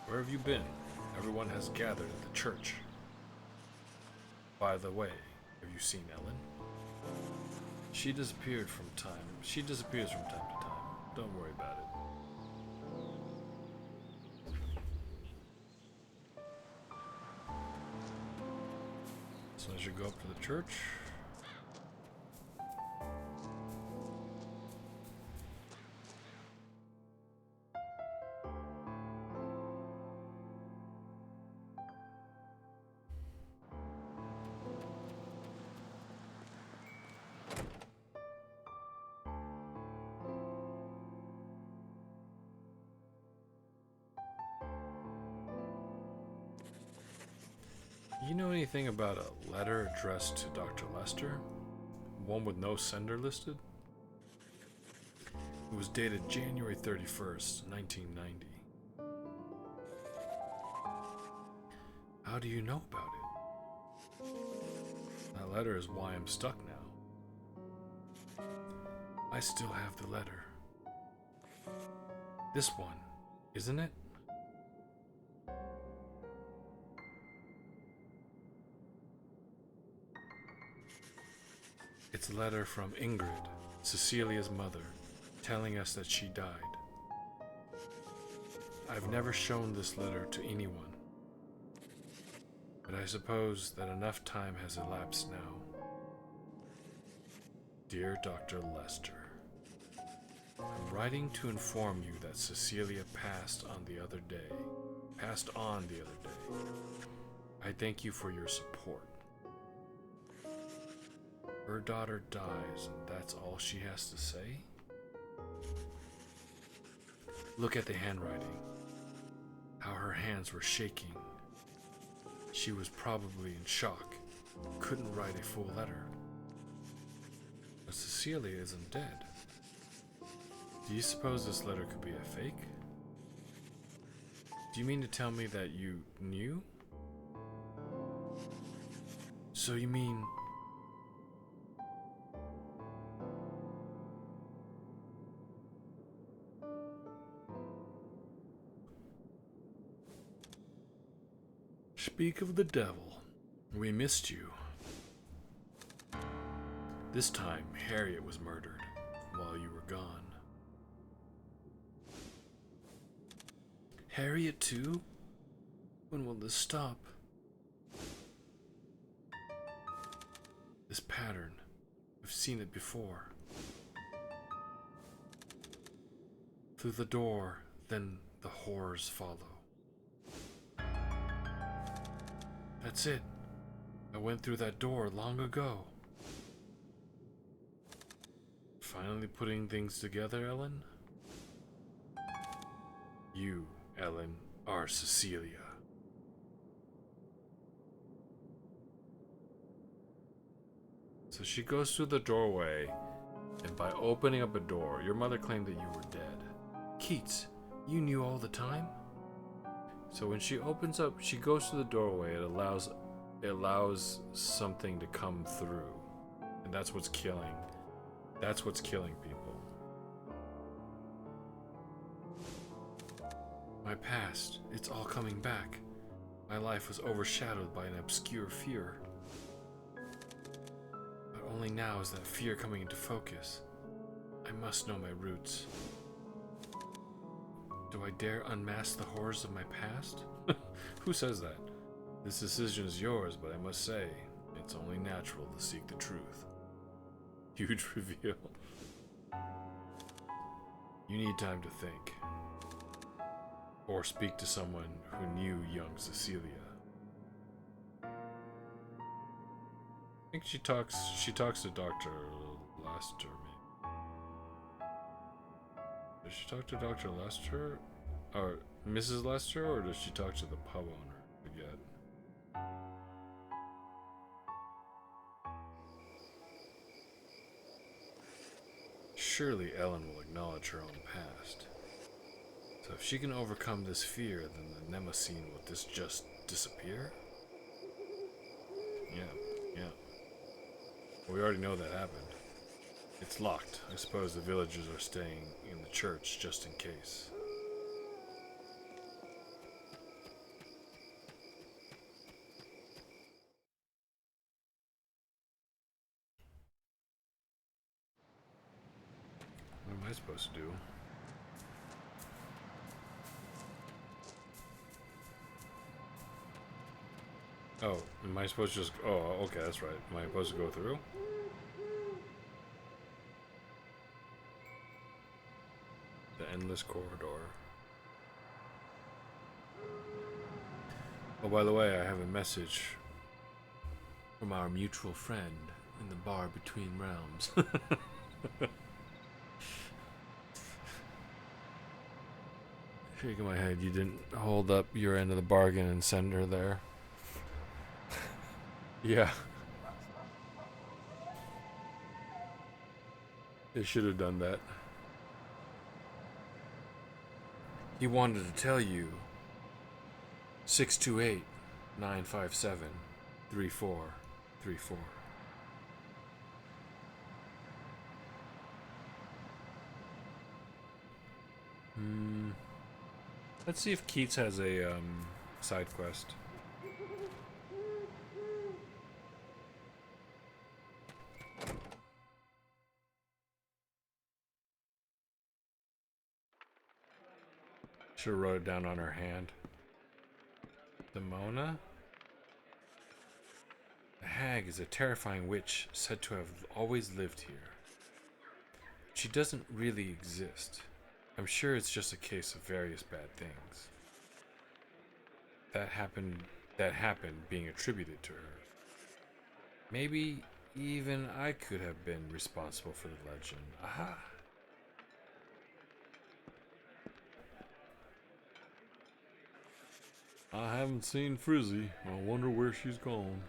Where have you been? Everyone has gathered at the church. By the way, have you seen Ellen? She disappears from time to time. Don't worry about it. So I should go up to the church. You know anything about a letter addressed to Dr. Lester? One with no sender listed? It was dated January 31st, 1990. How do you know about it? That letter is why I'm stuck now. I still have the letter. This one, isn't it? It's a letter from Ingrid, Cecilia's mother, telling us that she died. I've never shown this letter to anyone, but I suppose that enough time has elapsed now. Dear Dr. Lester, I'm writing to inform you that Cecilia passed on the other day. I thank you for your support. Her daughter dies, and that's all she has to say? Look at the handwriting. How her hands were shaking. She was probably in shock. Couldn't write a full letter. But Cecilia isn't dead. Do you suppose this letter could be a fake? Do you mean to tell me that you knew? So you mean... Speak of the devil. We missed you. This time, Harriet was murdered while you were gone. Harriet too? When will this stop? This pattern. I've seen it before. Through the door, then the horrors follow. That's it. I went through that door long ago. Finally putting things together, Ellen? You, Ellen, are Cecilia. So she goes through the doorway, and by opening up a door, your mother claimed that you were dead. Keats, you knew all the time? So when she opens up, she goes to the doorway, it allows something to come through. And that's what's killing people. My past, it's all coming back. My life was overshadowed by an obscure fear. But only now is that fear coming into focus. I must know my roots. Do I dare unmask the horrors of my past? Who says that? This decision is yours, but I must say, it's only natural to seek the truth. Huge reveal. You need time to think. Or speak to someone who knew young Cecilia. I think she talks to Dr. Lester, maybe. Does she talk to Dr. Lester? Or Mrs. Lester, or does she talk to the pub owner? I forget. Surely Ellen will acknowledge her own past. So if she can overcome this fear, then the Nemesine will just disappear? Yeah. Well, we already know that happened. It's locked. I suppose the villagers are staying in the church just in case. What am I supposed to do? Oh, am I supposed to just... Oh, okay, that's right. Am I supposed to go through? The endless corridor. Oh, by the way, I have a message from our mutual friend in the bar between realms. Shaking my head, you didn't hold up your end of the bargain and send her there. Yeah. They should have done that. He wanted to tell you 628 957 3434. Let's see if Keats has a side quest. Should have wrote it down on her hand. Demona? The hag is a terrifying witch said to have always lived here. She doesn't really exist. I'm sure it's just a case of various bad things that happened being attributed to her. Maybe even I could have been responsible for the legend. Aha! I haven't seen Frizzy. I wonder where she's gone.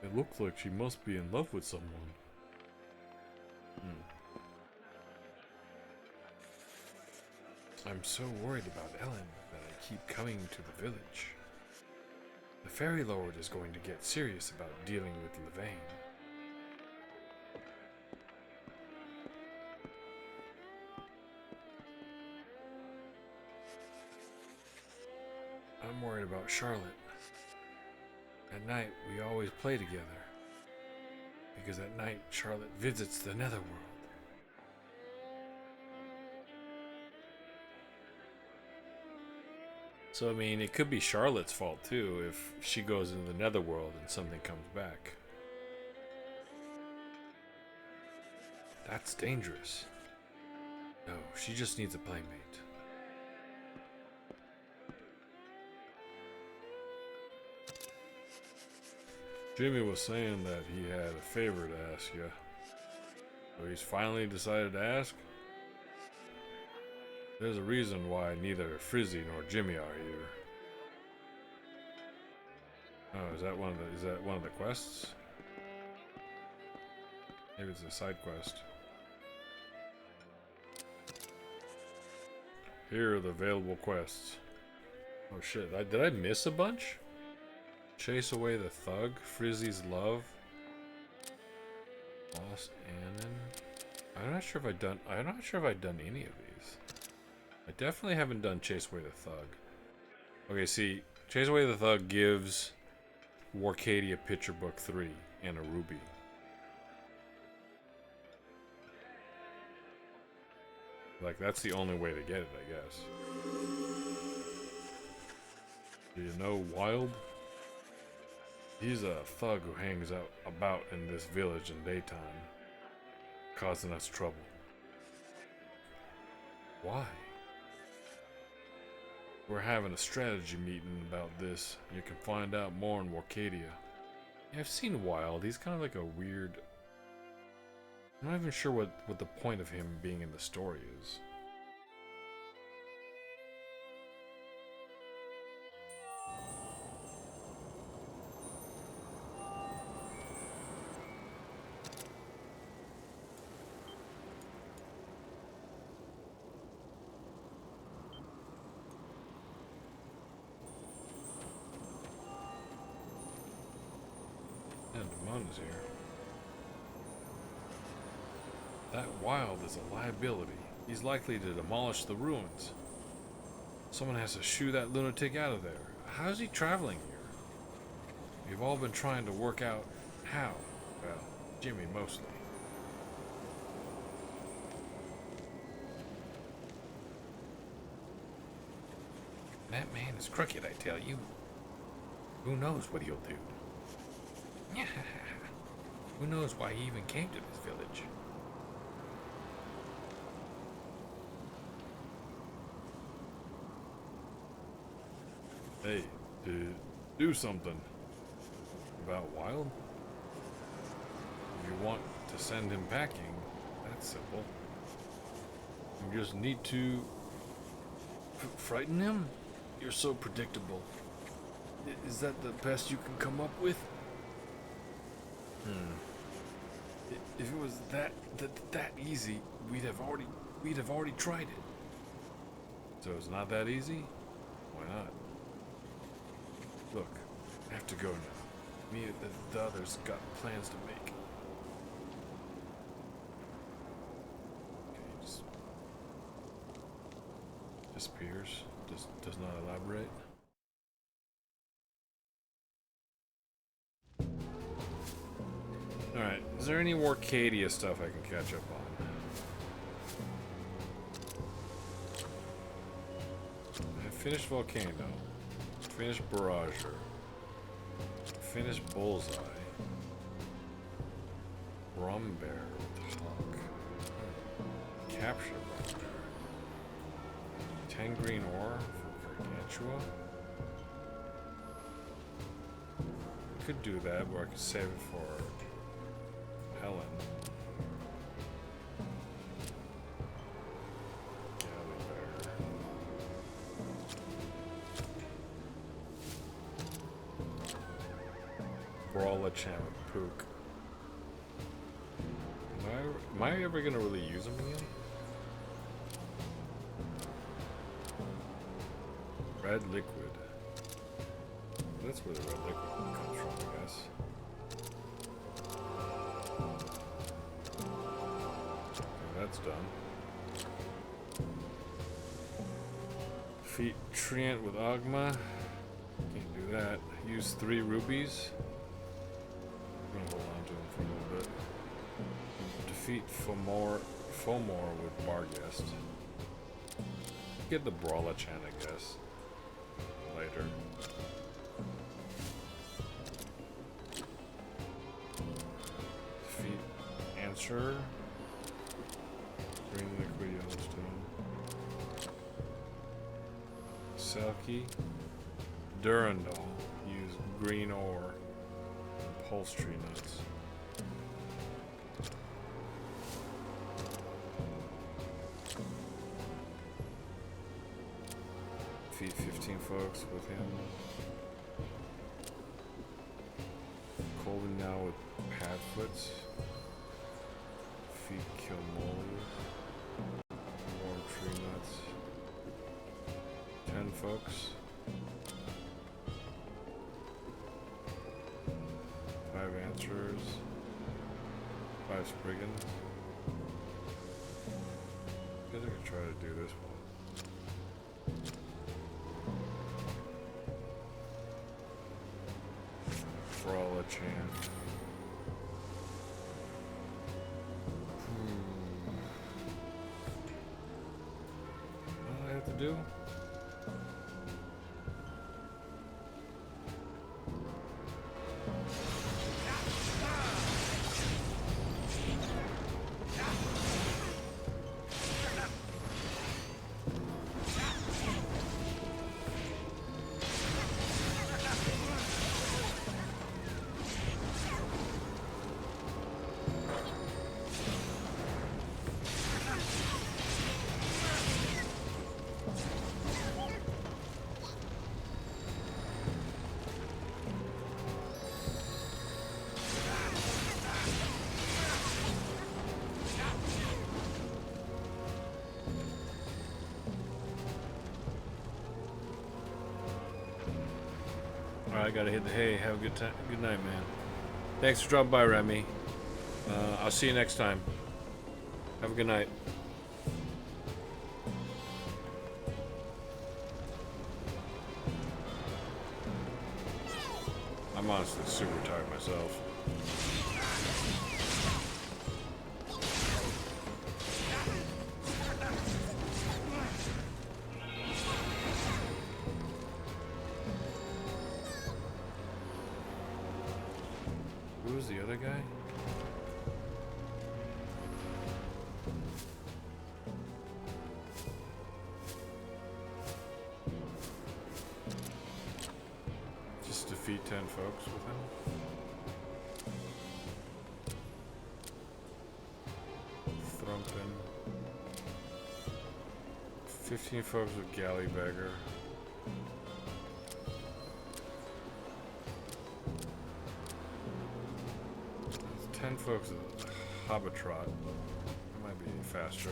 It looks like she must be in love with someone. I'm so worried about Ellen that I keep coming to the village. The Fairy Lord is going to get serious about dealing with Levain. I'm worried about Charlotte. At night, we always play together. Because at night, Charlotte visits the Netherworld. So, I mean, it could be Charlotte's fault, too, if she goes into the Netherworld and something comes back. That's dangerous. No, she just needs a playmate. Jimmy was saying that he had a favor to ask you. So he's finally decided to ask? There's a reason why neither Frizzy nor Jimmy are here. Oh, is that one of the quests? Maybe it's a side quest. Here are the available quests. Oh shit, did I miss a bunch? Chase away the thug, Frizzy's love, Lost Annan. I'm not sure if I've done any of these. I definitely haven't done Chase Away the Thug. Okay, see, Chase Away the Thug gives Warcadia Picture Book 3 and a ruby. Like, that's the only way to get it, I guess. Do you know Wild? He's a thug who hangs out about in this village in daytime, causing us trouble. Why? We're having a strategy meeting about this. You can find out more in Warcadia. Yeah, I've seen Wild. He's kind of like a weird... I'm not even sure what the point of him being in the story is. And Demon is here. That Wild is a liability. He's likely to demolish the ruins. Someone has to shoo that lunatic out of there. How's he traveling here? We've all been trying to work out how. Well, Jimmy mostly. That man is crooked, I tell you. Who knows what he'll do? Who knows why he even came to this village? Hey, do something about Wild. If you want to send him packing, that's simple. You just need to frighten him. You're so predictable. Is that the best you can come up with? If it was that easy, we'd have already tried it. So it's not that easy? Why not? Look, I have to go now. Me and the others got plans to make. Okay, just disappears. Does not elaborate. Alright, is there any Warcadia stuff I can catch up on? I finished Volcano. Finished Barrager. Finished Bullseye. Rumbear with Hawk. Capture Rumbear. 10 green ore for Gargantua. I could do that, or I could save it for Helen. Galley Bear. Brawler Champ Pook. Am I ever gonna really use him again? Red Liquid. That's where the red liquid comes from, I guess. Okay, that's done. Defeat Treant with Ogma. Can't do that. Use 3 rubies. I'm gonna hold on to him for a little bit. Defeat Fomor with Barghest. Get the Brawler Chan, I guess. Later. Defeat Answer. Green Liquid Yellowstone. Selkie. Durandal. Use green ore. And upholstery nuts. Defeat 15 folks with him. Colvin now with Padfoots. Defeat Killmonger. More tree nuts. 10 folks. 5 answers. 5 Spriggans. I guess I could try to do this one. Brawler Chan. Alright, I gotta hit the hay. Have a good time. Good night, man. Thanks for dropping by, Remy. I'll see you next time. Have a good night. I'm honestly super tired myself. Who's the other guy? Just defeat 10 folks with him? 15 folks with Galley Beggar. 10 folks with Hobbitrot. Might be faster.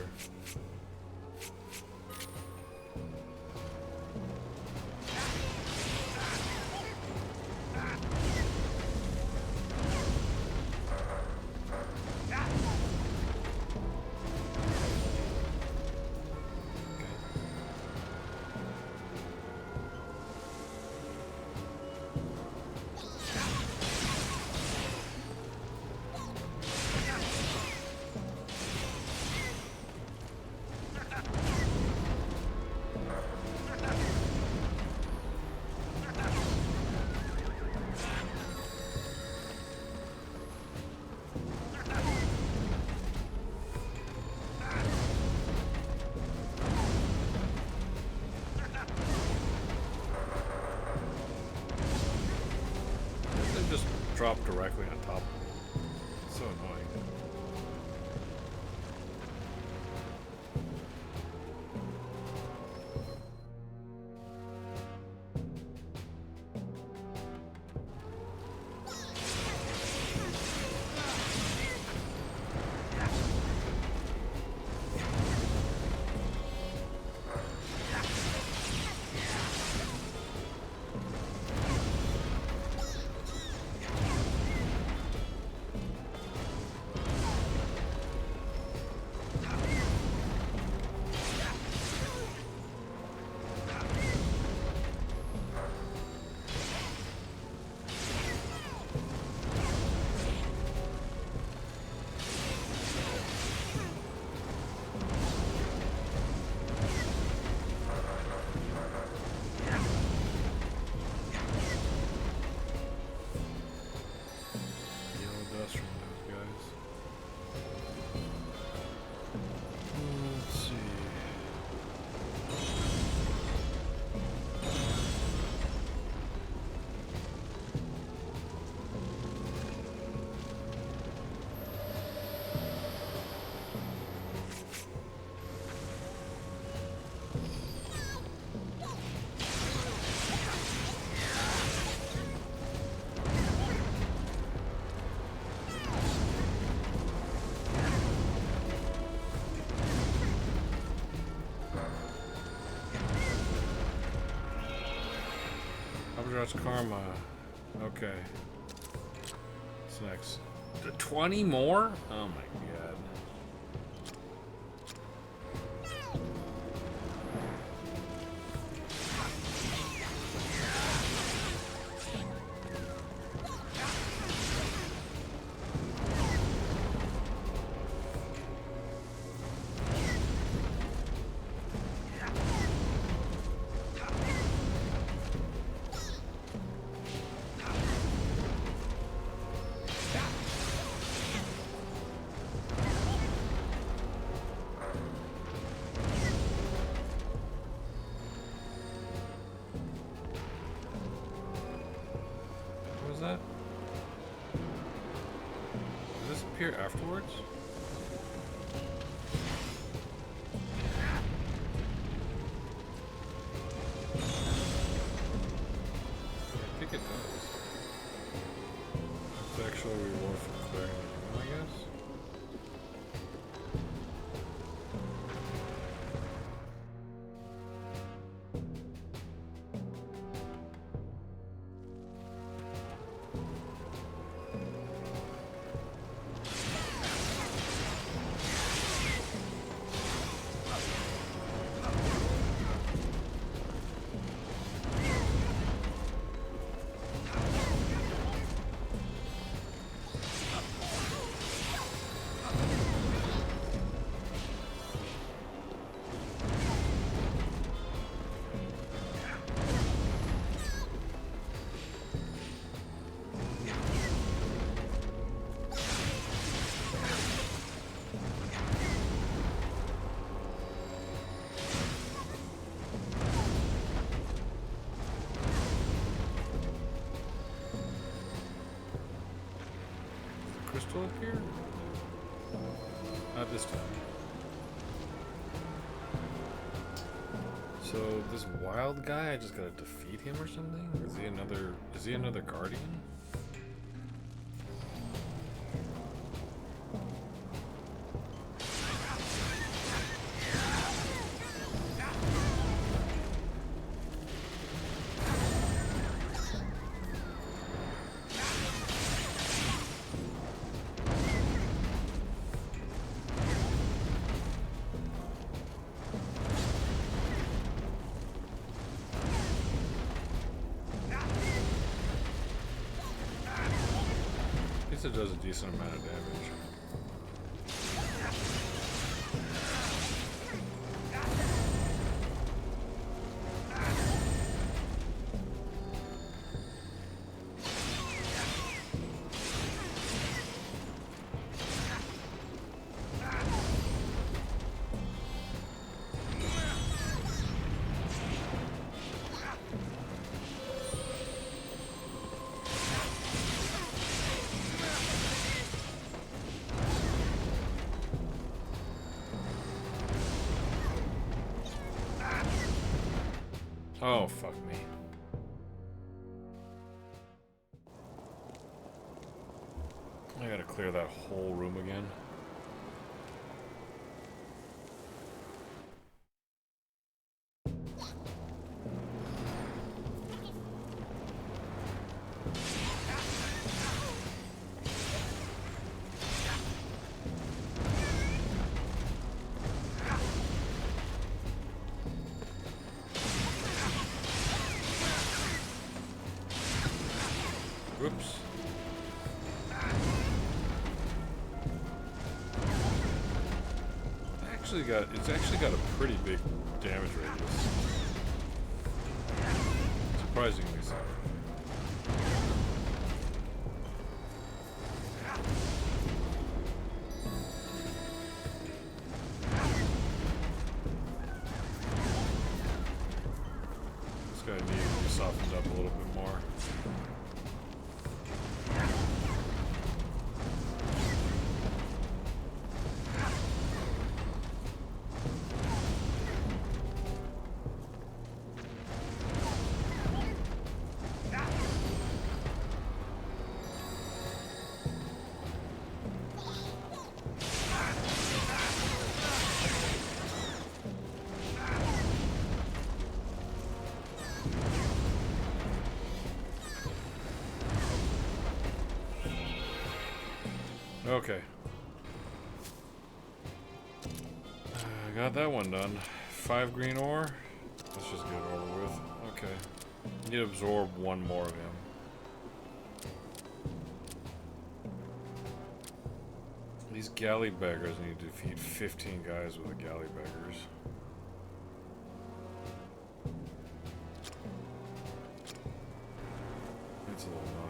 Drop directly on top of them. It's so annoying. Hobbitrot's Karma. Okay. What's next? 20 more? Oh my god. That? Does this appear afterwards? I think it does. It's actually a reward for clearing the room, I guess. crystal appear? Not this time. So this wild guy, I just gotta defeat him or something? Is he another guardian? It does a decent amount of damage. Oh, fuck me. I gotta clear that whole room again. Whoops. It's actually got a pretty big damage radius. Surprisingly so. This guy needs to be softened up a little bit more. Okay. Got that one done. 5 green ore. Let's just get it over with. Okay. Need to absorb one more of him. These galley beggars need to defeat 15 guys with the galley beggars. It's a little annoying.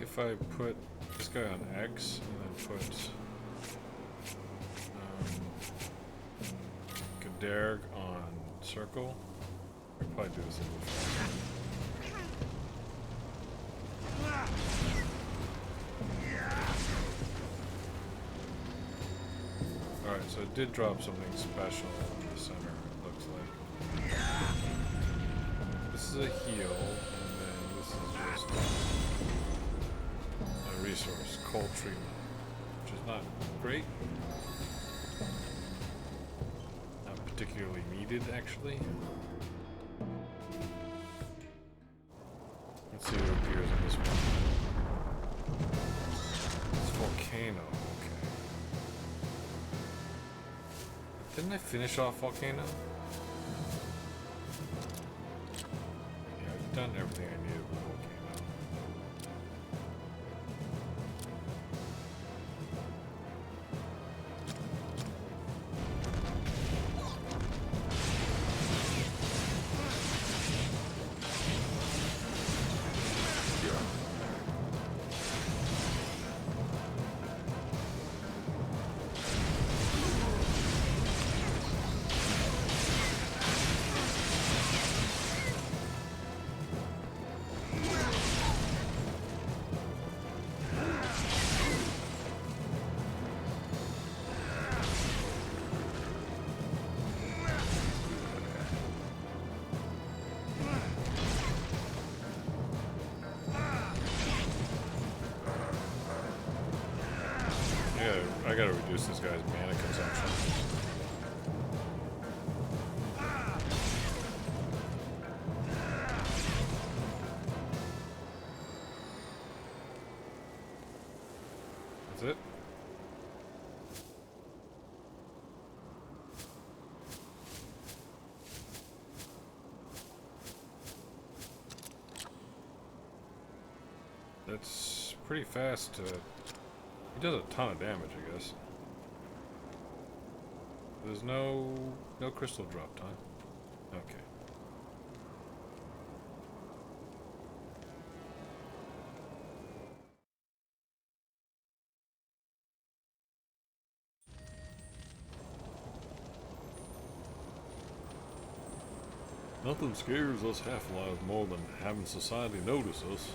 If I put this guy on X and then put Kaderg on circle, I could probably do this a little faster. Alright, so it did drop something special in the center, it looks like. This is a heal, and then this is just resource, cold treatment, which is not great. Not particularly needed, actually. Let's see what appears on this one. It's volcano, okay. Didn't I finish off volcano? Yeah, I've done everything I needed with volcano. I gotta reduce this guy's mana consumption. That's it. That's pretty fast. He does a ton of damage, I guess. There's no crystal dropped, huh? Okay. Nothing scares us half-lives more than having society notice us.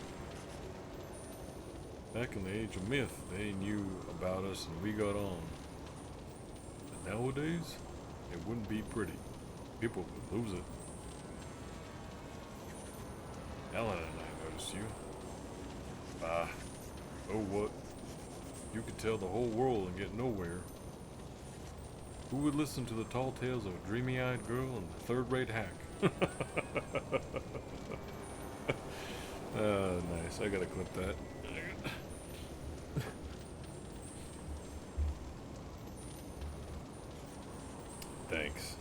Back in the age of myth, they knew about us and we got on. But nowadays, it wouldn't be pretty. People would lose it. Alan and I noticed you. Bah. Oh what? You could tell the whole world and get nowhere. Who would listen to the tall tales of a dreamy-eyed girl and a third-rate hack? Nice. I gotta clip that. Thanks.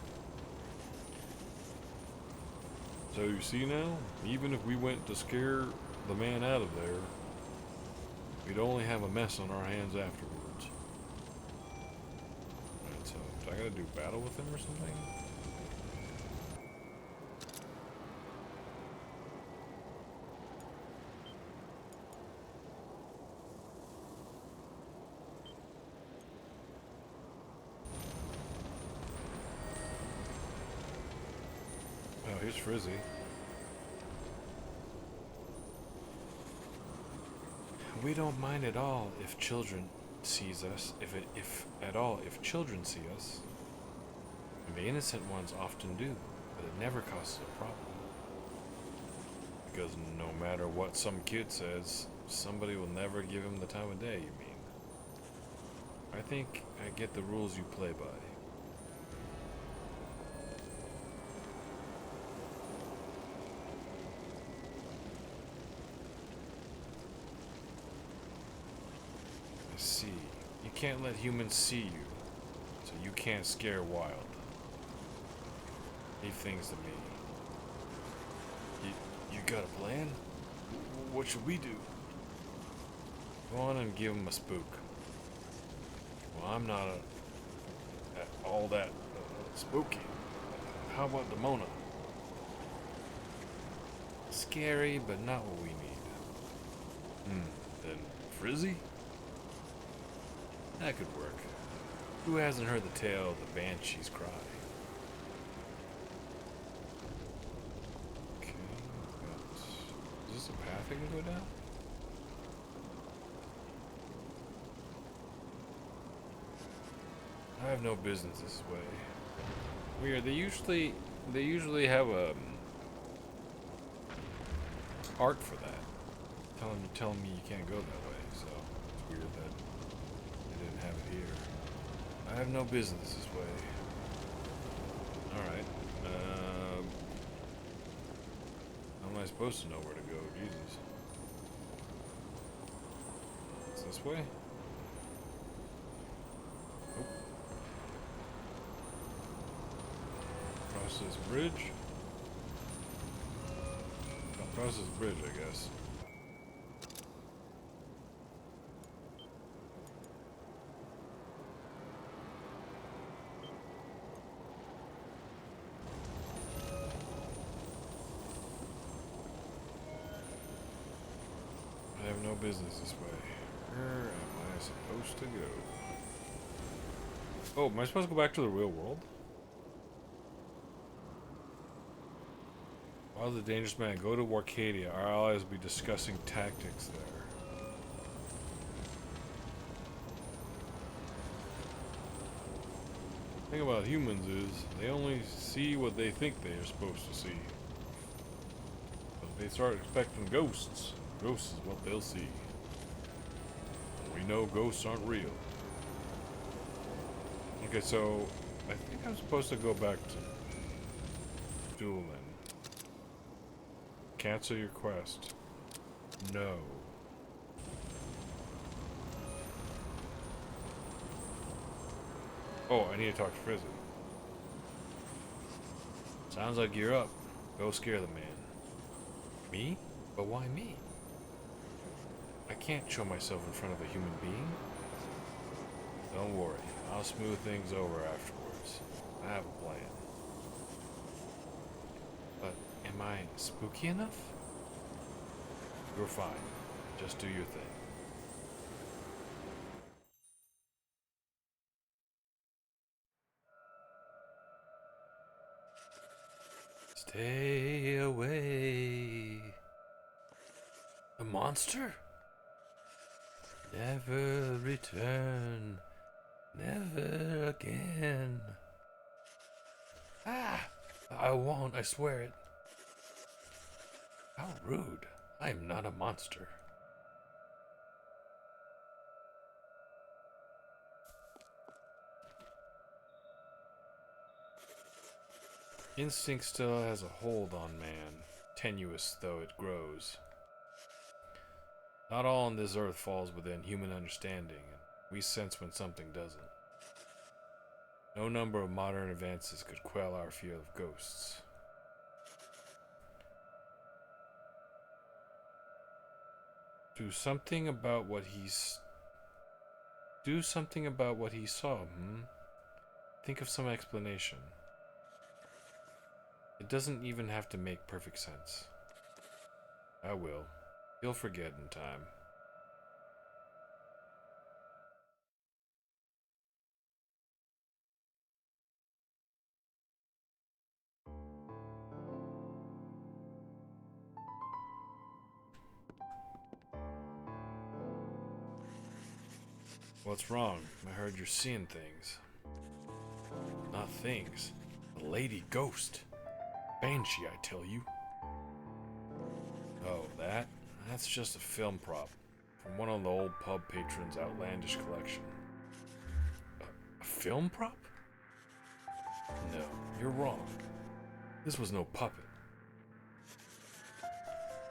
So you see now, even if we went to scare the man out of there, we'd only have a mess on our hands afterwards. Alright, so do I gotta do battle with him or something? Oh, here's Frizzy. We don't mind at all if children sees us, if children see us. And the innocent ones often do, but it never causes a problem. Because no matter what some kid says, somebody will never give him the time of day, you mean? I think I get the rules you play by. I see. You can't let humans see you, so you can't scare wild. Leave things to me. You got a plan? What should we do? Go on and give him a spook. Well, I'm not all that spooky. How about Demona? Scary, but not what we need. Then Frizzy? That could work. Who hasn't heard the tale of the banshees cry? Okay, is this a path I can go down? I have no business this way. Weird. They usually have a art for that. Telling me you can't go that way. So it's weird that they didn't have it here. I have no business this way. All right. How am I supposed to know where to go? Jesus. It's this way? Across this bridge? Across this bridge, I guess. I have no business this way. Where am I supposed to go? Oh, am I supposed to go back to the real world? While the dangerous man go to Arcadia, our allies will be discussing tactics there. The thing about humans is, they only see what they think they are supposed to see. But if they start expecting ghosts is what they'll see. And we know ghosts aren't real. Okay, so I think I'm supposed to go back to Doolin. Cancel your quest. No. Oh, I need to talk to Frizzy. Sounds like you're up. Go scare the man. Me? But why me? I can't show myself in front of a human being. Don't worry, I'll smooth things over afterwards. I have a plan. But am I spooky enough? You're fine. Just do your thing. Stay away. A monster? Never return. Never again. Ah! I won't, I swear it. How rude. I am not a monster. Instinct still has a hold on man, tenuous though it grows. Not all on this earth falls within human understanding, and we sense when something doesn't. No number of modern advances could quell our fear of ghosts. Do something about what he saw, Think of some explanation. It doesn't even have to make perfect sense. I will. You'll forget in time. What's wrong? I heard you're seeing things. Not things. A lady ghost. Banshee, I tell you. Oh, that's just a film prop from one of the old pub patrons' outlandish collection. A film prop? No, you're wrong. This was no puppet.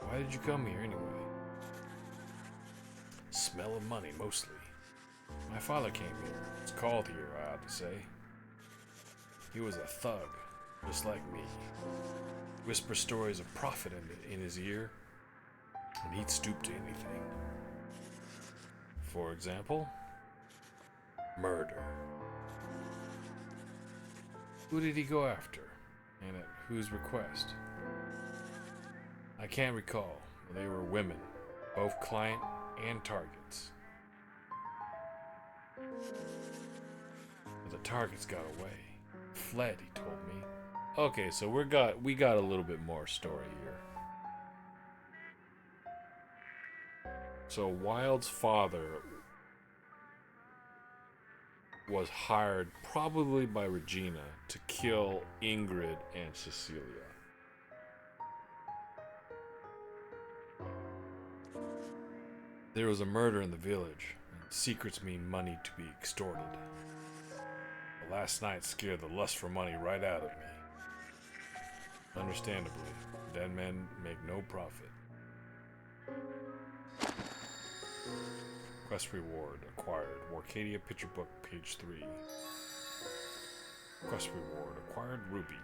Why did you come here anyway? Smell of money, mostly. My father came here. Was called here, I ought to say. He was a thug, just like me. Whisper stories of profit in his ear, and he'd stoop to anything. For example, murder. Who did he go after, and at whose request? I can't recall. They were women, both client and targets. But the targets got away. Fled, he told me. Okay, so we got a little bit more story here. So Wild's father was hired probably by Regina to kill Ingrid and Cecilia. There was a murder in the village, and secrets mean money to be extorted. But last night scared the lust for money right out of me. Understandably, dead men make no profit. Quest reward acquired. Warcadia picture book, page 3. Quest reward acquired. Ruby.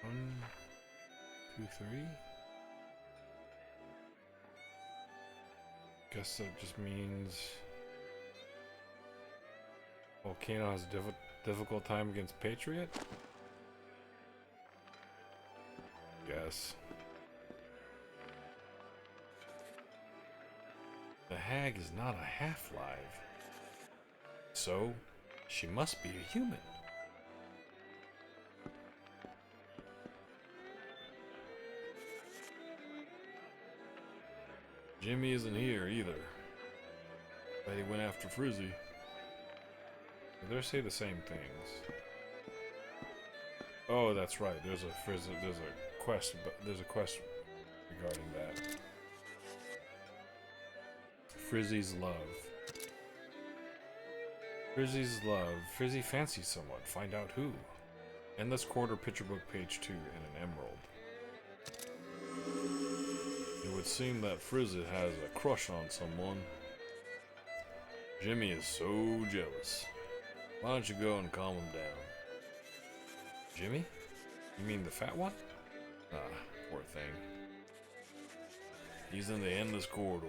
One, two, three. Guess that just means Volcano has a difficult time against Patriot? Yes. The hag is not a half-live. So, she must be a human. Jimmy isn't here either. Bet he went after Frizzy. They say the same things. Oh, that's right. There's a quest, but there's a quest regarding that. Frizzy's love. Frizzy's love. Frizzy fancies someone. Find out who. Endless quarter picture book page 2 and an emerald. It would seem that Frizzy has a crush on someone. Jimmy is so jealous. Why don't you go and calm him down? Jimmy? You mean the fat one? Ah, poor thing. He's in the endless corridor.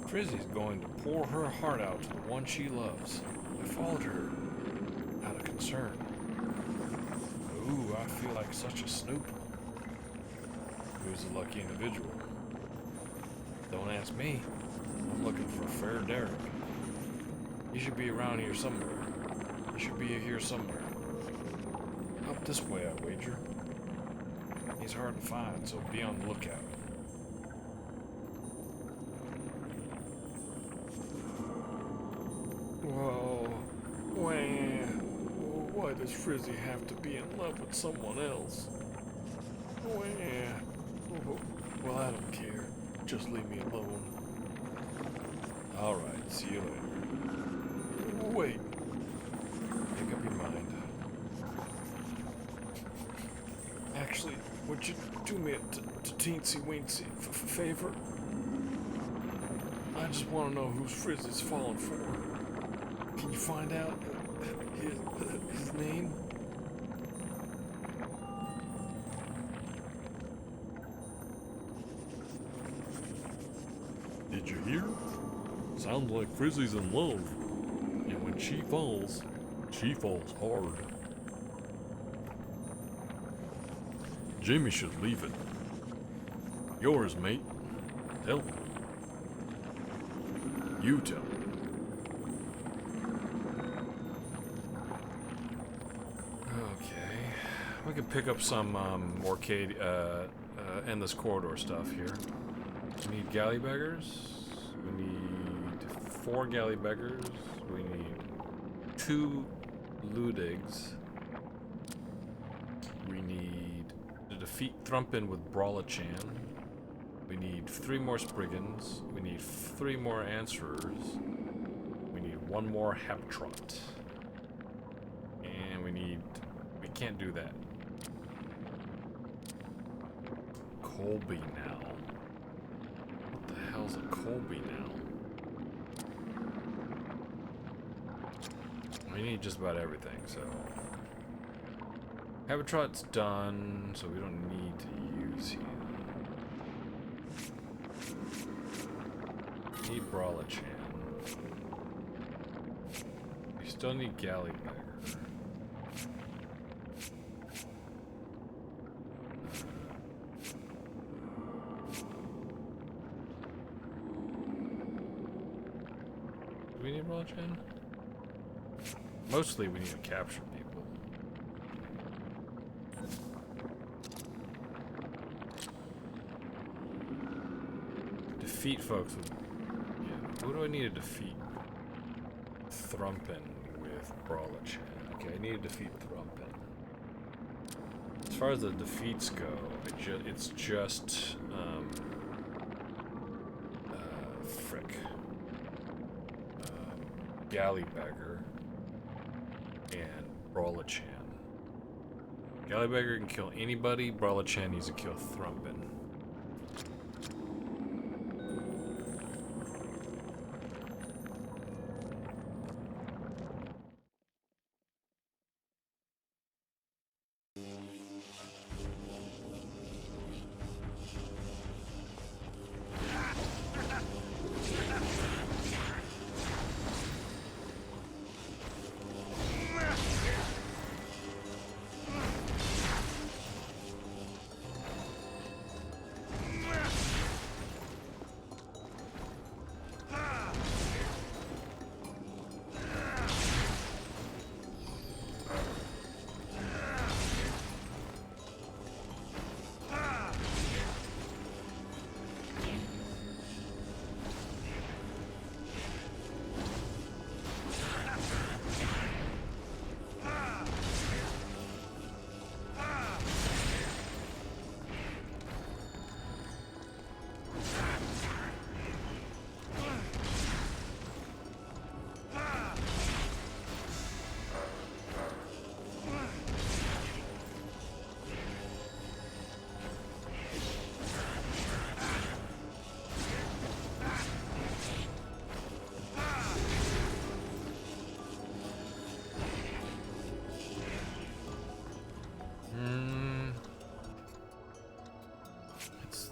Frizzy's going to pour her heart out to the one she loves. I followed her out of concern. Ooh, I feel like such a snoop. Who's the lucky individual? Don't ask me. I'm looking for Fair Derek. He should be around here somewhere. He should be here somewhere. Up this way, I wager. He's hard to find, so be on the lookout. Whoa, why does Frizzy have to be in love with someone else? Well, I don't care. Just leave me alone. Alright, see you later. Wait. Make up your mind. Actually, would you do me a teensy-weensy favor? I just want to know who Frizzy's falling for. Can you find out his name? Did you hear? Sounds like Frizzy's in love. And when she falls hard. Jimmy should leave it. Yours, mate. Tell him. You tell him. We could pick up some arcade, endless corridor stuff here. We need galleybeggars. We need 4 galleybeggars. We need 2 Ludigs. We need to defeat Thrumpin with Brawlachan. We need 3 more Spriggans. We need 3 more Answerers. We need 1 more Haptrot. And we can't do that. Colby now. What the hell's a Colby now? We need just about everything, so. Habitat's done, so we don't need to use him. Need Brawlachan. We still need Gallybagger. Do we need Brawlachan? Mostly we need to capture people. Defeat folks with... Yeah, who do I need to defeat? Thrumpin with Brawlachan. Okay, I need to defeat Thrumpin. As far as the defeats go, it's just... Gallybagger and Brawlachan. Gallybagger can kill anybody, Brawlachan needs to kill Thrumpin.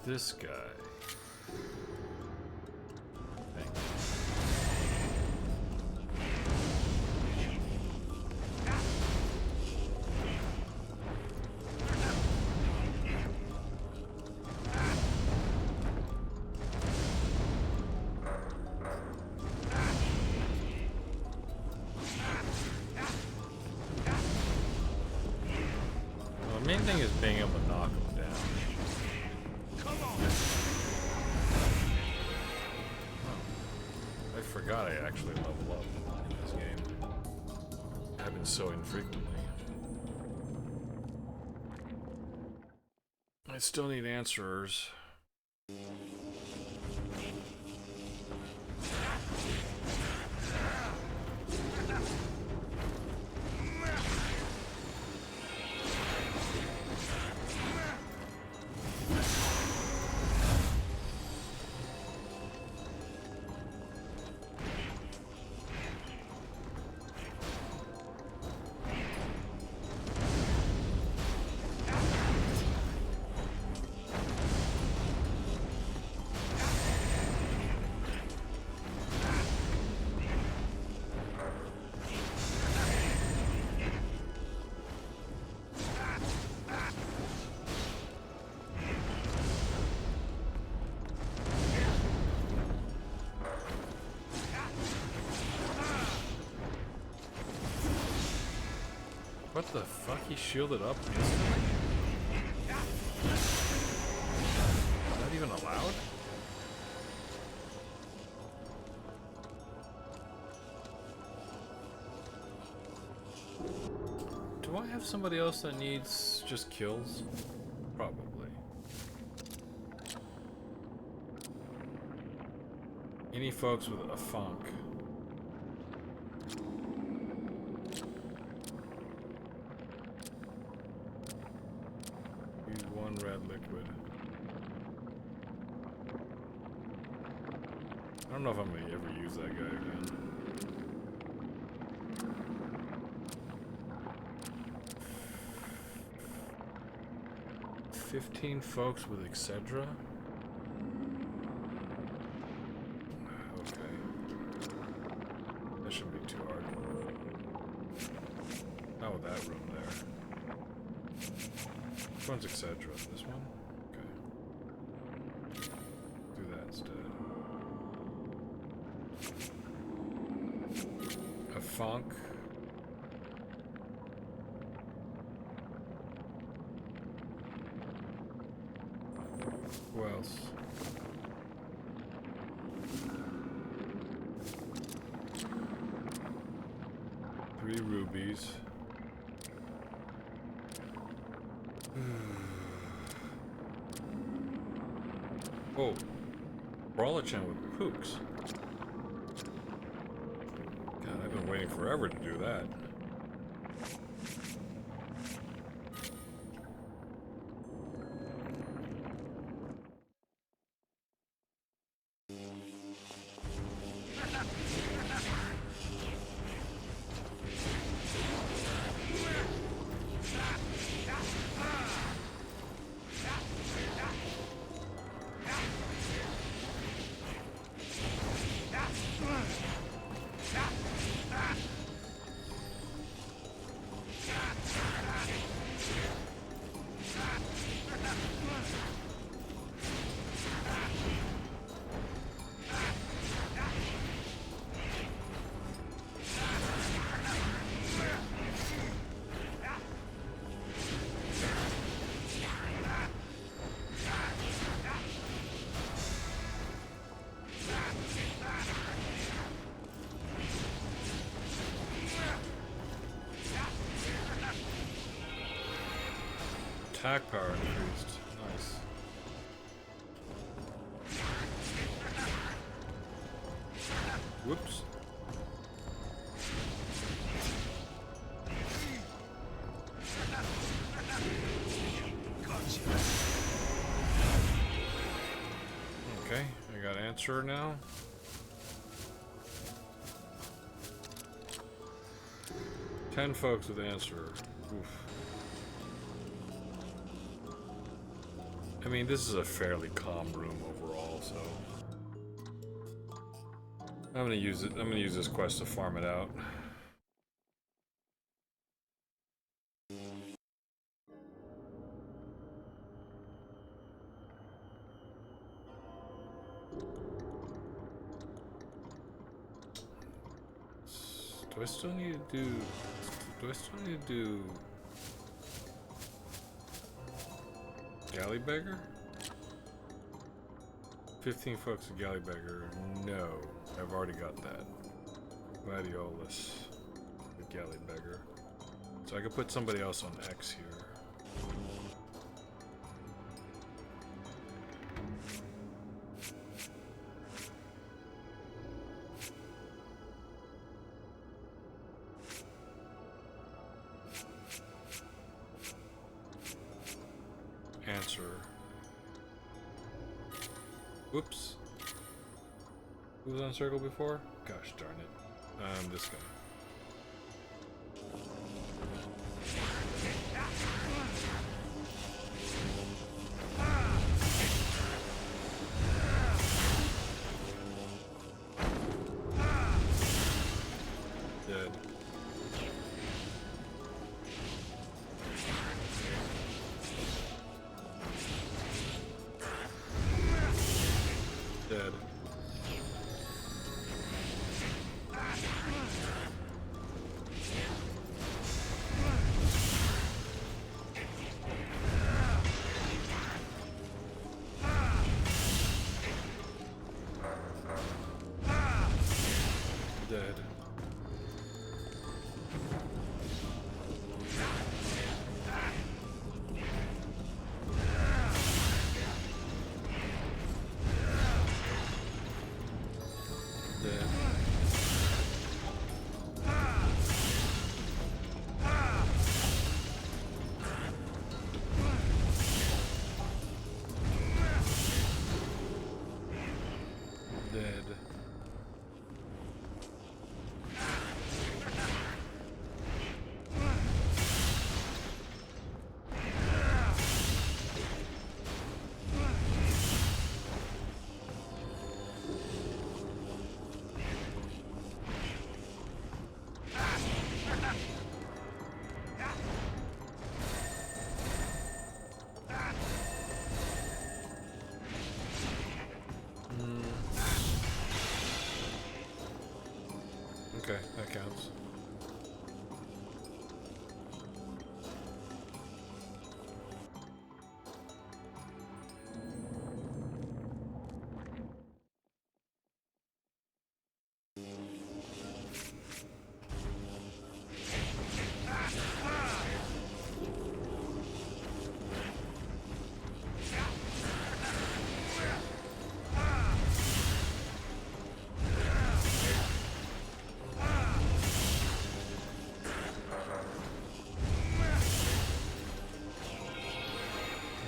this guy. Thank you. Well, the main thing is being able to knock him down. I forgot I actually level up in this game. Happens so infrequently. I still need answers. What the fuck? He shielded up instantly? Is that even allowed? Do I have somebody else that needs just kills? Probably. Any folks with a funk? Red liquid. I don't know if I'm gonna ever use that guy again. "15 folks with Excedra?" Okay. That shouldn't be too hard. Not with that room there. Which one's Excedra? This one? Okay. Do that instead. A funk. Who else? Three rubies. Oh, Brawler-chan with Pooks. God, I've been waiting forever to do that. Attack power increased. Nice. Whoops. Okay, I got answer now. Ten folks with answer. Oof. I mean, this is a fairly calm room overall, so I'm gonna use it. I'm gonna use this quest to farm it out. Do I still need to do? Do I still need to do Galley Beggar? 15 folks a Galley Beggar. No, I've already got that. Gladiolus, the Galley Beggar. So I could put somebody else on X here. Answer. Whoops. Who was on circle before? Gosh darn it. This guy. Dead. Dead. Dead. Dead. Dead. Okay, that counts.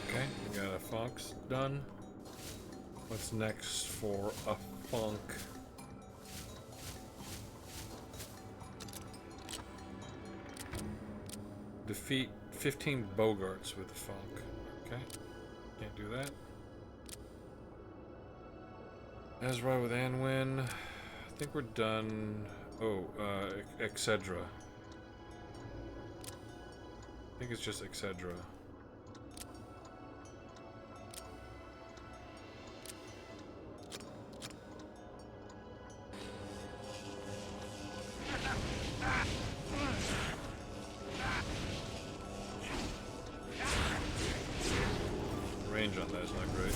Okay, we got a Funk's done. What's next for a Funk? Defeat 15 Bogarts with the Funk. Okay, can't do that. Ezra with Anwin. I think we're done. Oh, Excedra. I think it's just Excedra. Range on that is not great.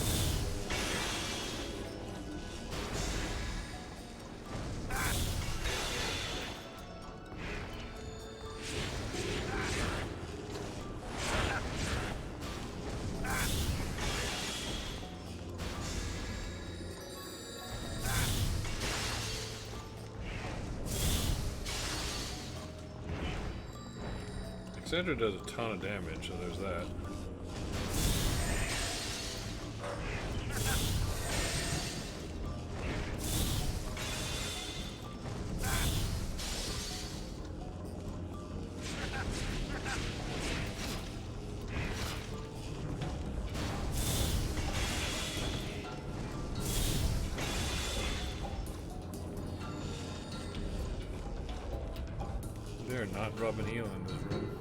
Excedra does a ton of damage, so there's that. They're not rubbing heel in this room.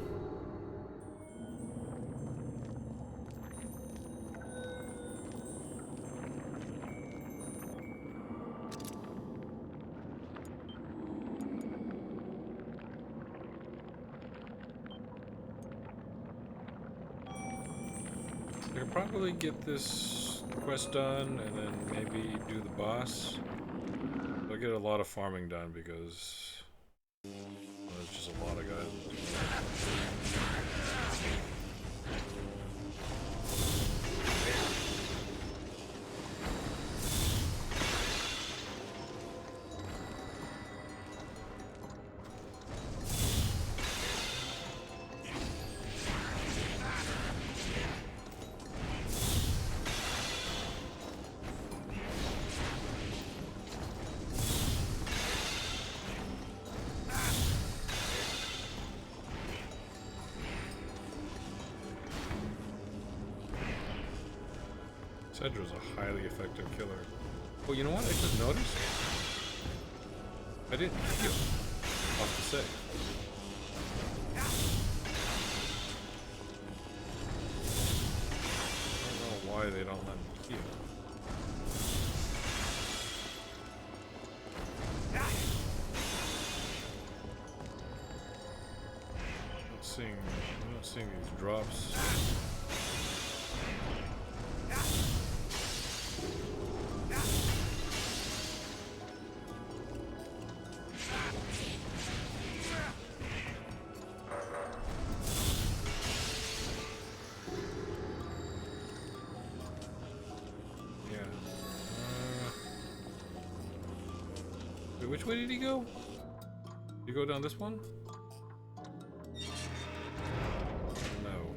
I could probably get this quest done and then maybe do the boss. I'll get a lot of farming done because there's just a lot of guys. Cedra's a highly effective killer. Oh, you know what? I just noticed. I didn't heal off the save. I don't know why they don't let me heal. I'm not seeing these drops. Which way did he go? Did he go down this one? No.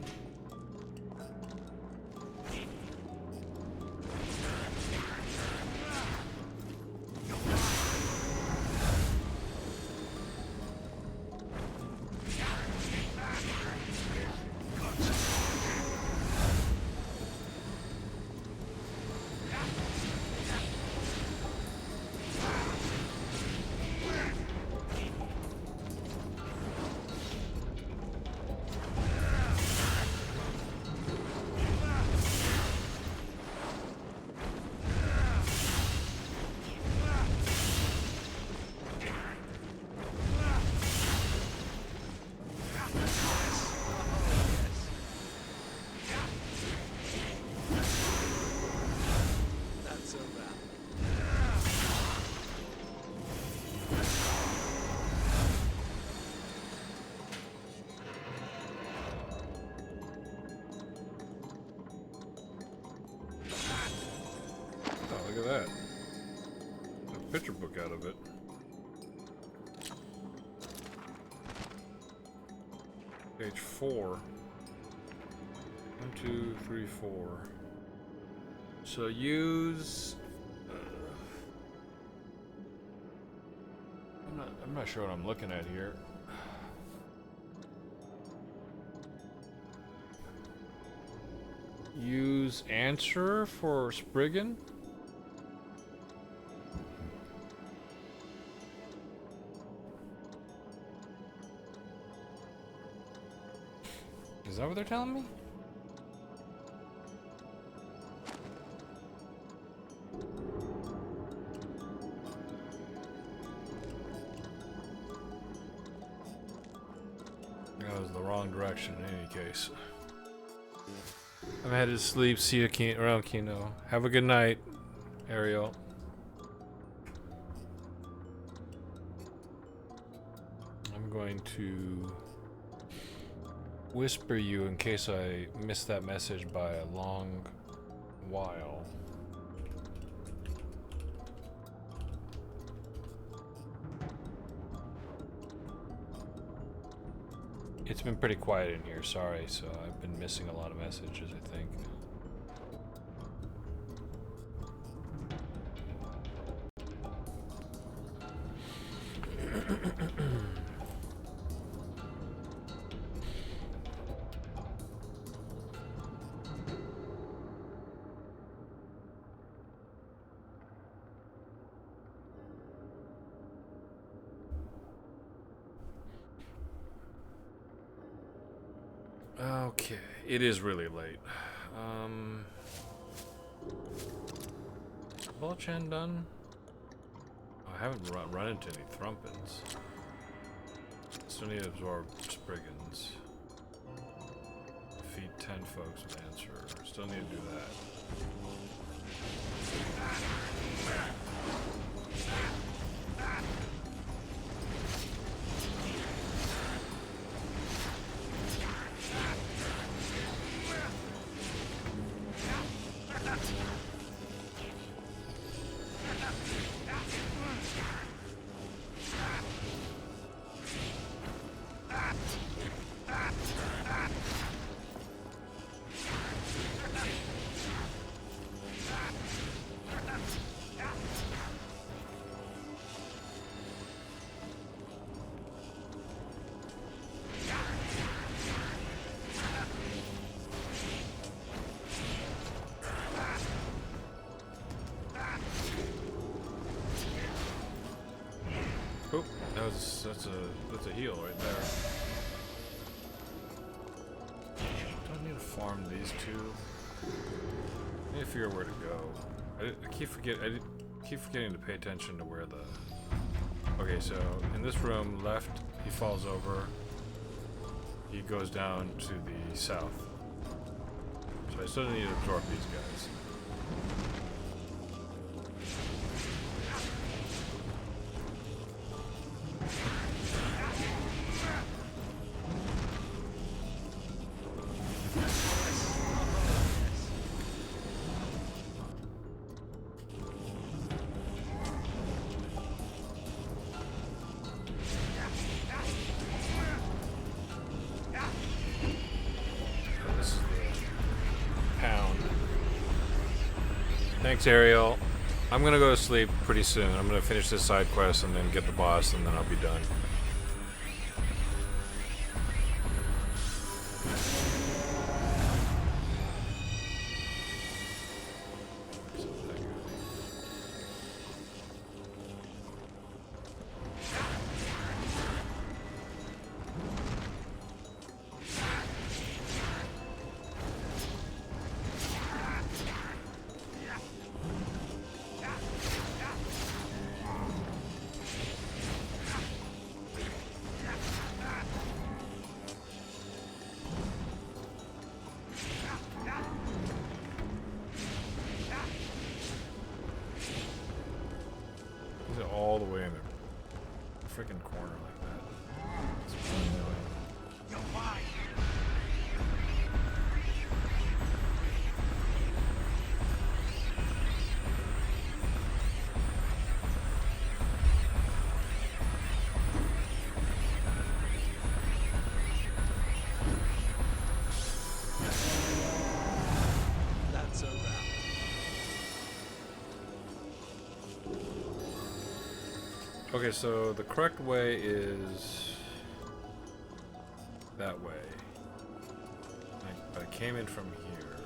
Look at that. A picture book out of it. Page 4. 1, 2, 3, 4. So use. I'm not sure what I'm looking at here. Use answer for Spriggan. Is that what they're telling me? That was the wrong direction in any case. I'm headed to sleep. See you around Kino. Have a good night, Ariel. I'm going to whisper you in case I miss that message by a long while. It's been pretty quiet in here, sorry, so I've been missing a lot of messages, I think. Okay, it is really late. Volchan done? Oh, I haven't run into any Thrumpins. Still need to absorb Spriggans. Feed 10 folks with answer. Still need to do that. Oh, that's a heal right there. Do I need to farm these two? I need to figure out where to go. I keep forgetting to pay attention to where the. Okay, so in this room, left, he falls over. He goes down to the south. So I still need to absorb these guys. Thanks, Ariel. I'm gonna go to sleep pretty soon. I'm gonna finish this side quest and then get the boss, and then I'll be done. All the way in the freaking corner like that. It's really annoying. You're mine. That's a wrap. Okay, so the correct way is that way. I came in from here.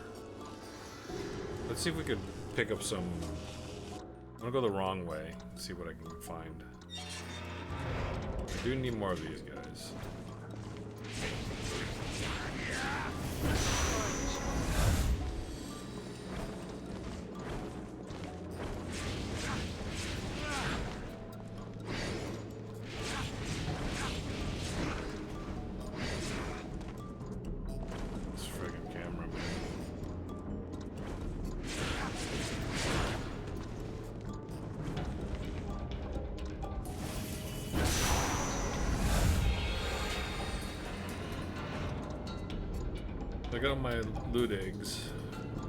Let's see if we could pick up some. I'm gonna go the wrong way. See what I can find. I do need more of these guys. I got my loot eggs. I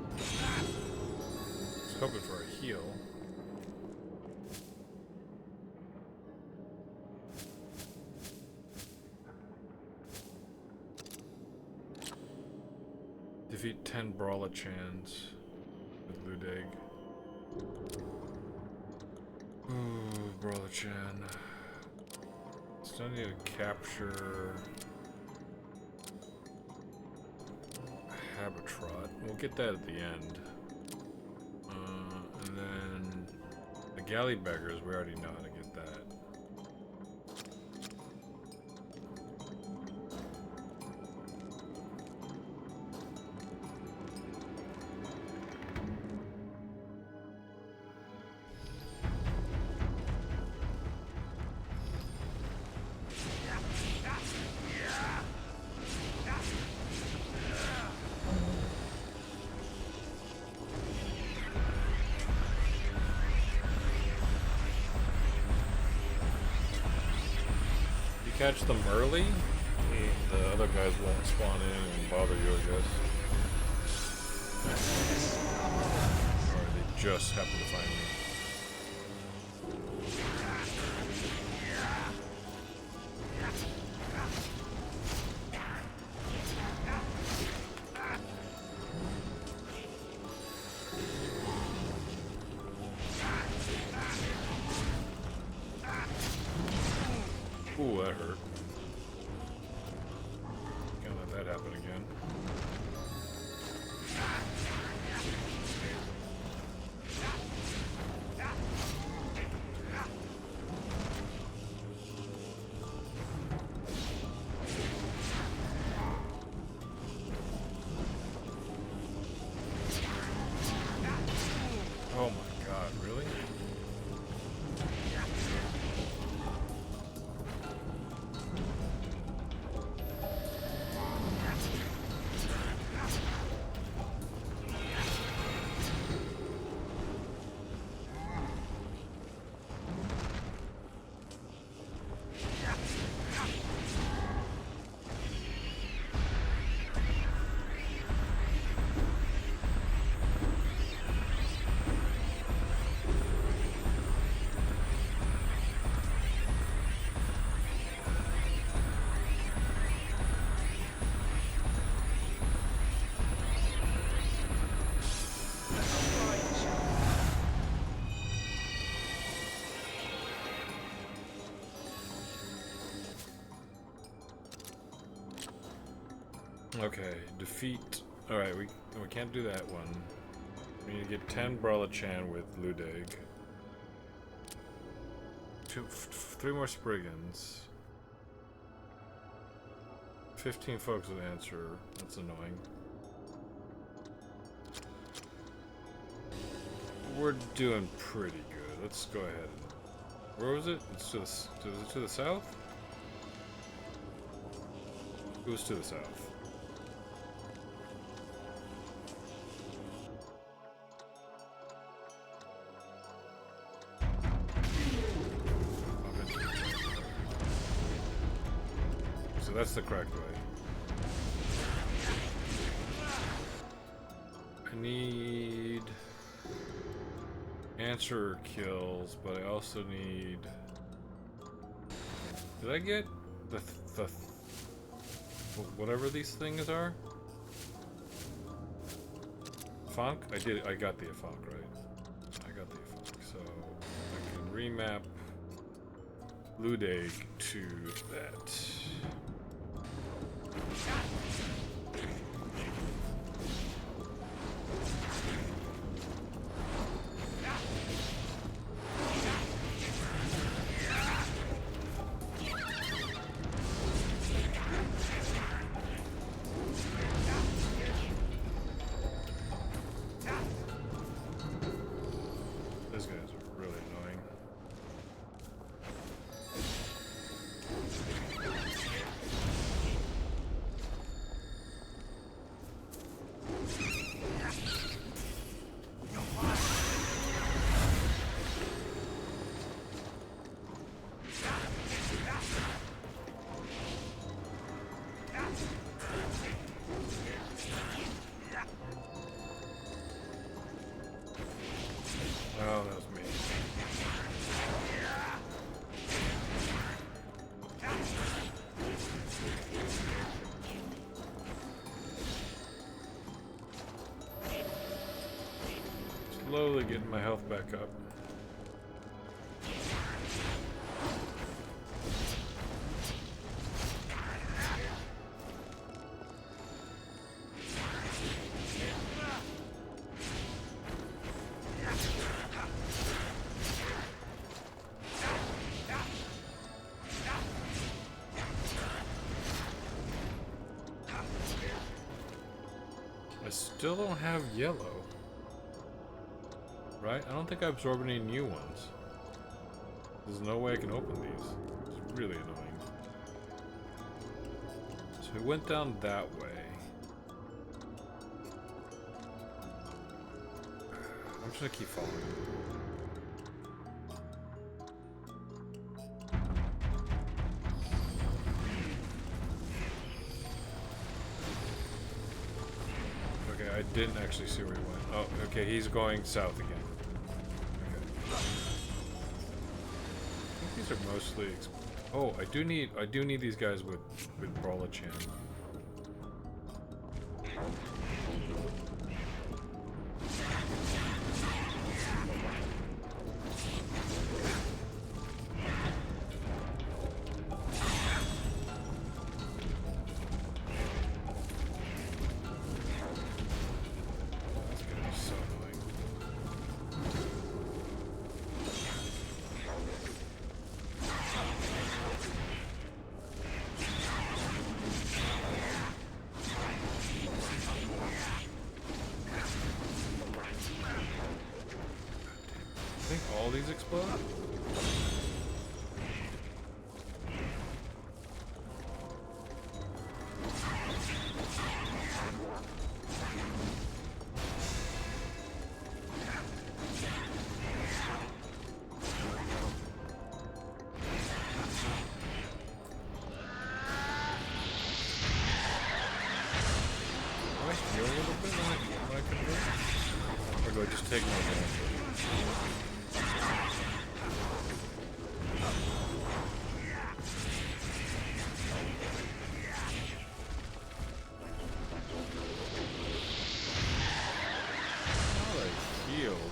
was hoping for a heal. Defeat 10 Brawlachans with loot egg. Ooh, Brawlachan. Still need to capture Habitrot. We'll get that at the end. And then the Galley Beggars, we already know how to get that. catch them early, the other guys won't spawn in and bother you, I guess. Or they just happen to find me. Ooh, that hurt. Can't let that happen again. Oh my god, really? Okay, defeat. Alright, we can't do that one. We need to get 10 Brawler-chan with Ludeg. 3 more Spriggans. 15 folks with Answer. That's annoying. We're doing pretty good. Let's go ahead. Where was it? It's to the south? It was to the south. So that's the correct way. I need answer kills, but I also need. Did I get the whatever these things are? Funk? I did. I got the Funk, right? I got the Funk, so I can remap Ludeg to that. Those guys are really annoying. Oh, that was me. Slowly getting my health back up. I still don't have yellow. Right? I don't think I absorbed any new ones. There's no way I can open these. It's really annoying. So we went down that way. I'm just gonna keep following. didn't actually see where he went. Oh, okay, he's going south again. Okay. I think these are mostly. Oh, I do need these guys with Brawler-chan. I think all these explode? Do I heal a little bit when I convert? Or do I just take no damage?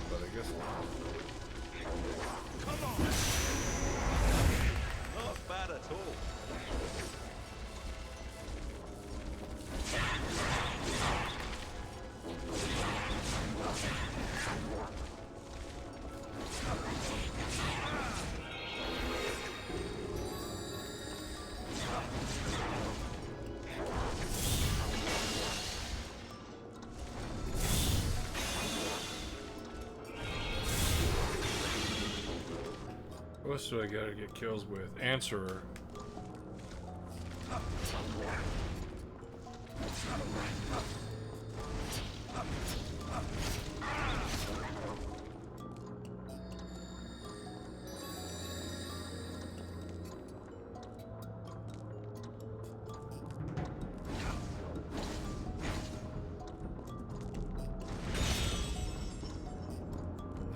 But I guess not. Come on! Not bad at all. What else do I gotta get kills with? Answerer.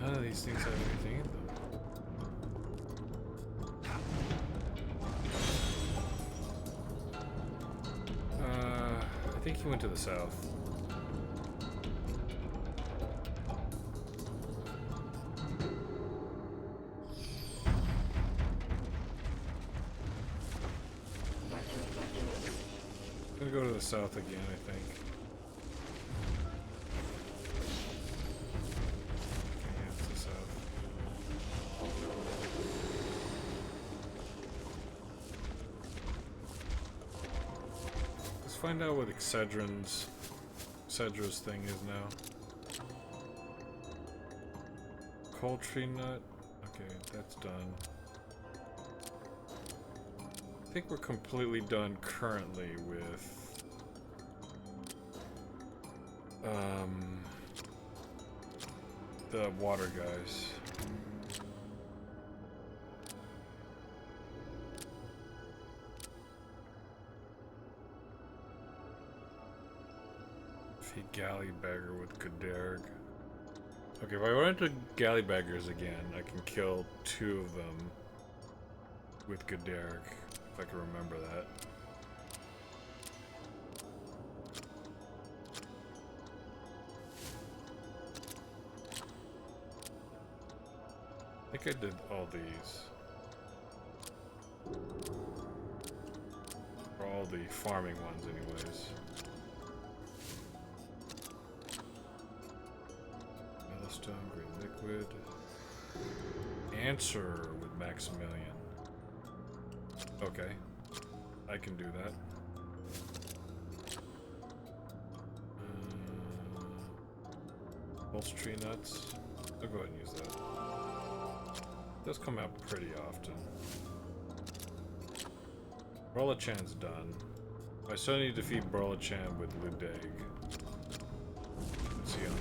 None of these things have anything in them. I think he went to the south. I'm gonna go to the south again, I think. Okay, yeah, it's the south. Let's find out what Cedra's thing is now. Cold tree nut. Okay, that's done. I think we're completely done currently with the water guys. Feed Gallybagger with Kaderg. Okay, if I run into Gallybaggers again, I can kill 2 of them with Kaderg, if I can remember that. I think I did all these. Or all the farming ones anyways. Stone, green liquid. Answer with Maximilian. Okay. I can do that. Pulse tree nuts. I'll go ahead and use that. It does come out pretty often. Brawler-chan's done. I still need to feed Brawler-chan with Ludeg. Let's see how.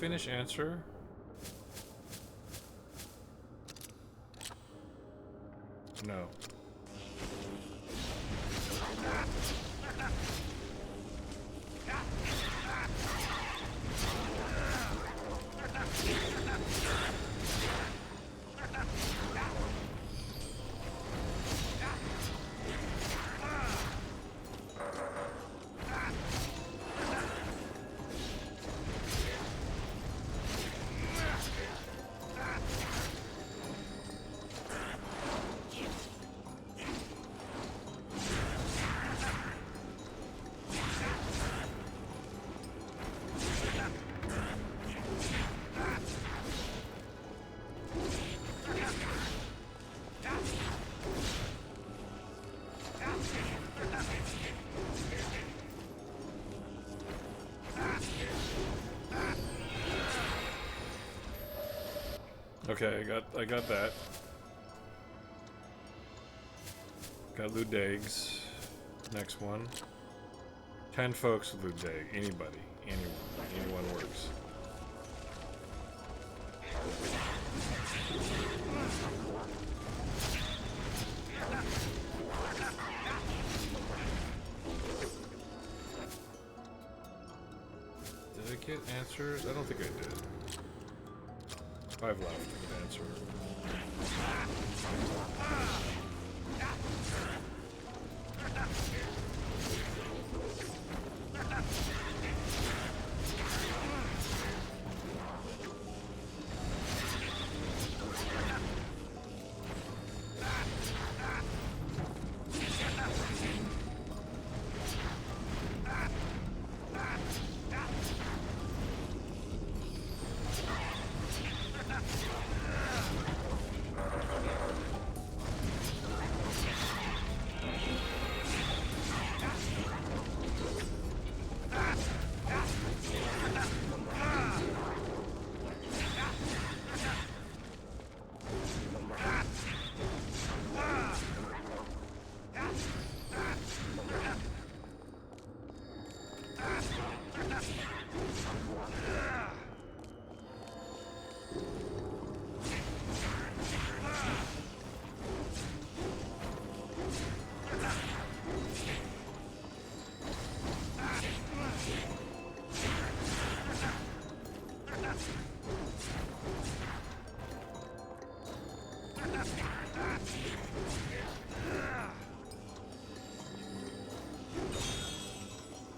finish answer? No. Okay, I got that. Got Ludags. Next one. 10 folks with Ludag. Anybody. Anyone works. Did I get answers? I don't think I did. 5 left. I can answer.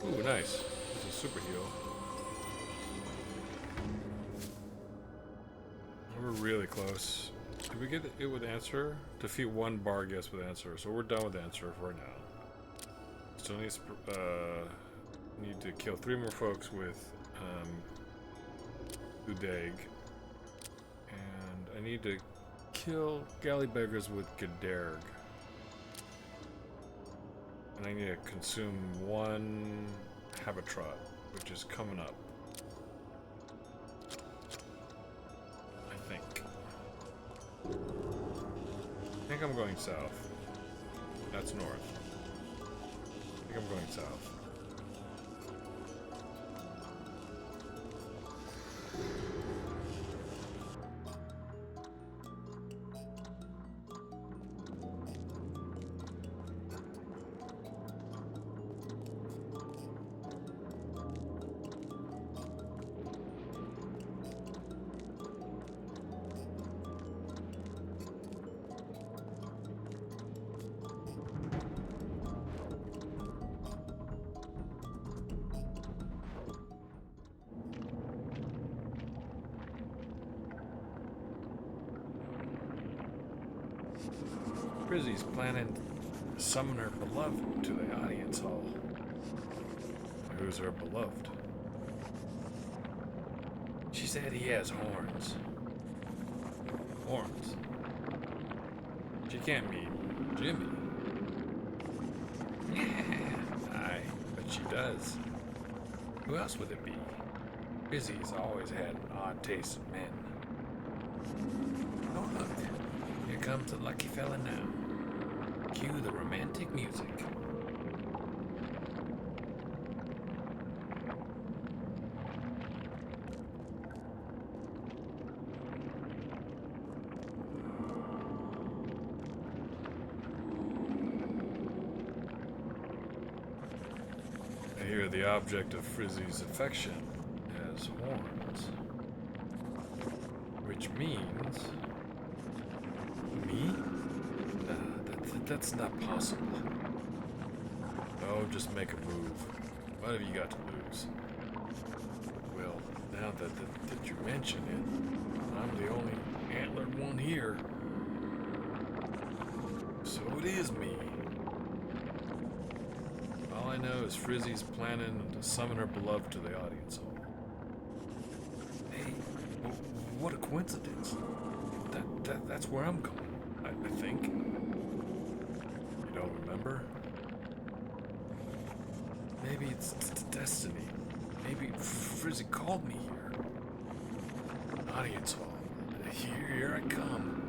Ooh, nice. This is super heal. We're really close. Did we get it with answer? Defeat 1 bar guess with answer. So we're done with answer for now. Still need to kill 3 more folks with Udag. And I need to kill Galleybeggars with Gaderg. And I need to consume 1 Habitrot, which is coming up. I think I'm going south. That's north. I think I'm going south. Rizzy's planning to summon her beloved to the audience hall. Who's her beloved? She said he has horns. Horns? She can't meet Jimmy. Aye, but she does. Who else would it be? Rizzy's always had an odd taste in men. Oh look, here comes the lucky fella now. Cue the romantic music. I hear the object of Frizzy's affection has horns. Which means... Me? Nah, that's not possible. No, just make a move. What have you got to lose? Well, now that you mention it, I'm the only antlered one here. So it is me. All I know is Frizzy's planning to summon her beloved to the audience hall. Hey, what a coincidence. That's where I'm going, I think. You don't remember? Maybe it's destiny. Maybe Frizzy called me here. Audience hall. Here I come.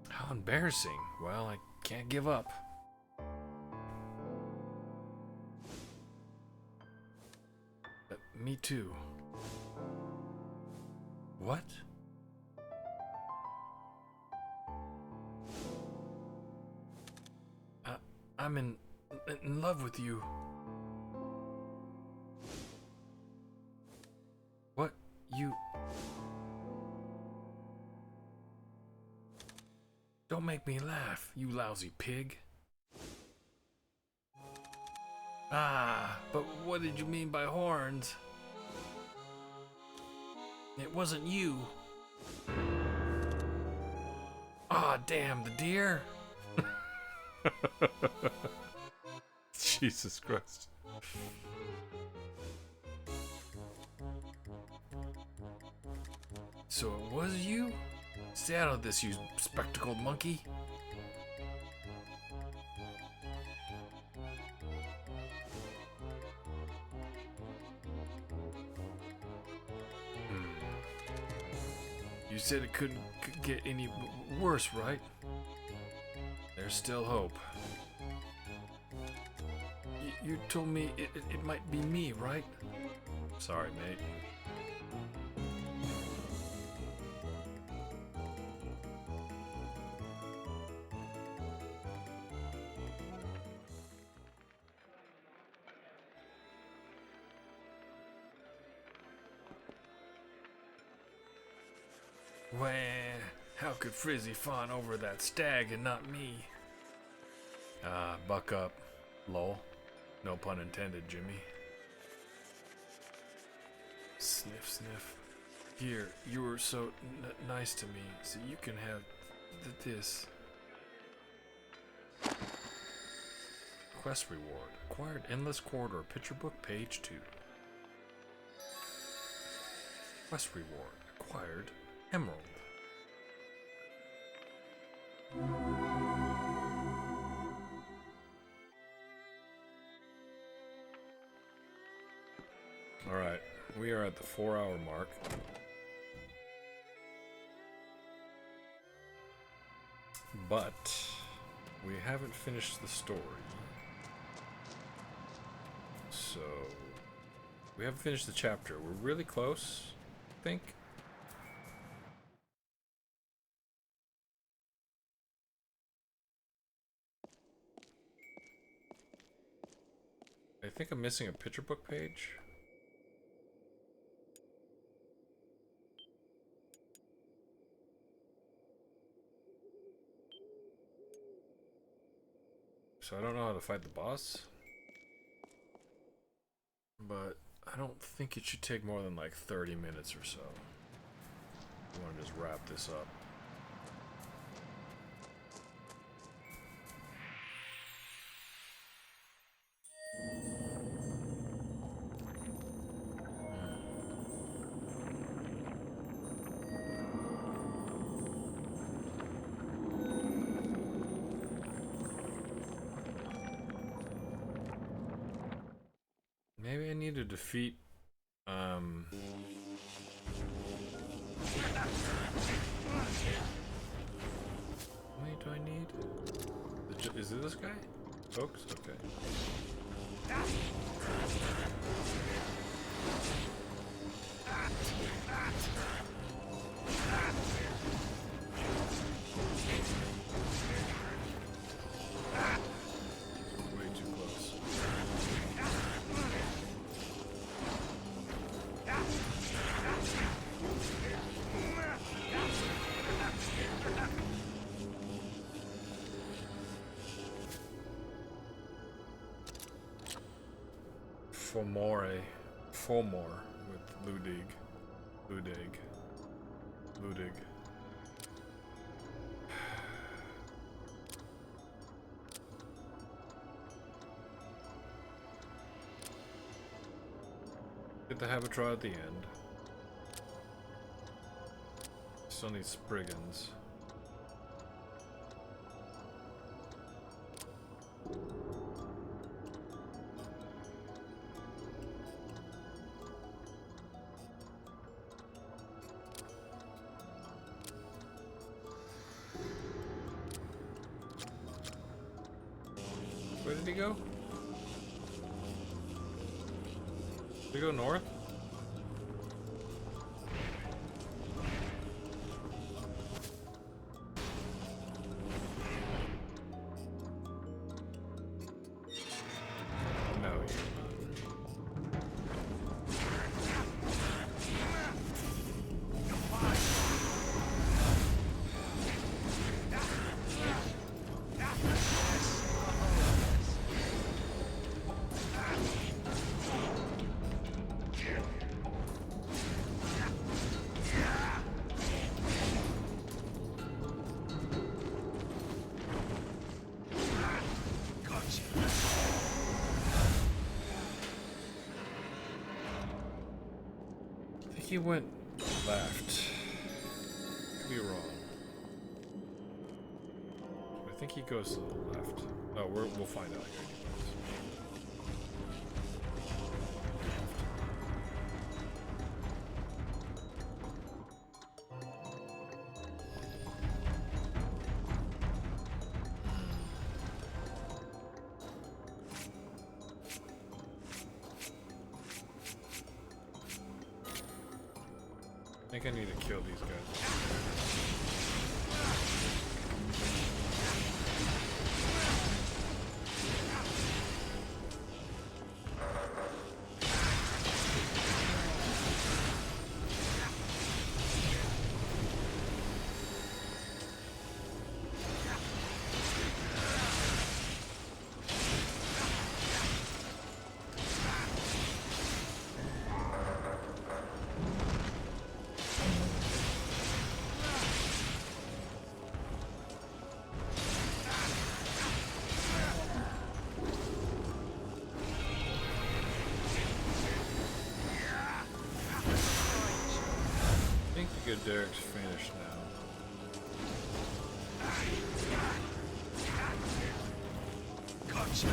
How embarrassing. Well, I can't give up. Me too. What? I'm in love with you. What? You... Don't make me laugh, you lousy pig. Ah, but what did you mean by horns? It wasn't you. Ah, damn, the deer. Jesus Christ. So it was you? Stay out of this, you spectacled monkey. You said it couldn't get any worse, right? There's still hope. You told me it might be me, right? Sorry, mate. Wah, how could Frizzy fawn over that stag and not me? Ah, buck up, lol. No pun intended, Jimmy. Sniff, sniff. Here, you were so nice to me, so you can have this. Quest reward. Acquired Endless Corridor Picture Book, page 2. Quest reward. Acquired Emerald. Alright, we are at the 4-hour mark. But we haven't finished the story. So we haven't finished the chapter. We're really close, I think. I think I'm missing a picture book page. So I don't know how to fight the boss. But I don't think it should take more than like 30 minutes or so. I want to just wrap this up. Maybe I need to defeat, how many do I need? Is it this guy? Folks? Okay. Way too close. Fomore with Ludig. Get the Habitraw at the end. Still need Spriggans. Where did he go? Did he go north? No, he's he went left. Could be wrong. I think he goes to the left. Oh, we'll find out here I think I need to kill these guys. Good, Derek's finished now. Gotcha. I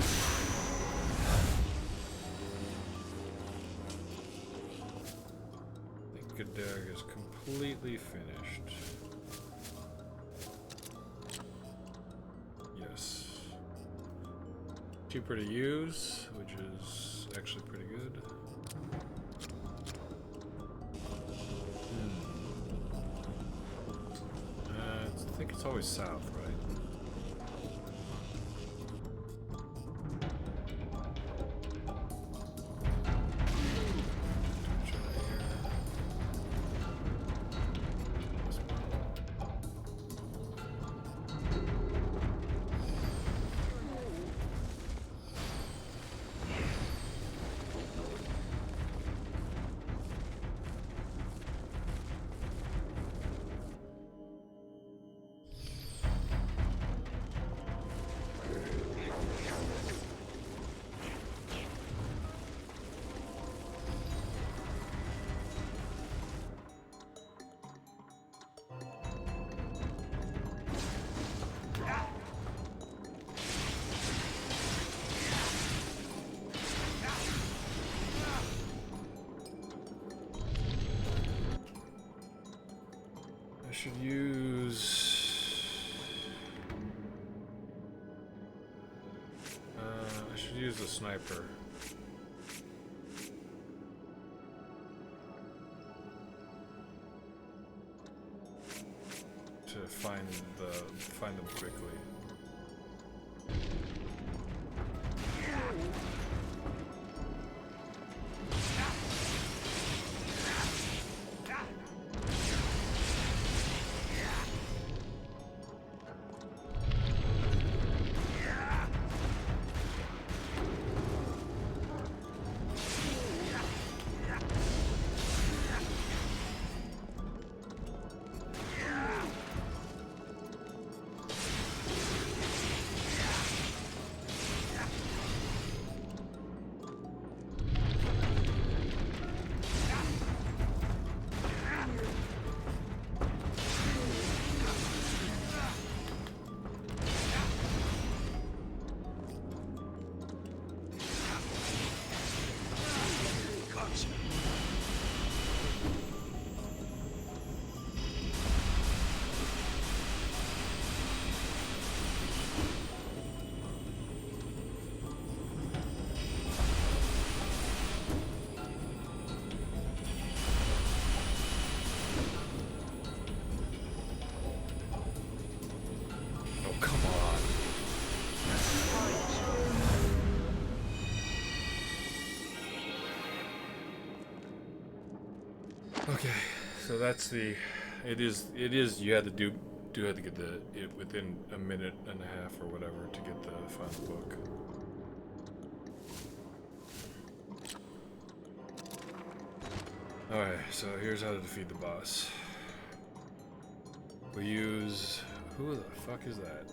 think good Derek is completely finished. Yes. Cheaper to use, which is actually pretty good. I think it's always south, right? I should use the sniper. To find them quickly. Oh, come on. Okay, so that's the. It is. You had to do have to get it within a minute and a half or whatever to get the final book. Alright, so here's how to defeat the boss. We use... Who the fuck is that?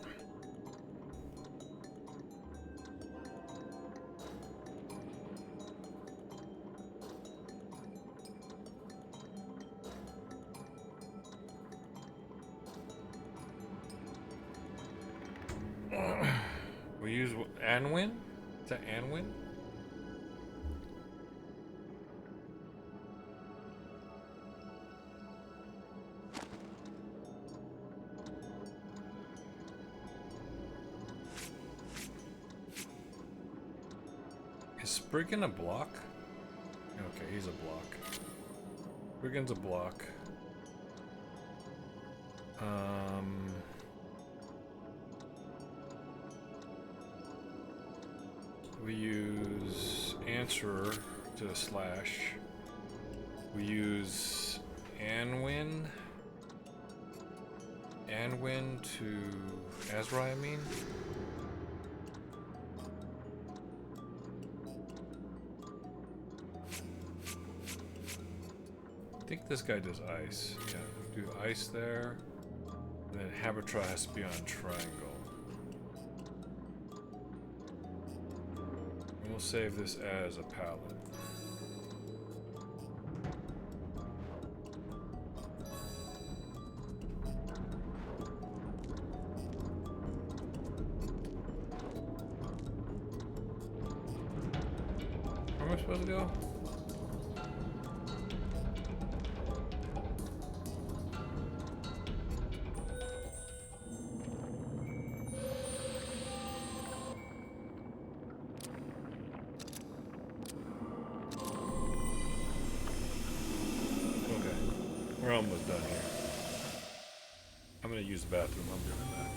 We use Anwin? Is that Anwin? Is Spriggan a block? Okay, he's a block. Spriggan's a block. We use Answerer to slash. We use Anwin to Azrai, I mean. I think this guy does ice. Yeah, do ice there. And then Habitra has to be on triangle. And we'll save this as a palette. Where am I supposed to go? We're almost done here. I'm gonna use the bathroom. I'll be right back.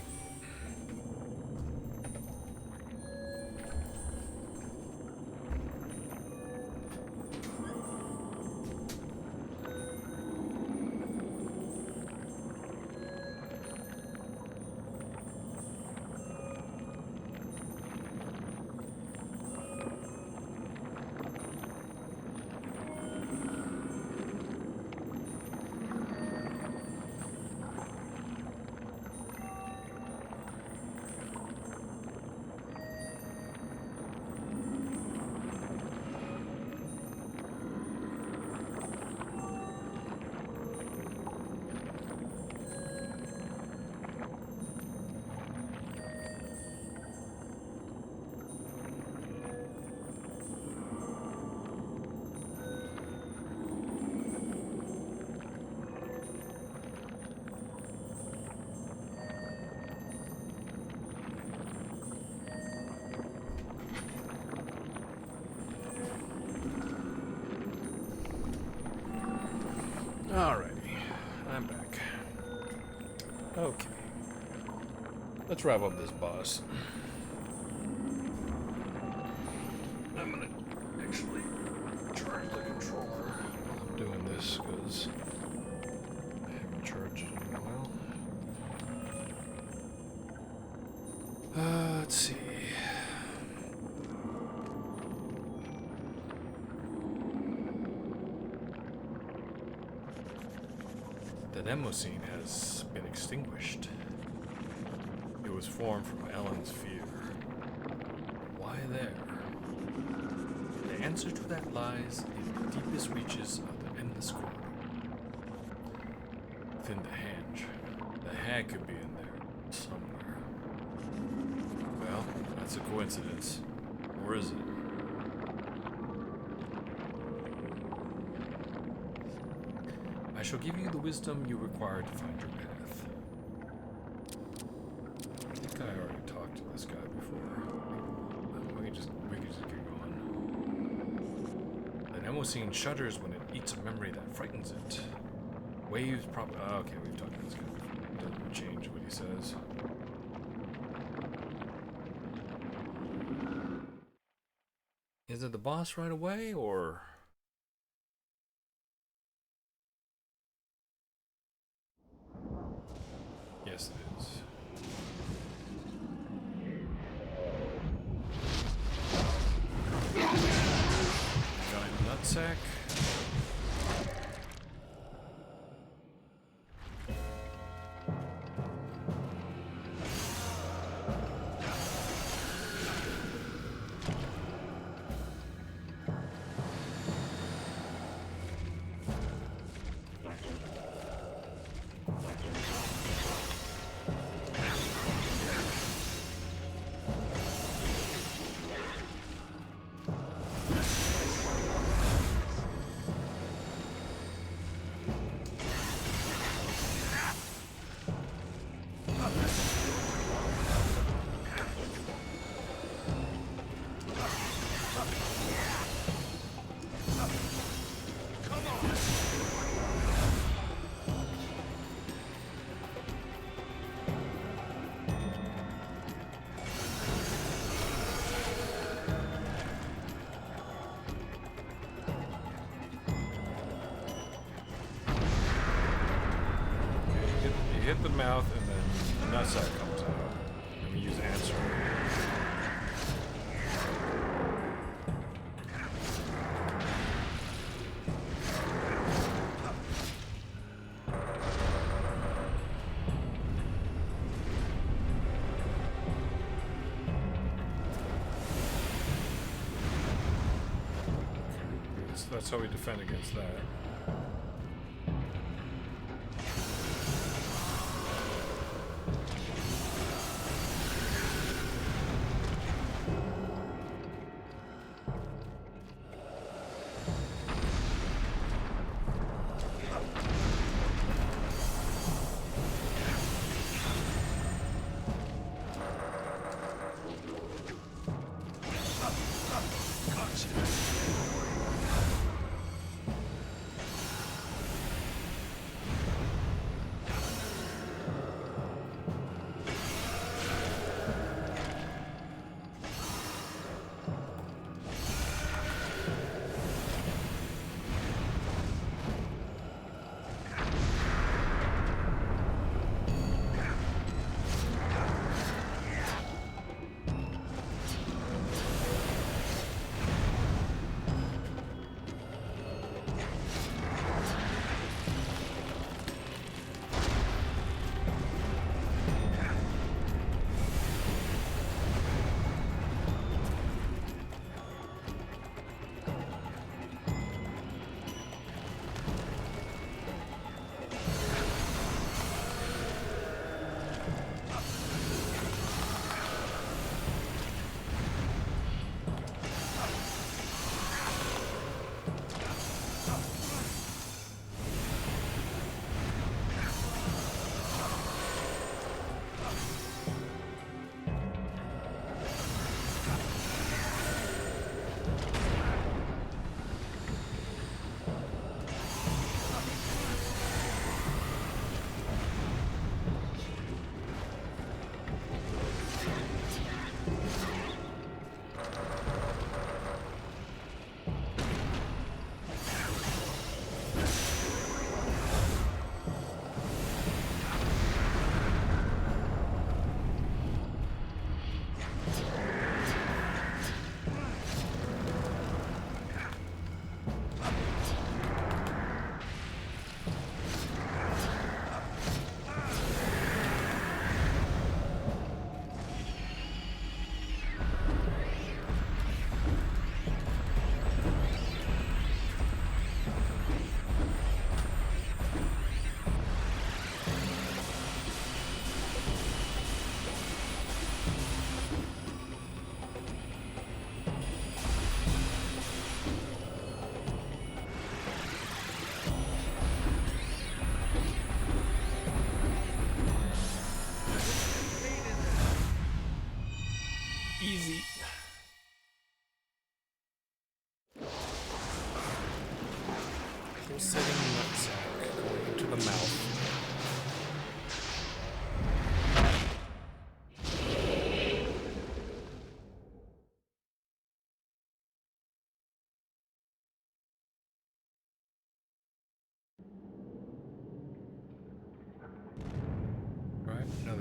Alrighty, I'm back. Okay. let's wrap up this boss. I'm gonna actually charge the controller while I'm doing this because I haven't charged it in a while. Let's see. The demo scene has been extinguished. It was formed from Ellen's fear. Why there? The answer to that lies in the deepest reaches of the endless corridor. Within the henge. The hag could be in there somewhere. Well, that's a coincidence. Or is it? I shall give you the wisdom you require to find your path. I think I already talked to this guy before. We can just get going. The Nemosine shudders when it eats a memory that frightens it. Waves probably. Oh, okay, we've talked to this guy before. Doesn't change what he says. Is it the boss right away, or? Yes, it is. Giant nutsack. You hit the mouth and then the nutsack comes out. Let me use answer. That's how we defend against that.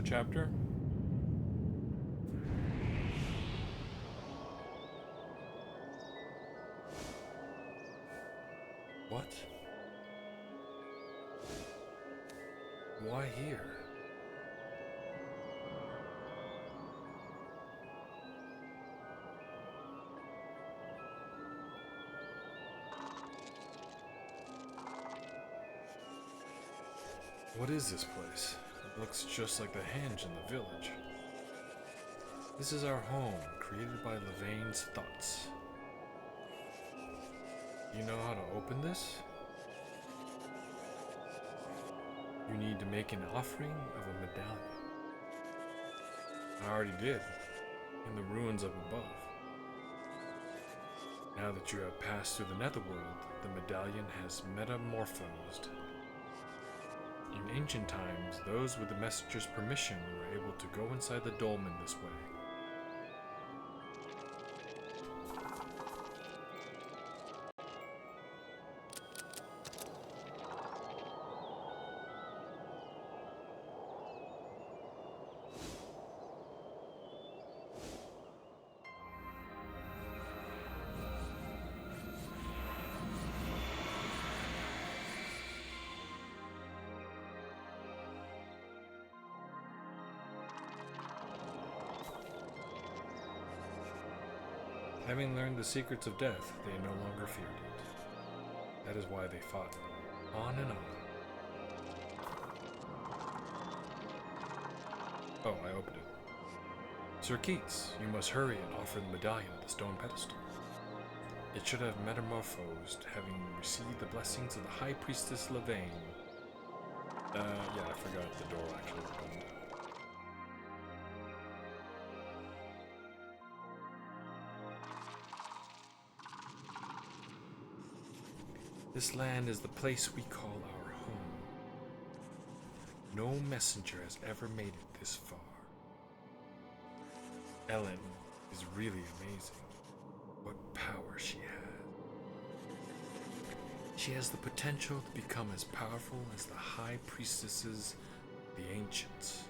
Another chapter? What? Why here? What is this place? It looks just like the henge in the village. This is our home, created by Levaine's thoughts. You know how to open this? You need to make an offering of a medallion. I already did, in the ruins up above. Now that you have passed through the netherworld, the medallion has metamorphosed. In ancient times, those with the messenger's permission were able to go inside the dolmen this way. Having learned the secrets of death, they no longer feared it. That is why they fought on and on. Oh, I opened it. Sir Keats, you must hurry and offer the medallion at the stone pedestal. It should have metamorphosed, having received the blessings of the High Priestess Levain. Yeah, I forgot the door actually opened. This land is the place we call our home. No messenger has ever made it this far. Ellen is really amazing. What power she has. She has the potential to become as powerful as the high priestesses, the ancients.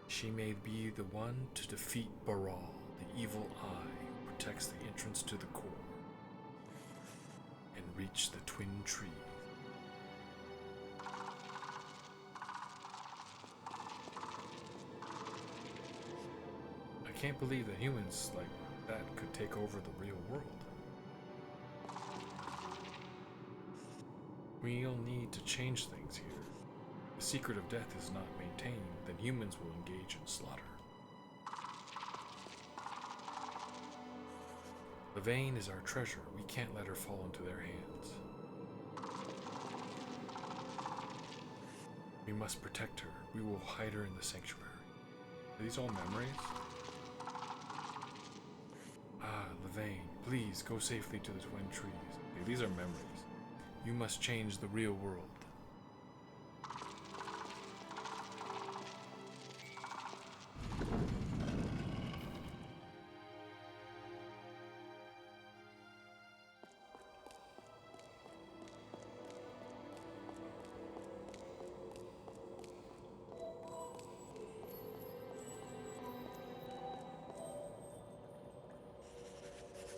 She may be the one to defeat Baral, the evil eye who protects the entrance to the core, and reach the twin trees. I can't believe that humans like that could take over the real world. We'll need to change things here. If the secret of death is not maintained, then humans will engage in slaughter. Levain is our treasure. We can't let her fall into their hands. We must protect her. We will hide her in the sanctuary. Are these all memories? Ah, Levain, please go safely to the twin trees. Okay, these are memories. You must change the real world.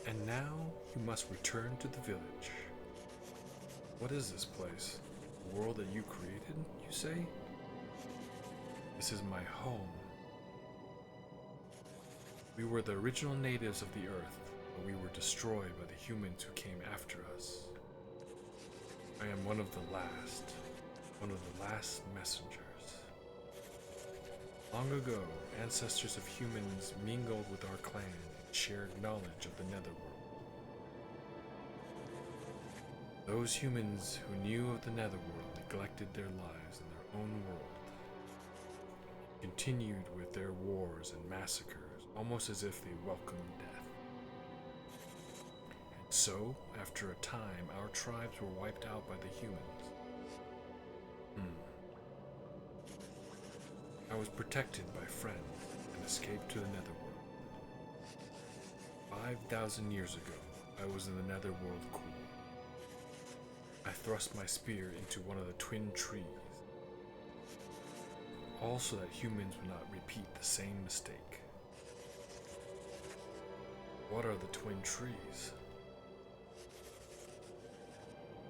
And now you must return to the village. What is this place? A world that you created, you say? This is my home. We were the original natives of the earth, but we were destroyed by the humans who came after us. I am one of the last messengers. Long ago, ancestors of humans mingled with our clan and shared knowledge of the netherworld. Those humans who knew of the netherworld neglected their lives in their own world, continued with their wars and massacres, almost as if they welcomed death. And so, after a time, our tribes were wiped out by the humans. I was protected by friends and escaped to the netherworld. 5,000 years ago, I was in the netherworld core. I thrust my spear into one of the twin trees. all so that humans would not repeat the same mistake. What are the twin trees?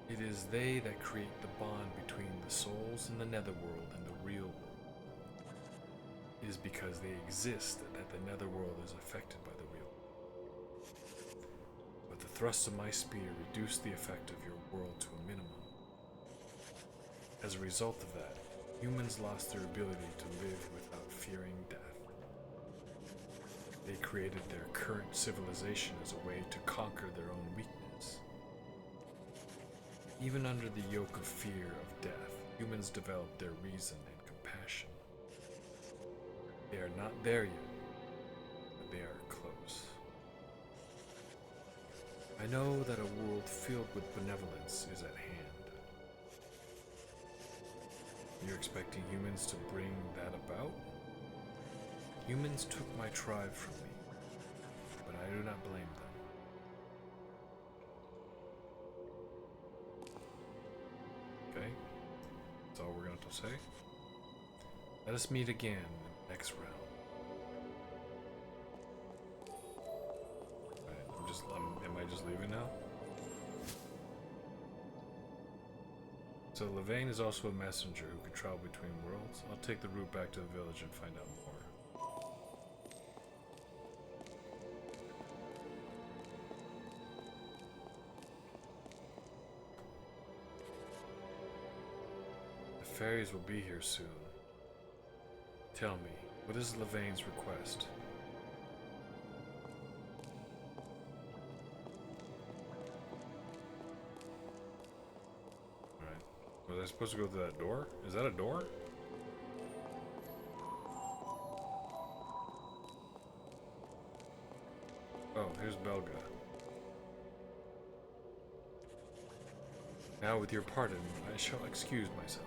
It is they that create the bond between the souls in the netherworld and the real world. It is because they exist that the netherworld is affected by the real world. But the thrust of my spear reduced the effect of your world to a minimum. As a result of that, humans lost their ability to live without fearing death. They created their current civilization as a way to conquer their own weakness. Even under the yoke of fear of death, humans developed their reason and compassion. They are not there yet, but they are close. I know that a world filled with benevolence is at hand. You're expecting humans to bring that about? Humans took my tribe from me, but I do not blame them. Okay, that's all we're going to say. Let us meet again in the next round. Right, am I just leaving now? So Levain is also a messenger who can travel between worlds. I'll take the route back to the village and find out more. The fairies will be here soon. Tell me, what is Levain's request? Was I supposed to go through that door? Is that a door? Oh, here's Belga. Now with your pardon, I shall excuse myself.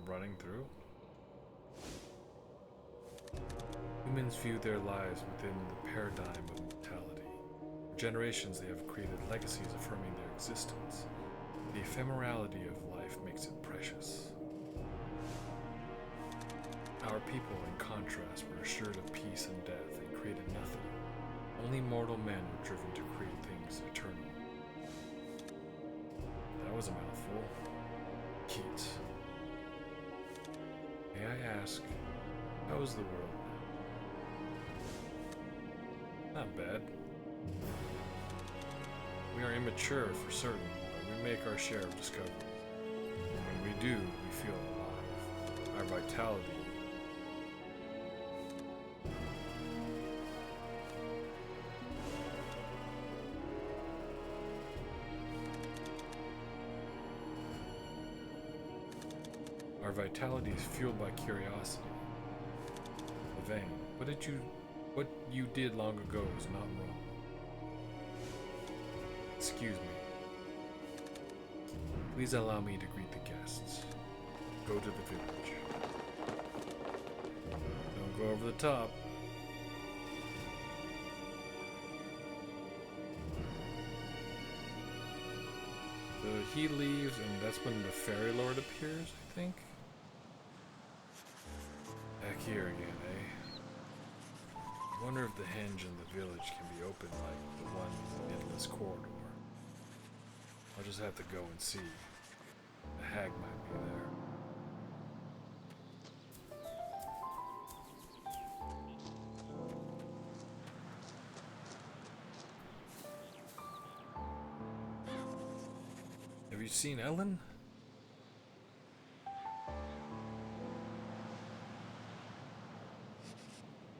Running through. Humans view their lives within the paradigm of mortality. For generations they have created legacies affirming their existence. The ephemerality of life makes it precious. Our people, in contrast, were assured of peace and death and created nothing. Only mortal men were driven to create things eternal. That was a mouthful. Keats. May I ask, how is the world now? Not bad. We are immature for certain, but we make our share of discoveries. When we do, we feel alive. Our vitality. Our vitality is fueled by curiosity. Levain, what you did long ago was not wrong. Excuse me. Please allow me to greet the guests. Go to the village. Don't go over the top. So he leaves, and that's when the fairy lord appears, I think. Back here again, eh? I wonder if the henge in the village can be opened like the one in the endless corridor. I'll just have to go and see. The hag might be there. Have you seen Ellen?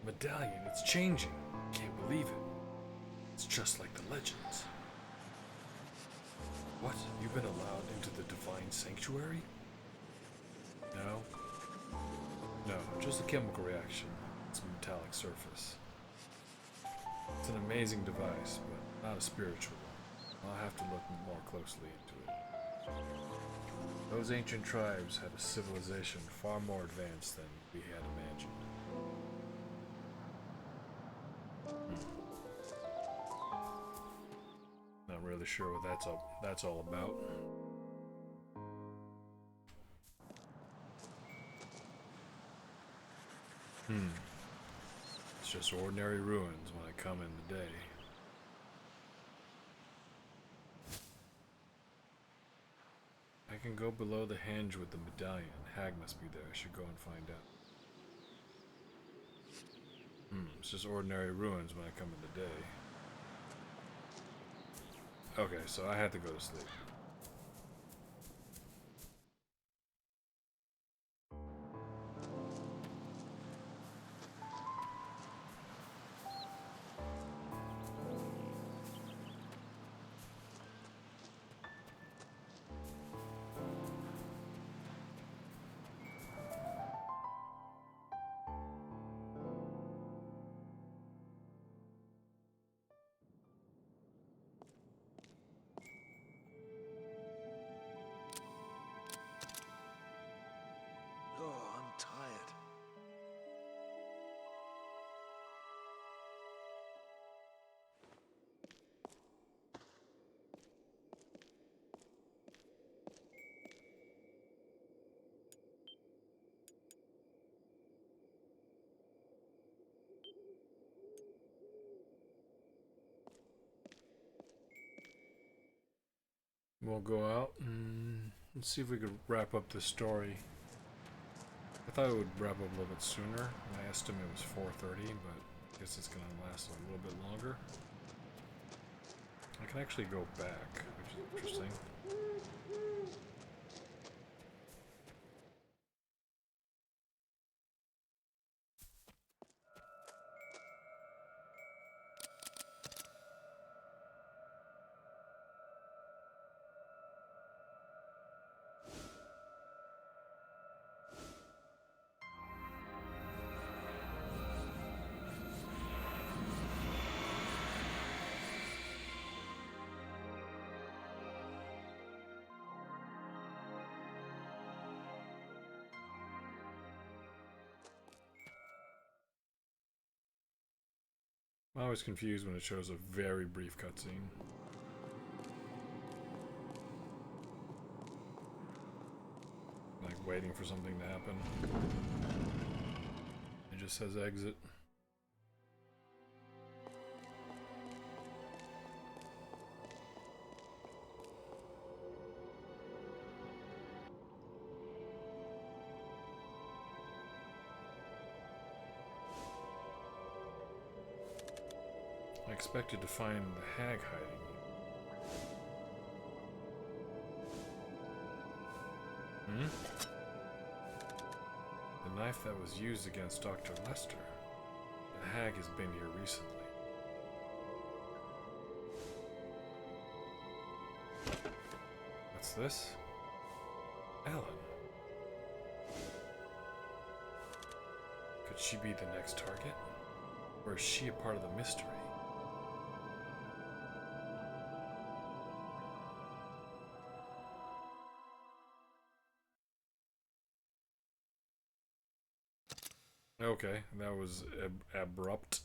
Medallion, it's changing. Can't believe it. It's just like the legends. What? You've been allowed into the divine sanctuary? No? No, just a chemical reaction. It's a metallic surface. It's an amazing device, but not a spiritual one. I'll have to look more closely into it. Those ancient tribes had a civilization far more advanced than we had imagined. really sure what that's all about. It's just ordinary ruins when I come in the day. I can go below the henge with the medallion. Hag must be there. I should go and find out. It's just ordinary ruins when I come in the day. Okay, so I had to go to sleep. Oh, I'm tired. We'll go out and see if we could wrap up the story. I thought it would wrap up a little bit sooner. My estimate was 4:30, but I guess it's gonna last a little bit longer. I can actually go back, which is interesting. I'm always confused when it shows a very brief cutscene. Like waiting for something to happen. It just says exit. I expected to find the hag hiding. The knife that was used against Dr. Lester. The hag has been here recently. What's this? Ellen. Could she be the next target? Or is she a part of the mystery? Okay, that was abrupt.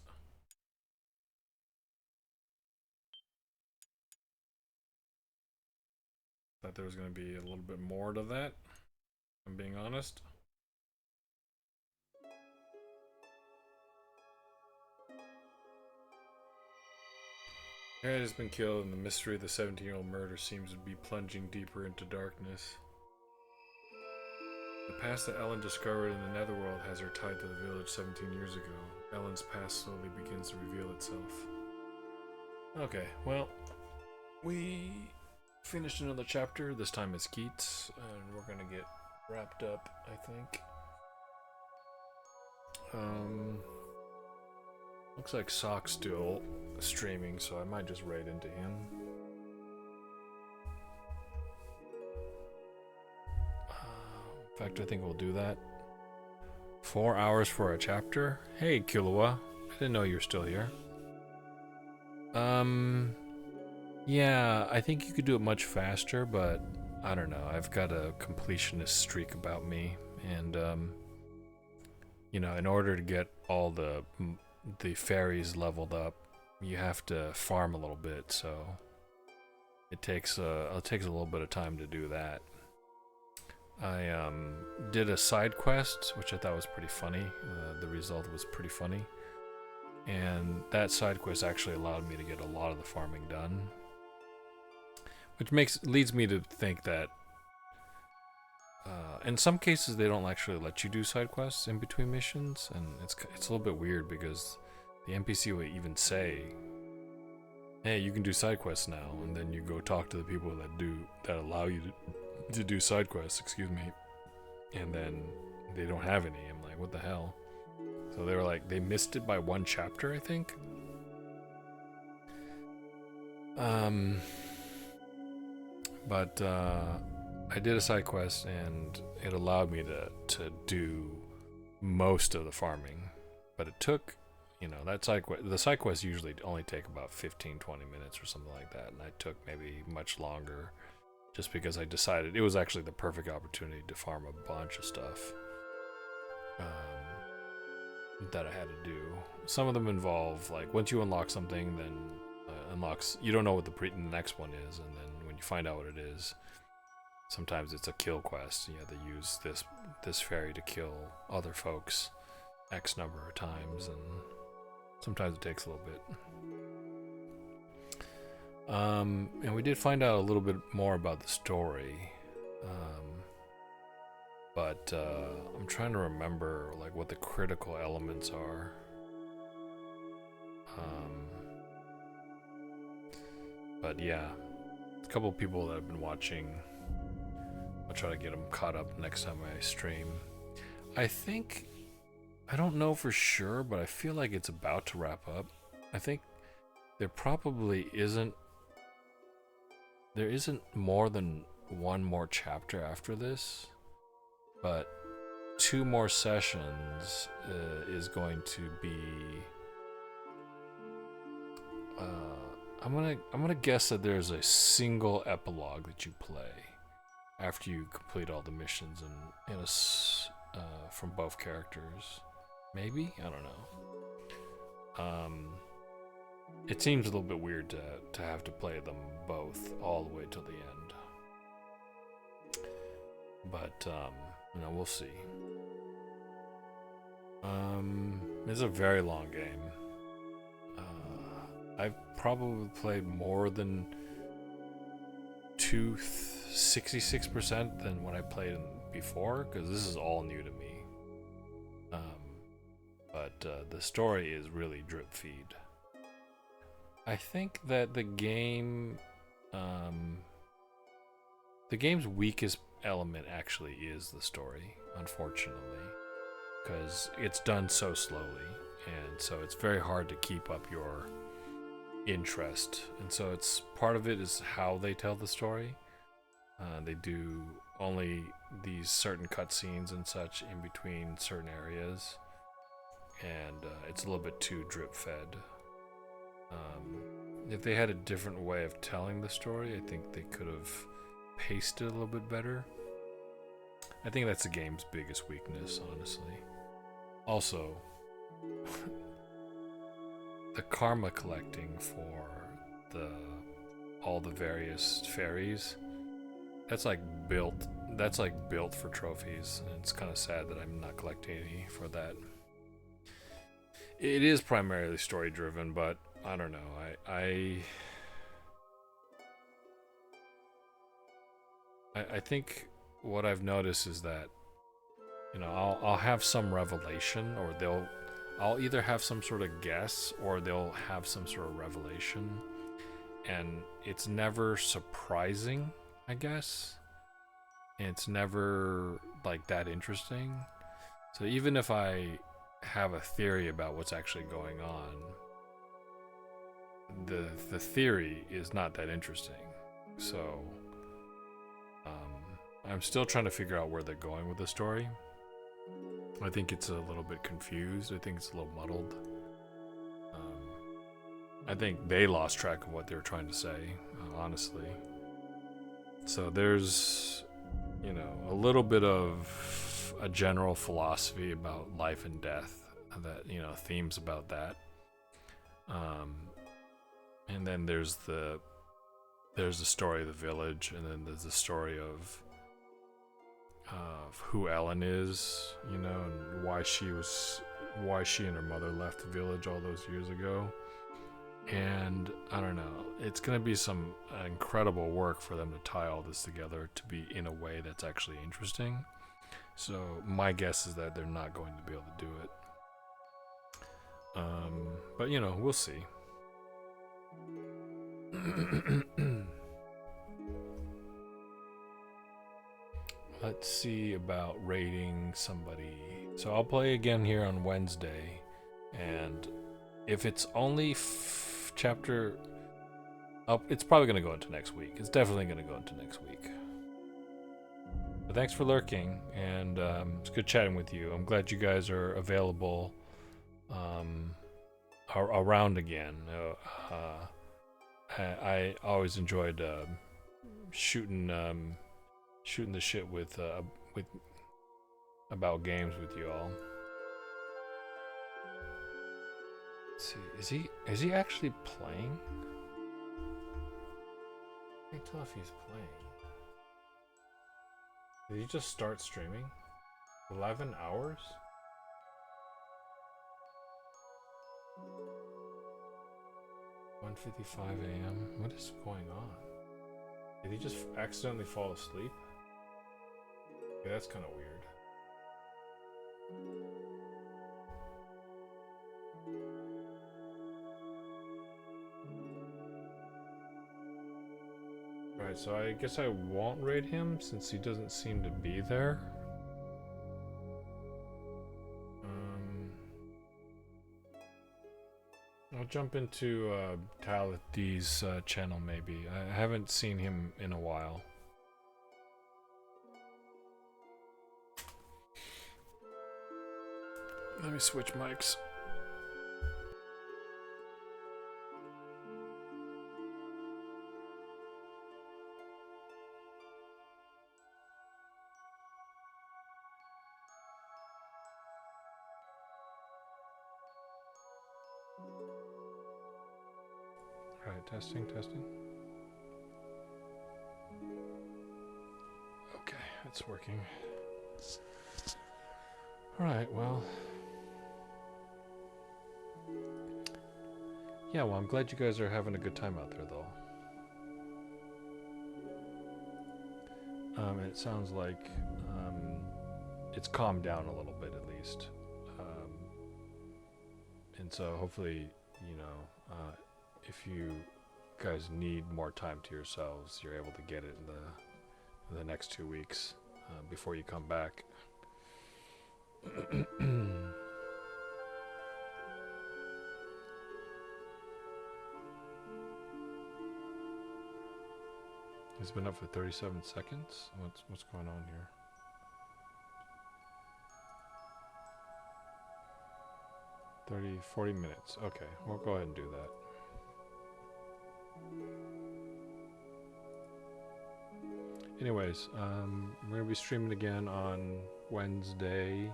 Thought there was going to be a little bit more to that, if I'm being honest. Harriet has been killed, and the mystery of the 17-year-old murder seems to be plunging deeper into darkness. The past that Ellen discovered in the Netherworld has her tied to the village 17 years ago. Ellen's past slowly begins to reveal itself. Okay, well, we finished another chapter. This time it's Keats, and we're gonna get wrapped up, I think. Looks like Sock's still streaming, so I might just raid into him. In fact, I think we'll do that. 4 hours for a chapter? Hey, Killua. I didn't know you were still here. Yeah, I think you could do it much faster, but I don't know. I've got a completionist streak about me, and, you know, in order to get all the fairies leveled up, you have to farm a little bit, so it takes a little bit of time to do that. I did a side quest, which I thought was pretty funny. The result was pretty funny, and that side quest actually allowed me to get a lot of the farming done, which leads me to think that in some cases they don't actually let you do side quests in between missions, and it's a little bit weird because the NPC will even say, "Hey, you can do side quests now," and then you go talk to the people that allow you to do side quests, excuse me, and then they don't have any. I'm like, what the hell? So they were like, they missed it by one chapter, I think. But I did a side quest, and it allowed me to do most of the farming, but it took, the side quests usually only take about 15-20 minutes or something like that, and I took maybe much longer, just because I decided it was actually the perfect opportunity to farm a bunch of stuff that I had to do. Some of them involve, like, once you unlock something, then unlocks, you don't know what the next one is, and then when you find out what it is, sometimes it's a kill quest. You have to use this fairy to kill other folks X number of times, and sometimes it takes a little bit. And we did find out a little bit more about the story, but I'm trying to remember like what the critical elements are. But yeah, a couple of people that have been watching, I'll try to get them caught up next time I stream. I don't know for sure, but I feel like it's about to wrap up. I think there probably isn't more than one more chapter after this, but 2 more sessions is going to be I'm gonna guess that there's a single epilogue that you play after you complete all the missions from both characters. Maybe? I don't know. It seems a little bit weird to have to play them both all the way till the end. But, we'll see. It's a very long game. I've probably played more than 66% than what I played before, because this is all new to me. But the story is really drip feed. I think that the game's weakest element actually is the story, unfortunately, because it's done so slowly, and so it's very hard to keep up your interest. And so it's part of it is how they tell the story. They do only these certain cutscenes and such in between certain areas, and it's a little bit too drip fed. If they had a different way of telling the story, I think they could have paced it a little bit better. I think that's the game's biggest weakness, honestly. Also, the karma collecting for all the various fairies, that's like built for trophies, and it's kind of sad that I'm not collecting any for that. It is primarily story driven, but I don't know. I think what I've noticed is that, I'll have some revelation, or I'll either have some sort of guess, or they'll have some sort of revelation, and it's never surprising, I guess. And it's never like that interesting. So even if I have a theory about what's actually going on, the theory is not that interesting. So I'm still trying to figure out where they're going with the story. I think it's a little bit confused. I think it's a little muddled. I think they lost track of what they were trying to say, honestly. So there's, a little bit of a general philosophy about life and death, that, themes about that. And then there's the there's the story of the village, and then there's the story of who Ellen is, you know, and why she and her mother left the village all those years ago. And I don't know, it's going to be some incredible work for them to tie all this together to be in a way that's actually interesting. So my guess is that they're not going to be able to do it. But you know, we'll see. Let's see about rating somebody. So I'll play again here on Wednesday, and if it's only chapter up, it's probably going to go into next week. It's definitely going to go into next week. But thanks for lurking, and it's good chatting with you. I'm glad you guys are available around again. I always enjoyed shooting the shit with about games with you all. Let's see, is he actually playing? I can't tell if he's playing. Did he just start streaming? 11 hours? $1:55 a.m. What is going on? Did he just accidentally fall asleep? Yeah, that's kind of weird. Alright, so I guess I won't raid him since he doesn't seem to be there. I'll jump into Talit D's channel maybe. I haven't seen him in a while. Let me switch mics. Alright, testing. Okay, it's working. Alright, well. Yeah, well, I'm glad you guys are having a good time out there, though. It sounds like it's calmed down a little bit, at least. And so hopefully, you know, if you guys need more time to yourselves, you're able to get it in the next 2 weeks before you come back. It's been up for 37 seconds. What's going on here? 40 minutes. Okay, we'll go ahead and do that. Anyways, we're gonna be streaming again on Wednesday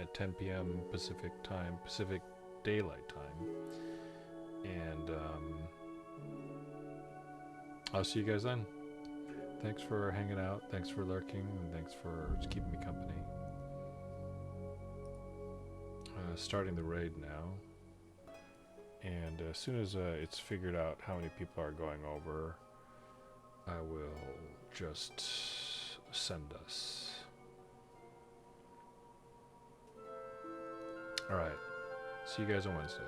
at 10 p.m. Pacific time, Pacific Daylight Time, and I'll see you guys then. Thanks for hanging out, thanks for lurking, and thanks for just keeping me company. Starting the raid now, and as soon as it's figured out how many people are going over, I will just send us. Alright, see you guys on Wednesday.